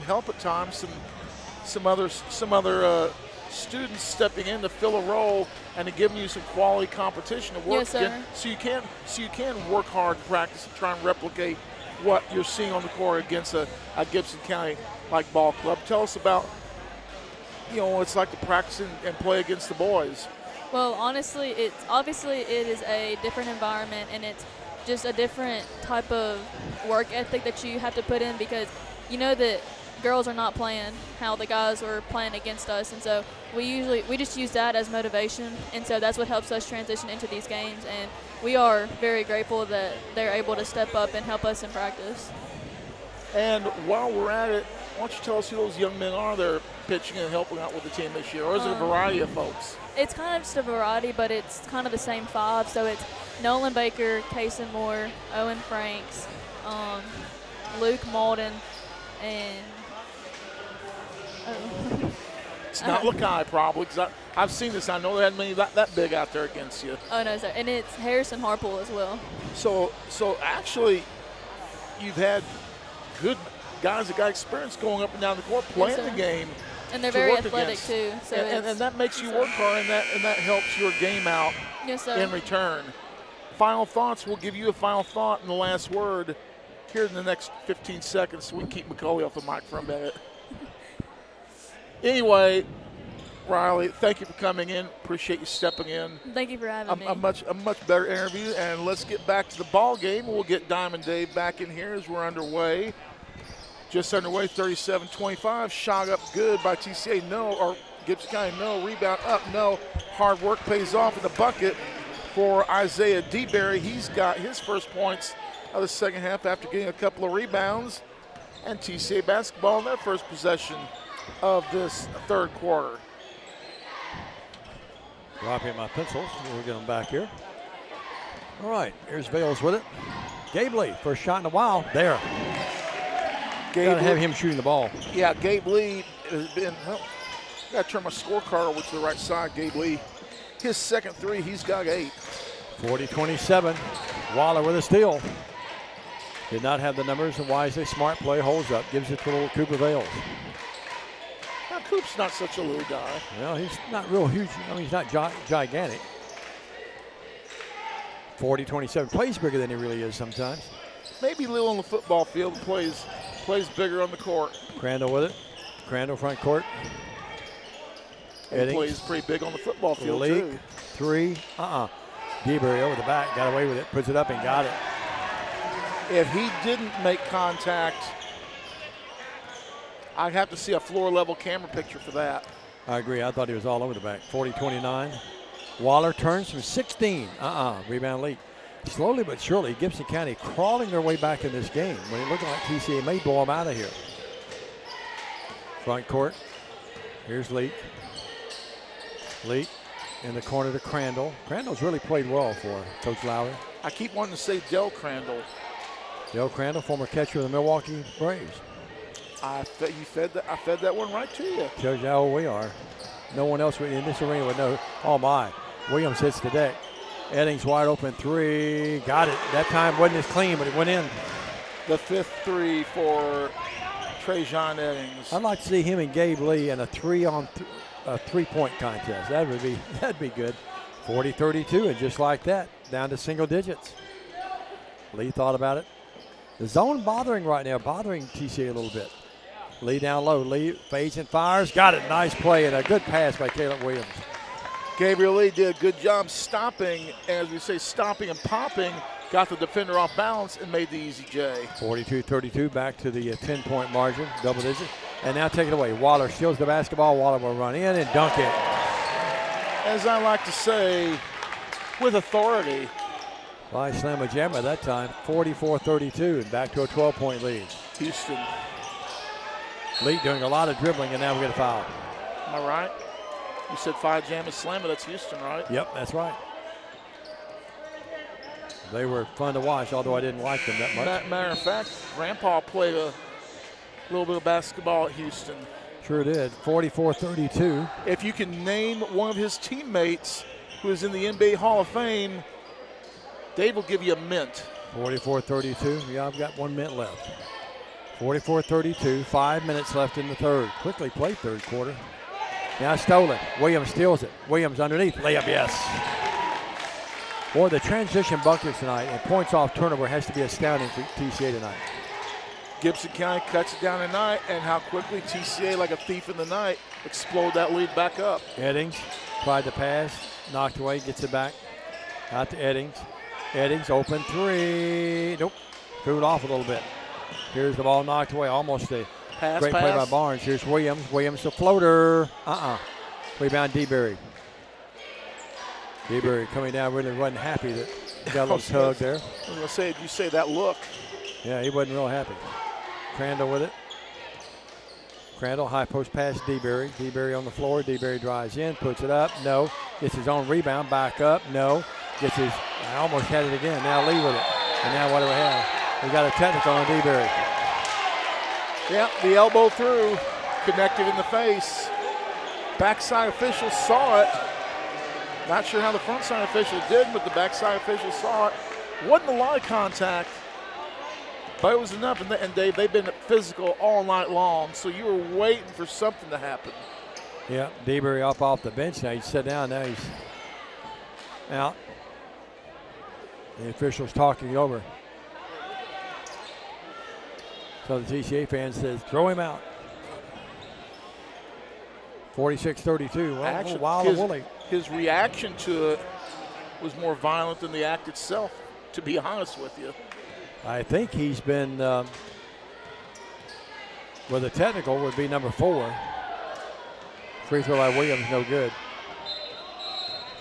help at times, some other students stepping in to fill a role and to give you some quality competition to work yes, sir. against. So you can work hard and practice and try and replicate what you're seeing on the court against a Gibson County like ball club. Tell us about what it's like to practice and play against the boys. Well, honestly, it is a different environment, and it's just a different type of work ethic that you have to put in, because that girls are not playing how the guys were playing against us, and so we just use that as motivation, and so that's what helps us transition into these games, and we are very grateful that they're able to step up and help us in practice. And while we're at it, why don't you tell us who those young men are that are pitching and helping out with the team this year? Or is it a variety of folks? It's kind of just a variety, but it's kind of the same five. So it's Nolan Baker, Kason Moore, Owen Franks, Luke Malden, and it's not Lakai probably, because I've seen this. I know there hadn't many that big out there against you. Oh, no, sir. And it's Harrison Harpool as well. So actually, you've had good guys that got experience going up and down the court, playing the game. And they're very athletic, too. So and that makes you work hard, and that helps your game out in return. Final thoughts. We'll give you a final thought and the last word here in the next 15 seconds so we can keep McCauley off the mic for a minute. Anyway, Riley, thank you for coming in. Appreciate you stepping in. Thank you for having me. A much better interview. And let's get back to the ball game. We'll get Diamond Dave back in here as we're underway. Just underway, 37-25. Shot up good by TCA. No, or Gibson County, no. Rebound up, no. Hard work pays off in the bucket for Isaiah DeBerry. He's got his first points of the second half after getting a couple of rebounds. And TCA basketball in their first possession of this third quarter. Dropping my pencils. We'll get them back here. All right, here's Vales with it. Gabe Lee, first shot in a while. There. Got to have him shooting the ball. Yeah, Gabe Lee has been, got to turn my scorecard over to the right side. Gabe Lee, his second three, he's got 8. 40-27. Waller with a steal. Did not have the numbers, and wisely smart play holds up. Gives it to little Cooper Vales. Now, Coop's not such a little guy. Well, he's not real huge. I mean, he's not gigantic. 40-27. Plays bigger than he really is sometimes. Maybe little on the football field, plays bigger on the court. Crandall with it. Crandall front court. He plays pretty big on the football field, too. 3. DeBerry over the back, got away with it, puts it up and got it. If he didn't make contact, I'd have to see a floor-level camera picture for that. I agree. I thought he was all over the back. 40-29. Waller turns from 16. Rebound late. Slowly but surely, Gibson County crawling their way back in this game when it looked like TCA may blow them out of here. Front court. Here's Leak. Leak in the corner to Crandall. Crandall's really played well for Coach Lowry. I keep wanting to say Del Crandall. Del Crandall, former catcher of the Milwaukee Braves. I fed that one right to you. Shows you how old we are. No one else in this arena would know. Oh, my. Williams hits the deck. Eddings wide open 3. Got it. That time wasn't as clean, but it went in. The 5th 3 for Trajan Eddings. I'd like to see him and Gabe Lee in a three-point contest. That'd be good. 40-32, and just like that, down to single digits. Lee thought about it. The zone bothering right now, bothering TCA a little bit. Lee down low. Lee fades and fires. Got it. Nice play and a good pass by Caleb Williams. Gabriel Lee did a good job stopping, as we say, stopping and popping. Got the defender off balance and made the easy J. 42-32, back to the 10-point margin, double digit. And now take it away. Waller steals the basketball. Waller will run in and dunk it. As I like to say, with authority. By Slamma Jamma that time, 44-32, and back to a 12-point lead. Houston. Lee doing a lot of dribbling, and now we get a foul. Am I right? You said 5 Jamma Slamma, that's Houston, right? Yep, that's right. They were fun to watch, although I didn't like them that much. Matter of fact, Grandpa played a little bit of basketball at Houston. Sure did. 44-32. If you can name one of his teammates who is in the NBA Hall of Fame, Dave will give you a mint. 44-32. Yeah, I've got 1 minute left. 44-32. 5 minutes left in the third. Quickly played third quarter. Now stolen. Williams steals it. Williams underneath. Layup, yes. Boy, the transition buckets tonight and points off turnover has to be astounding for TCA tonight. Gibson County cuts it down tonight, and how quickly TCA, like a thief in the night, explode that lead back up. Eddings tried to pass, knocked away, gets it back. Out to Eddings. Eddings open 3. Nope. Cooled off a little bit. Here's the ball knocked away. Almost a great play by Barnes. Here's Williams. Williams the floater. Rebound DeBerry. DeBerry coming down really wasn't happy that he got a little tug there. I was going to say, did you say that look? Yeah, he wasn't real happy. Crandall with it. Crandall, high post pass, DeBerry. DeBerry on the floor. DeBerry drives in, puts it up. No. Gets his own rebound. Back up. No. Gets his, I almost had it again. Now Lee with it. And now what do we have? We got a technical on DeBerry. Yeah, the elbow through. Connected in the face. Backside official saw it. Not sure how the front side official did, but the backside official saw it. Wasn't a lot of contact, but it was enough. And Dave, they've been physical all night long, so you were waiting for something to happen. Yeah, DeBerry up off the bench now. He's sit down now. He's out. The official's talking over. So the TCA fan says, throw him out. 46-32. Well, Actually, Wild and Woolly. His reaction to it was more violent than the act itself, to be honest with you. I think he's been, with a technical would be number 4. Free throw by Williams, no good.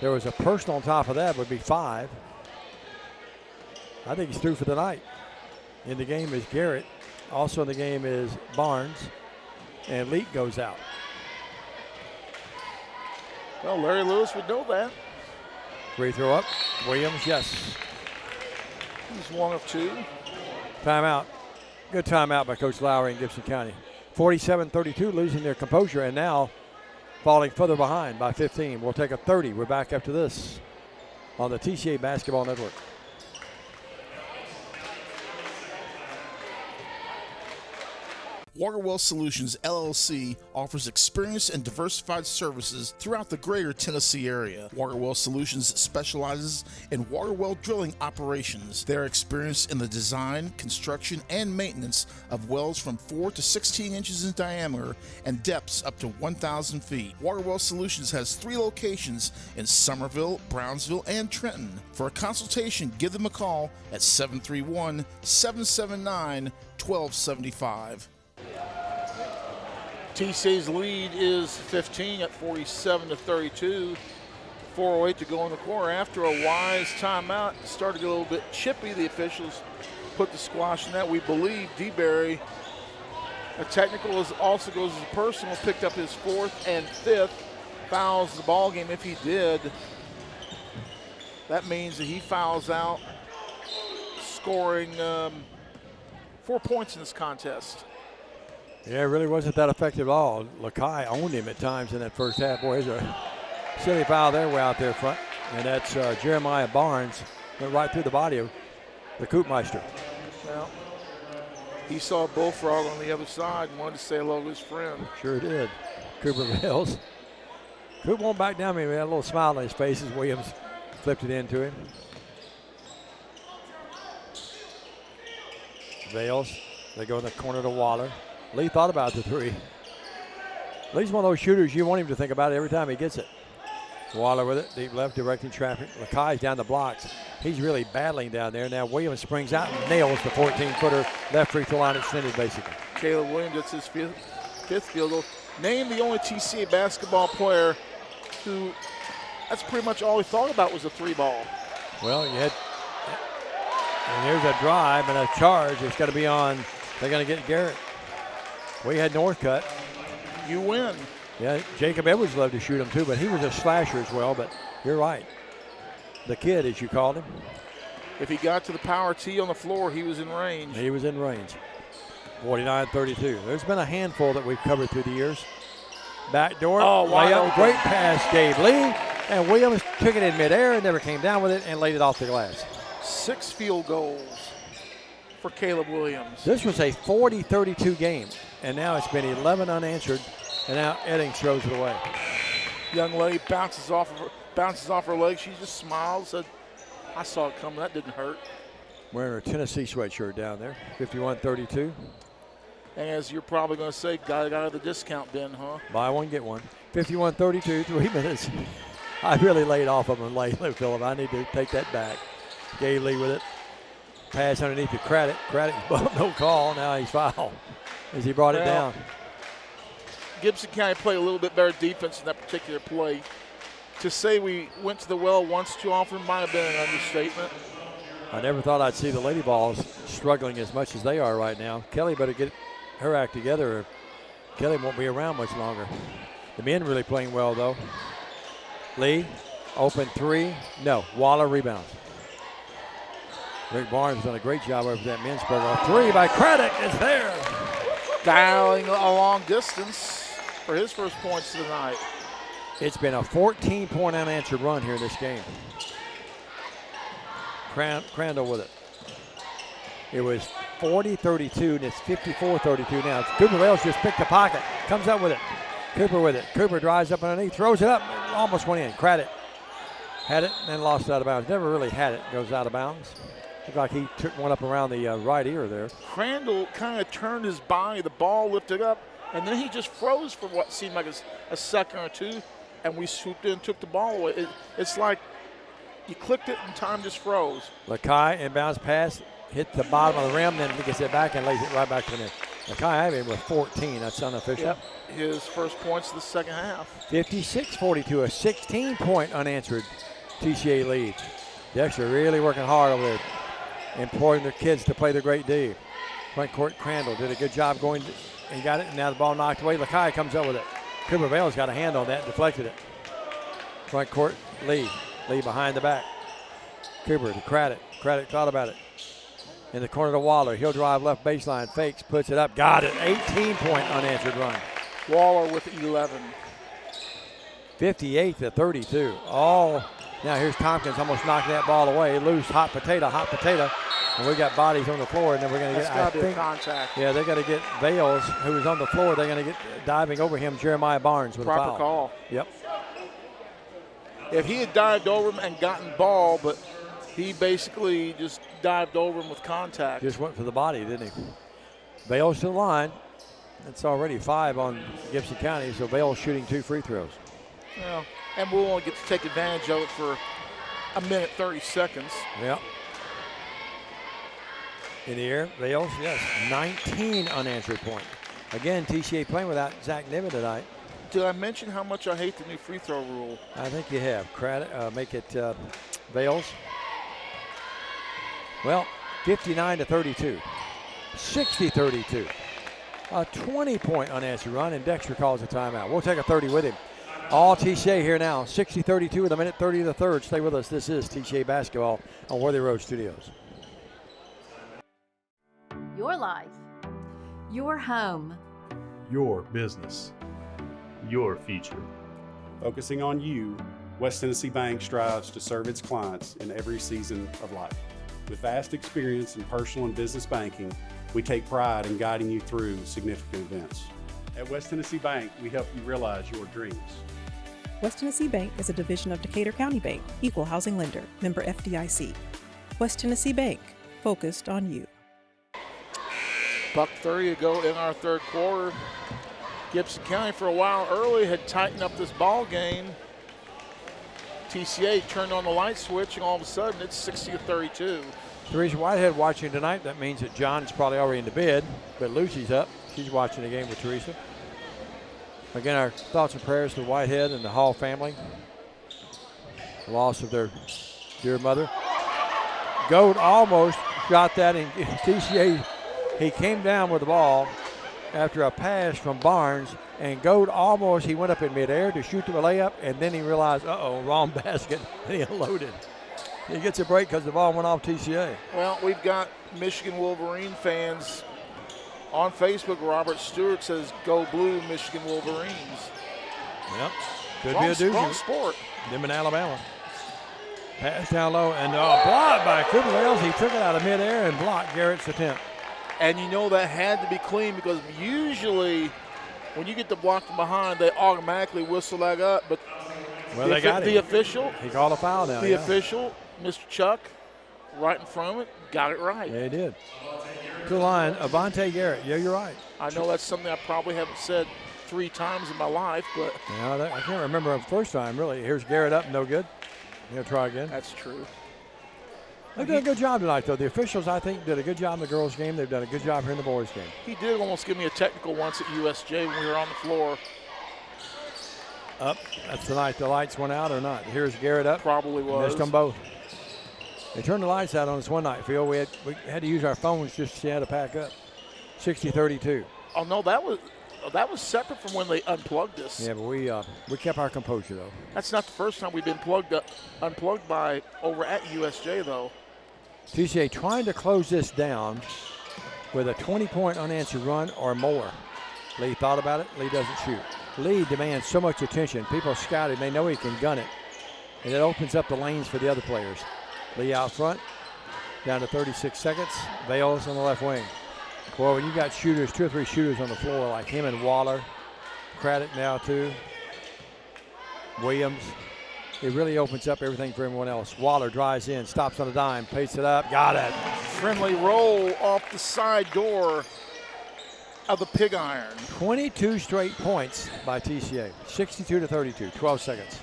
There was a personal on top of that, would be 5. I think he's through for the night. In the game is Garrett. Also in the game is Barnes. And Leak goes out. Well, Larry Lewis would know that. Free throw up. Williams, yes. He's 1 of 2. Timeout. Good timeout by Coach Lowry in Gibson County. 47-32, losing their composure, and now falling further behind by 15. We'll take a 30. We're back after this on the TCA Basketball Network. Waterwell Solutions, LLC offers experienced and diversified services throughout the greater Tennessee area. Waterwell Solutions specializes in water well drilling operations. They're experienced in the design, construction, and maintenance of wells from 4 to 16 inches in diameter and depths up to 1,000 feet. Waterwell Solutions has 3 locations in Summerville, Brownsville, and Trenton. For a consultation, give them a call at 731-779-1275. TCA's lead is 15 at 47-32. 4:08 to go in the quarter. After a wise timeout, it started to get a little bit chippy. The officials put the squash in that. We believe DeBerry, a technical also goes as a personal, picked up his 4th and 5th fouls in the ball game. If he did, that means that he fouls out, scoring 4 points in this contest. Yeah, it really wasn't that effective at all. Lakai owned him at times in that first half. Boy, there's a silly foul there way out there front. And that's Jeremiah Barnes. Went right through the body of the Koopmeister. Well, he saw Bullfrog on the other side and wanted to say hello to his friend. Sure did. Cooper Vales. Coop won't back down. He had a little smile on his face as Williams flipped it into him. Vales. They go in the corner to Waller. Lee thought about the 3. Lee's one of those shooters you want him to think about it every time he gets it. Waller with it, deep left, directing traffic. Lakai's down the blocks. He's really battling down there. Now Williams springs out and nails the 14-footer left free throw line extended, basically. Caleb Williams gets his 5th field goal. Named the only TCA basketball player who, that's pretty much all he thought about was a 3-ball. Well, you had, and there's a drive and a charge. It's got to be on, they're going to get Garrett. We had Northcutt. You win. Yeah, Jacob Edwards loved to shoot him too, but he was a slasher as well. But you're right. The kid, as you called him. If he got to the power tee on the floor, he was in range. He was in range. 49-32. There's been a handful that we've covered through the years. Backdoor. Oh, wow. Great pass, Gabe Lee. And Williams took it in midair and never came down with it and laid it off the glass. 6 field goals for Caleb Williams. This was a 40-32 game. And now it's been 11 unanswered, and now Eddings throws it away. Young lady bounces off her leg. She just smiles, said, I saw it coming. That didn't hurt. Wearing her Tennessee sweatshirt down there, 51-32. And as you're probably going to say, got out of the discount bin, huh? Buy one, get one. 51-32, 3 minutes. I really laid off of him lately, Phillip. I need to take that back. Gabe Lee with it. Pass underneath to Craddock. Craddock, no call. Now he's fouled as he brought it down. Gibson County played a little bit better defense in that particular play. To say we went to the well once too often might have been an understatement. I never thought I'd see the Lady Balls struggling as much as they are right now. Kelly better get her act together, or Kelly won't be around much longer. The men really playing well, though. Lee, open three. No, Waller rebounds. Rick Barnes done a great job over that men's program. Three by Craddock is there. Dialing a long distance for his first points of the night. It's been a 14-point unanswered run here in this game. Crandall with it. It was 40-32, and it's 54-32 now. Cooper Wales just picked the pocket, comes up with it. Cooper with it. Cooper drives up underneath, throws it up, almost went in. Craddock had it, and then lost it out of bounds. Never really had it, goes out of bounds. Looked like he took one up around the right ear there. Crandall kind of turned his body, the ball lifted up, and then he just froze for what seemed like a second or two, and we swooped in and took the ball away. It's like you clicked it and time just froze. Lakai inbounds pass, hit the bottom of the rim, then he gets it back and lays it right back to the net. Lakai having with 14, that's unofficial. Yep, his first points of the second half. 56-42, a 16-point unanswered TCA lead. Dexter really working hard over there, imploring their kids to play the great D. Front court, Crandall did a good job going and got it, and now the ball knocked away. Lakai comes up with it. Cooper Vale's got a hand on that, deflected it. Front court, Lee. Lee behind the back. Cooper to Craddock. Craddock thought about it. In the corner to Waller. He'll drive left baseline, fakes, puts it up, got it. 18-point unanswered run. Waller with 11. 58-32. Now here's Tompkins almost knocking that ball away. Loose, hot potato. And we got bodies on the floor, and then we're going to get, I think, contact. Yeah, they got to get Vales, who is on the floor. They're going to get diving over him, Jeremiah Barnes with a foul. Proper call. Yep. If he had dived over him and gotten ball, but he basically just dived over him with contact. Just went for the body, didn't he? Vales to the line. It's already 5 on Gibson County, so Vales shooting 2 free throws. Yeah, and we'll only get to take advantage of it for a minute, 30 seconds. Yep. In the air, Vales, yes, 19 unanswered points. Again, TCA playing without Zach Niven tonight. Did I mention how much I hate the new free throw rule? I think you have. Make it Vales. Well, 59-32. 60-32. A 20-point unanswered run, and Dexter calls a timeout. We'll take a 30 with him. All TCA here now. 60-32 with a minute 30 to the third. Stay with us. This is TCA basketball on Worthy Road Studios. Your life. Your home. Your business. Your future. Focusing on you, West Tennessee Bank strives to serve its clients in every season of life. With vast experience in personal and business banking, we take pride in guiding you through significant events. At West Tennessee Bank, we help you realize your dreams. West Tennessee Bank is a division of Decatur County Bank, equal housing lender, member FDIC. West Tennessee Bank, focused on you. $1:30 to go in our third quarter. Gibson County for a while early had tightened up this ball game. TCA turned on the light switch, and all of a sudden it's 60-32. Teresa Whitehead watching tonight. That means that John's probably already in the bed, but Lucy's up. She's watching the game with Teresa. Again, our thoughts and prayers to Whitehead and the Hall family. The loss of their dear mother. Gold almost shot that in TCA. He came down with the ball after a pass from Barnes, and Gold almost, he went up in midair to shoot the layup, and then he realized, wrong basket, and he unloaded. He gets a break because the ball went off TCA. Well, we've got Michigan Wolverine fans on Facebook. Robert Stewart says, "Go Blue, Michigan Wolverines." Yep, could be a doozy. Wrong sport. Them in Alabama. Pass down low, and blocked by Cooper Wales. He took it out of midair and blocked Garrett's attempt. And you know that had to be clean, because usually when you get the block from behind, they automatically whistle that up. But they got the official, he called a foul now. The official, Mr. Chuck, right in front of it, got it right. Yeah, he did. To the line, Avante Garrett. Yeah, you're right. I know that's something I probably haven't said 3 times in my life, but I can't remember the first time, really. Here's Garrett up, no good. He'll try again. That's true. They did a good job tonight, though. The officials, I think, did a good job in the girls' game. They've done a good job here in the boys' game. He did almost give me a technical once at USJ when we were on the floor. Up. That's the night the lights went out or not. Here's Garrett up. Probably was. Missed them both. They turned the lights out on us one night, Phil. We had to use our phones just to see how to pack up. 60-32. Oh no, that was separate from when they unplugged us. Yeah, but we kept our composure though. That's not the first time we've been unplugged by over at USJ though. TCA trying to close this down with a 20-point unanswered run or more. Lee thought about it. Lee doesn't shoot. Lee demands so much attention. People scouted. They know he can gun it. And it opens up the lanes for the other players. Lee out front, down to 36 seconds. Bales on the left wing. Well, when you got shooters, 2 or 3 shooters on the floor like him and Waller, Craddock now too, Williams, it really opens up everything for everyone else. Waller drives in, stops on a dime, paces it up, got it. Friendly roll off the side door of the pig iron. 22 straight points by TCA, 62-32, 12 seconds.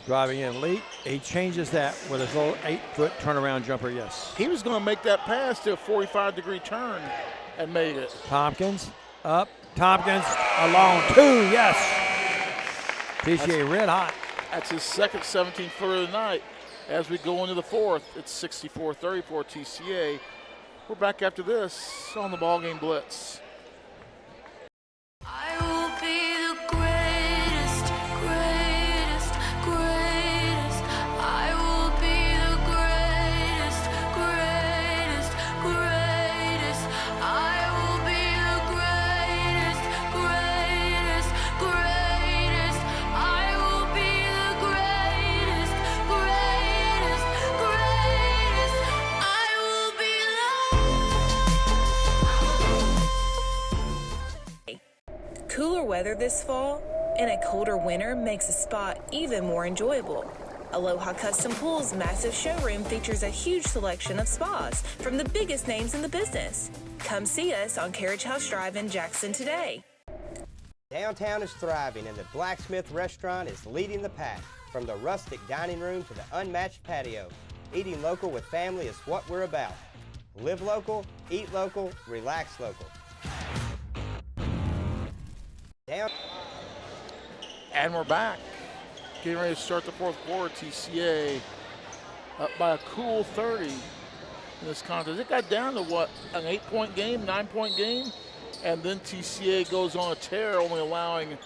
Driving in Lee, he changes that with his little 8-foot turnaround jumper, yes. He was going to make that pass to a 45-degree turn and made it. Tompkins, up, Tompkins, alone, 2, yes. TCA red hot. That's his second 17-footer of the night. As we go into the fourth, it's 64-34 TCA. We're back after this on the BallGame Blitz. I will be the greatest, greatest, greatest. I will be the greatest, greatest, greatest. I will be the greatest, greatest, greatest. I will be the greatest, greatest, greatest. I will be Cooler weather this fall and a colder winter makes a spa even more enjoyable. Aloha Custom Pool's massive showroom features a huge selection of spas from the biggest names in the business. Come see us on Carriage House Drive in Jackson today. Downtown is thriving and the Blacksmith Restaurant is leading the pack. From the rustic dining room to the unmatched patio, eating local with family is what we're about. Live local, eat local, relax local. And we're back. Getting ready to start the fourth quarter. TCA up by a cool 30 in this contest. It got down to what, an 8-point game, 9-point game? And then TCA goes on a tear, only allowing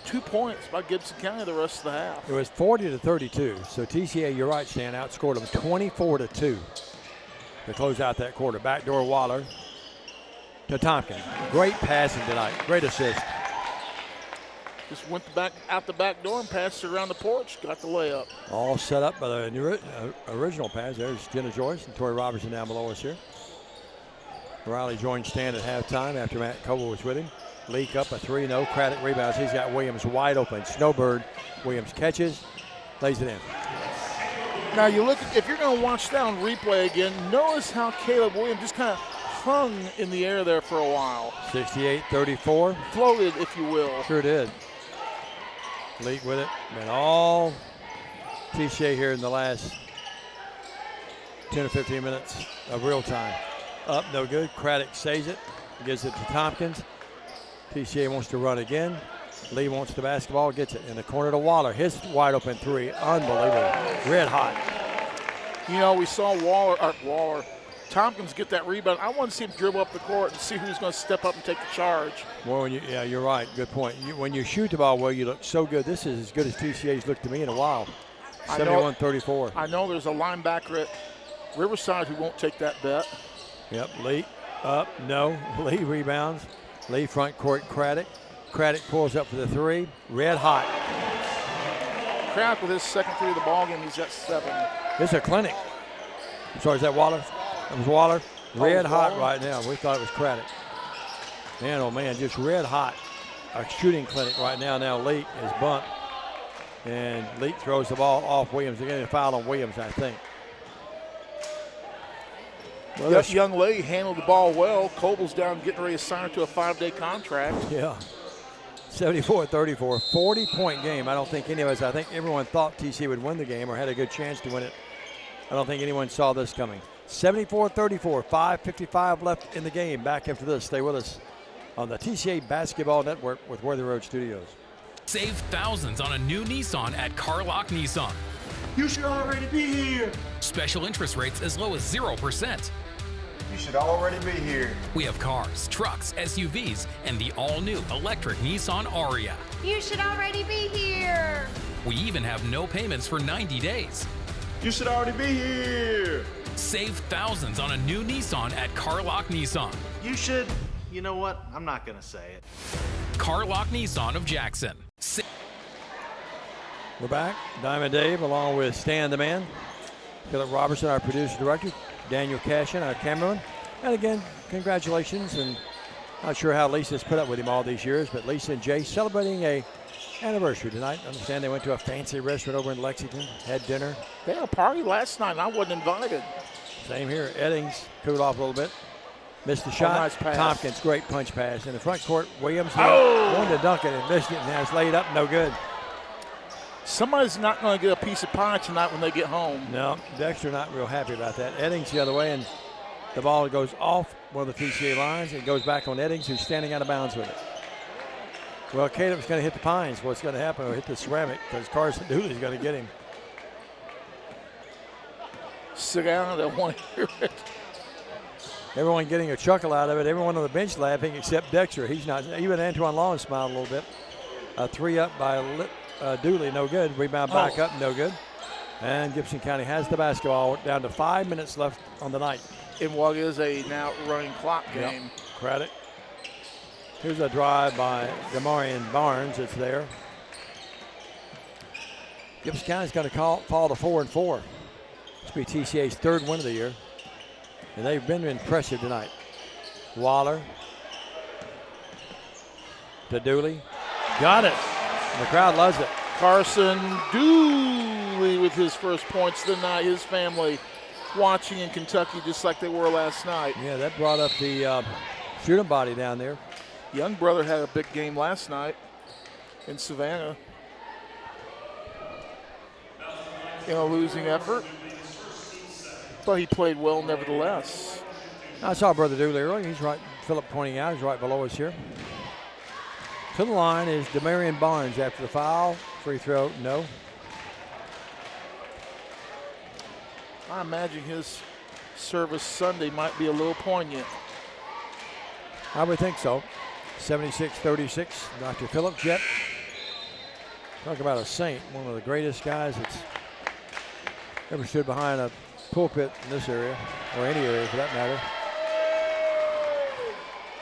2 points by Gibson County the rest of the half. It was 40-32. So TCA, you're right, Stan, outscored them 24-2 to close out that quarter. Backdoor Waller to Tompkins. Great passing tonight. Great assist. Just went out the back door and passed it around the porch, got the layup. All set up by the original pass. There's Jenna Joyce and Tori Robertson down below us here. Riley joined Stan at halftime after Matt Coble was with him. Leak up a 3, no. Craddock rebounds. He's got Williams wide open. Snowbird. Williams catches, lays it in. Now you look at, if you're going to watch that on replay again, notice how Caleb Williams just kind of hung in the air there for a while. 68-34. Floated, if you will. Sure did. Leak with it. Been all TCA here in the last 10 or 15 minutes of real time. Up, no good. Craddock saves it. Gives it to Tompkins. TCA wants to run again. Lee wants the basketball, gets it in the corner to Waller. His wide open 3, unbelievable. Red hot. You know, we saw Tompkins get that rebound. I want to see him dribble up the court and see who's going to step up and take the charge. Well, yeah, you're right. Good point. When you shoot the ball well, you look so good. This is as good as TCA's looked to me in a while. 71-34. I know there's a linebacker at Riverside who won't take that bet. Yep, Lee up, no. Lee rebounds. Lee front court, Craddock. Craddock pulls up for the 3. Red hot. Craddock with his second 3 of the ball game. He's at 7. This is a clinic. I'm sorry, is that Waller? That was Waller. Red hot right now. We thought it was Craddock. Man, oh man, just red hot. A shooting clinic right now. Now Leak is bumped. And Leak throws the ball off Williams. They're getting a foul on Williams, I think. Well, young lady handled the ball well. Coble's down getting ready to sign her to a 5-day contract. Yeah. 74-34, 40-point game. I don't think any of us, I think everyone thought TC would win the game or had a good chance to win it. I don't think anyone saw this coming. 74-34, 5:55 left in the game. Back after this. Stay with us on the TCA Basketball Network with Worthy Road Studios. Save thousands on a new Nissan at Carlock Nissan. You should already be here. Special interest rates as low as 0%. You should already be here. We have cars, trucks, SUVs, and the all-new electric Nissan Aria. You should already be here. We even have no payments for 90 days. You should already be here. Save thousands on a new Nissan at Carlock Nissan. You should. You know what? I'm not going to say it. Carlock Nissan of Jackson. We're back. Diamond Dave along with Stan the Man, Philip Robertson, our producer director, Daniel Cashin, our cameraman. And again, congratulations. And not sure how Lisa's put up with him all these years, but Lisa and Jay celebrating a anniversary tonight. I understand they went to a fancy restaurant over in Lexington, had dinner. They had a party last night, and I wasn't invited. Same here. Eddings cooled off a little bit. Missed the shot. Nice pass. Tompkins, great punch pass. In the front court, Williams wanted to dunk it and missed it, and now it's laid up, no good. Somebody's not going to get a piece of pie tonight when they get home. No, Dexter not real happy about that. Eddings the other way, and the ball goes off one of the TCA lines. It goes back on Eddings, who's standing out of bounds with it. Well, Caleb's going to hit the pines. What's going to happen? Or hit the ceramic, because Carson Dooley's going to get him. Sit down, I don't want to hear it. Everyone getting a chuckle out of it. Everyone on the bench laughing except Dexter. He's not. Even Antoine Long smiled a little bit. A 3 up by Dooley, no good. Rebound back up, no good. And Gibson County has the basketball down to 5 minutes left on the night. In what is a now running clock game. Yep. Credit. Here's a drive by Demarion Barnes. It's there. Gibson County's going to fall to 4-4. This will be TCA's 3rd win of the year. And they've been impressive tonight. Waller to Dooley. Got it. And the crowd loves it. Carson Dooley with his first points tonight. His family watching in Kentucky just like they were last night. Yeah, that brought up the student body down there. Young brother had a big game last night in Savannah. In a losing effort. But he played well nevertheless. I saw Brother Dooley earlier. He's right, Philip pointing out, he's right below us here. To the line is Demarion Barnes after the foul. Free throw, no. I imagine his service Sunday might be a little poignant. I would think so. 76-36, Dr. Philip Jett. Talk about a saint, one of the greatest guys that's ever stood behind a pulpit in this area, or any area for that matter.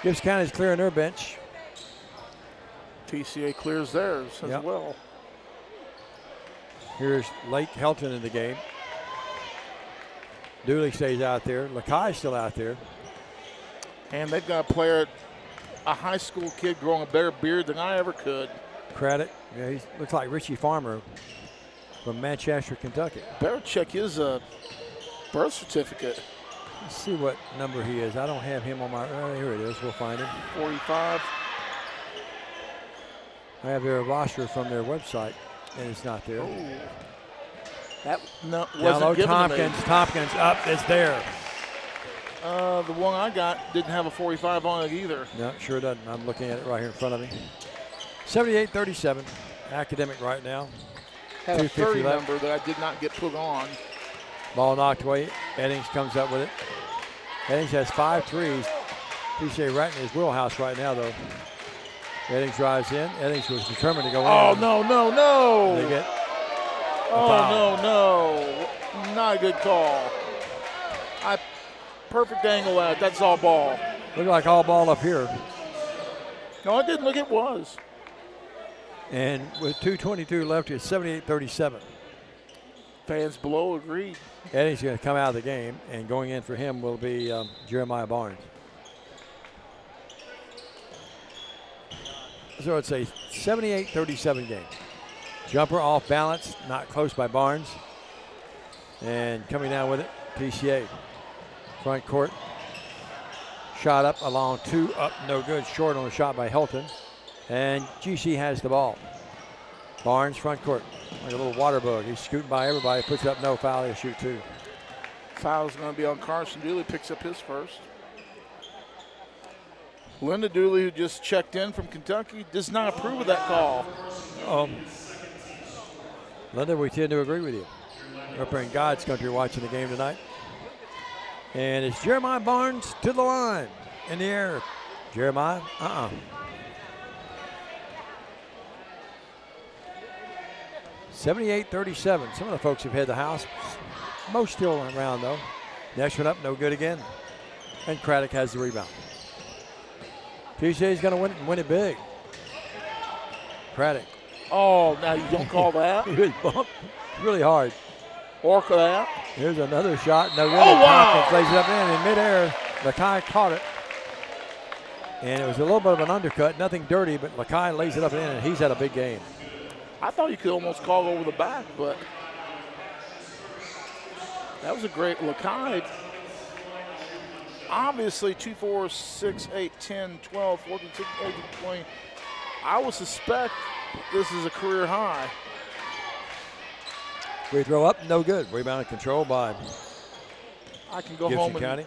Gibson County's clearing their bench. TCA clears theirs as well. Here's Lake Helton in the game. Dooley stays out there. Lakai's still out there. And they've got a player, a high school kid growing a better beard than I ever could. Credit. Yeah, he looks like Richie Farmer from Manchester, Kentucky. Better check his birth certificate. Let's see what number he is. I don't have him on my, here it is. We'll find him. 45. I have their roster from their website, and it's not there. Ooh. That wasn't Down given Tompkins. to me. Tompkins up. It's there. The one I got didn't have a 45 on it either. No, sure doesn't. I'm looking at it right here in front of me. 78-37. Academic right now. Had a 30 left. number that I did not get put on. Ball knocked away. Eddings comes up with it. Eddings has 5 threes. TCA right in his wheelhouse right now, though. Eddings drives in. Eddings was determined to go in. Oh, no. They get no. Not a good call. Perfect angle out. That's all ball. Looked like all ball up here. No, it didn't look it was. And with 2:22 left, it's 78-37. Fans below agreed. Eddings going to come out of the game, and going in for him will be Jeremiah Barnes. So it's a 78-37 game. Jumper off balance, not close by Barnes. And coming down with it, TCA. Front court. Shot up along 2, up, no good. Short on a shot by Helton. And GC has the ball. Barnes, front court. Like a little water bug. He's scooting by everybody, puts up no foul, he'll shoot 2. Foul's going to be on Carson Dooley, picks up his first. Linda Dooley, who just checked in from Kentucky, does not approve of that call. Linda, we tend to agree with you. We're up here in God's country watching the game tonight. And it's Jeremiah Barnes to the line. In the air. Jeremiah, 78-37. Some of the folks have had the house. Most still around, though. Next one up, no good again. And Craddock has the rebound. TCA's going to win it big. Craddock. Oh, now you don't call that? He was bumped really hard. Orca that. Here's another shot. No good. Oh, wow. Plays it up in midair. Lakai caught it. And it was a little bit of an undercut. Nothing dirty, but Lakai lays it up in, and he's had a big game. I thought you could almost call over the back, but that was a great Lakai. Obviously, 2, 4, 6, 8, 10, 12, 14, 16, 18, 20. I would suspect this is a career high. Free throw up, no good. Rebound control by I can go Gibson home and County.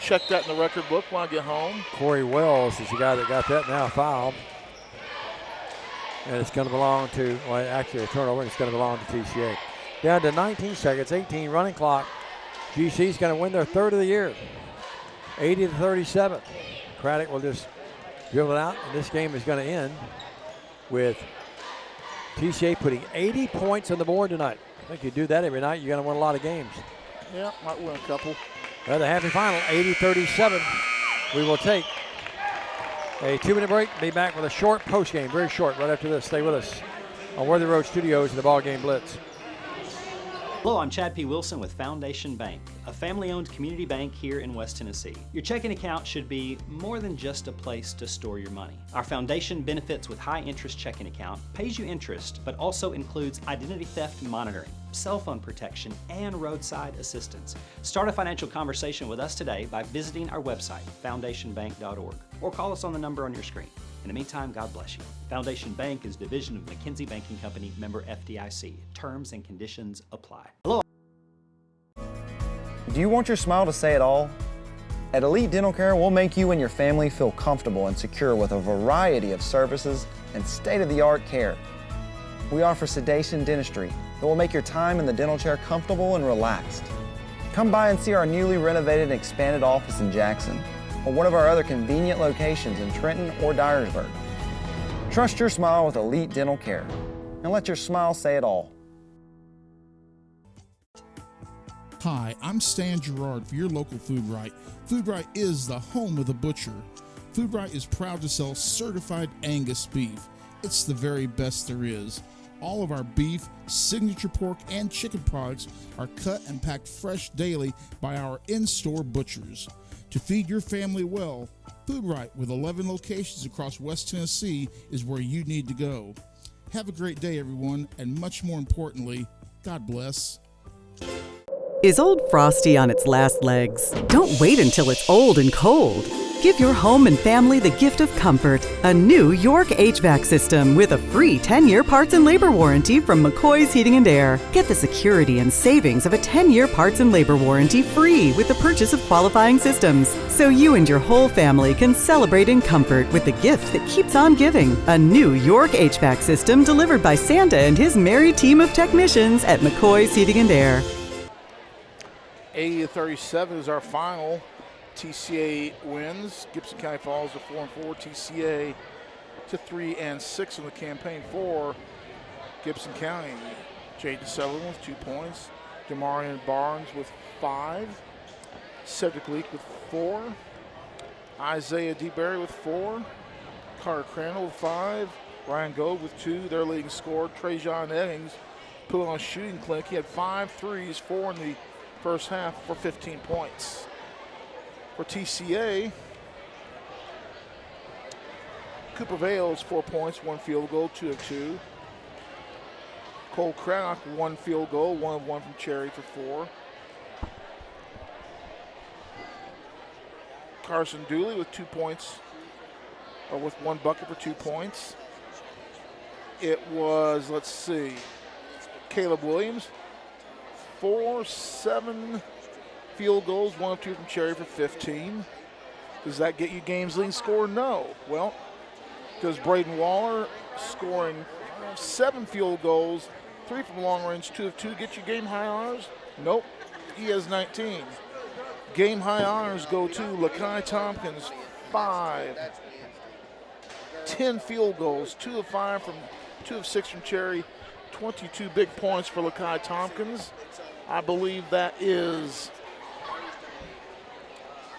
Check that in the record book when I get home. Corey Wells is the guy that got that now fouled. And it's going to belong to, well, actually a turnover, and it's going to belong to TCA. Down to 19 seconds, 18 running clock. GC's going to win their third of the year. 80-37. Craddock will just dribble it out, and this game is going to end with TCA putting 80 points on the board tonight. I think you do that every night, you're going to win a lot of games. Yeah, might win a couple. Well, the happy final, 80-37. We will take a 2-minute break. Be back with a short post game, very short, right after this. Stay with us on Worthy Road Studios and the BallGame Blitz. Hello, I'm Chad P. Wilson with Foundation Bank, a family-owned community bank here in West Tennessee. Your checking account should be more than just a place to store your money. Our foundation benefits with high-interest checking account pays you interest, but also includes identity theft monitoring, cell phone protection, and roadside assistance. Start a financial conversation with us today by visiting our website, foundationbank.org, or call us on the number on your screen. In the meantime, God bless you. Foundation Bank is a division of McKinsey Banking Company, member FDIC. Terms and conditions apply. Hello. Do you want your smile to say it all? At Elite Dental Care, we'll make you and your family feel comfortable and secure with a variety of services and state-of-the-art care. We offer sedation dentistry that will make your time in the dental chair comfortable and relaxed. Come by and see our newly renovated and expanded office in Jackson, or one of our other convenient locations in Trenton or Dyersburg. Trust your smile with Elite Dental Care, and let your smile say it all. Hi, I'm Stan Gerard for your local Food Right. Food Right is the home of the butcher. Food Right is proud to sell certified Angus beef. It's the very best there is. All of our beef, signature pork, and chicken products are cut and packed fresh daily by our in-store butchers. To feed your family well, Food Right with 11 locations across West Tennessee is where you need to go. Have a great day, everyone, and much more importantly, God bless. Is Old Frosty on its last legs? Don't wait until it's old and cold. Give your home and family the gift of comfort. A new York HVAC system with a free 10-year parts and labor warranty from McCoy's Heating and Air. Get the security and savings of a 10-year parts and labor warranty free with the purchase of qualifying systems. So you and your whole family can celebrate in comfort with the gift that keeps on giving. A new York HVAC system delivered by Santa and his merry team of technicians at McCoy's Heating and Air. 80-37 is our final. TCA wins. Gibson County falls to 4-4. TCA to 3-6 in the campaign for Gibson County. Jaden Sutherland with 2 points. Jamarian Barnes with 5. Cedric Leak with 4. Isaiah DeBerry with 4. Carter Crandall with 5. Ryan Gold with 2. Their leading scorer. Trajan Eddings put on a shooting clinic. He had 5 threes, 4 in the first half for 15 points. For TCA, Cooper Vales 4 points, 1 field goal, 2 of 2. Cole Craddock 1 field goal, 1 of 1 from Cherry for 4. Carson Dooley with 2 points, or with 1 bucket for 2 points. It was, let's see, Caleb Williams, 4, 7 field goals, 1 of 2 from Cherry for 15. Does that get you game's leading score? No. Well, does Braden Waller scoring 7 field goals, 3 from long range, 2 of 2, get you game high honors? Nope. He has 19. game high honors go to Lakai Tompkins, 5. 10 field goals, 2 of 5 from 2 of 6 from Cherry, 22 big points for Lakai Tompkins. I believe that is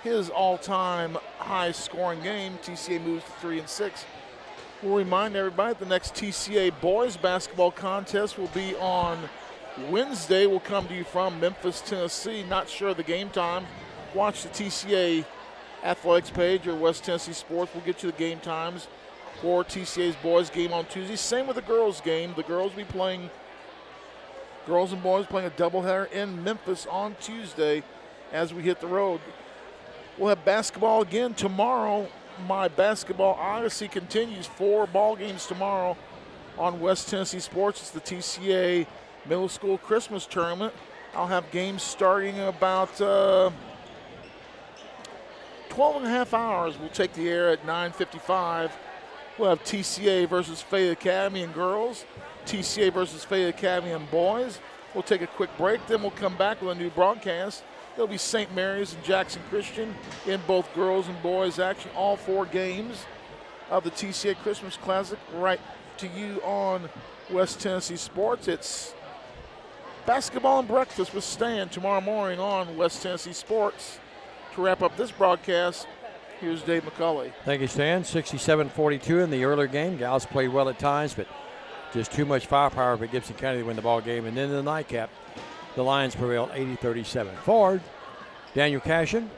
his all-time highest scoring game. TCA moves to 3-6. We'll remind everybody the next TCA boys basketball contest will be on Wednesday. We'll come to you from Memphis, Tennessee. Not sure of the game time. Watch the TCA athletics page or West Tennessee Sports. We'll get you the game times for TCA's boys game on Tuesday. Same with the girls game. The girls will be playing, girls and boys playing a doubleheader in Memphis on Tuesday as we hit the road. We'll have basketball again tomorrow. My basketball odyssey continues. 4 ball games tomorrow on West Tennessee Sports. It's the TCA Middle School Christmas Tournament. I'll have games starting about 12 and a half hours. We'll take the air at 9:55. We'll have TCA versus Fayette Academy and girls, TCA versus Fayette Academy and boys. We'll take a quick break, then we'll come back with a new broadcast. There'll be St. Mary's and Jackson Christian in both girls and boys action. All 4 games of the TCA Christmas Classic right to you on West Tennessee Sports. It's basketball and breakfast with Stan tomorrow morning on West Tennessee Sports. To wrap up this broadcast, here's Dave McCulley. Thank you, Stan. 67-42 in the earlier game. Gals played well at times, but just too much firepower for Gibson County to win the ball game. And then in the nightcap, the Lions prevailed 80-37. For Daniel Cashin,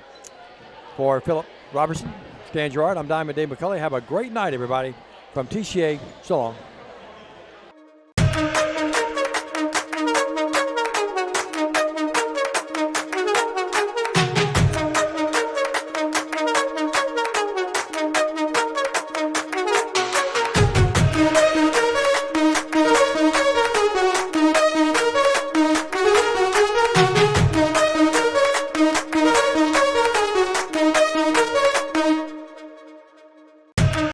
for Philip Robertson, Stan Gerard, I'm Diamond Dave McCulley. Have a great night, everybody. From TCA, so long.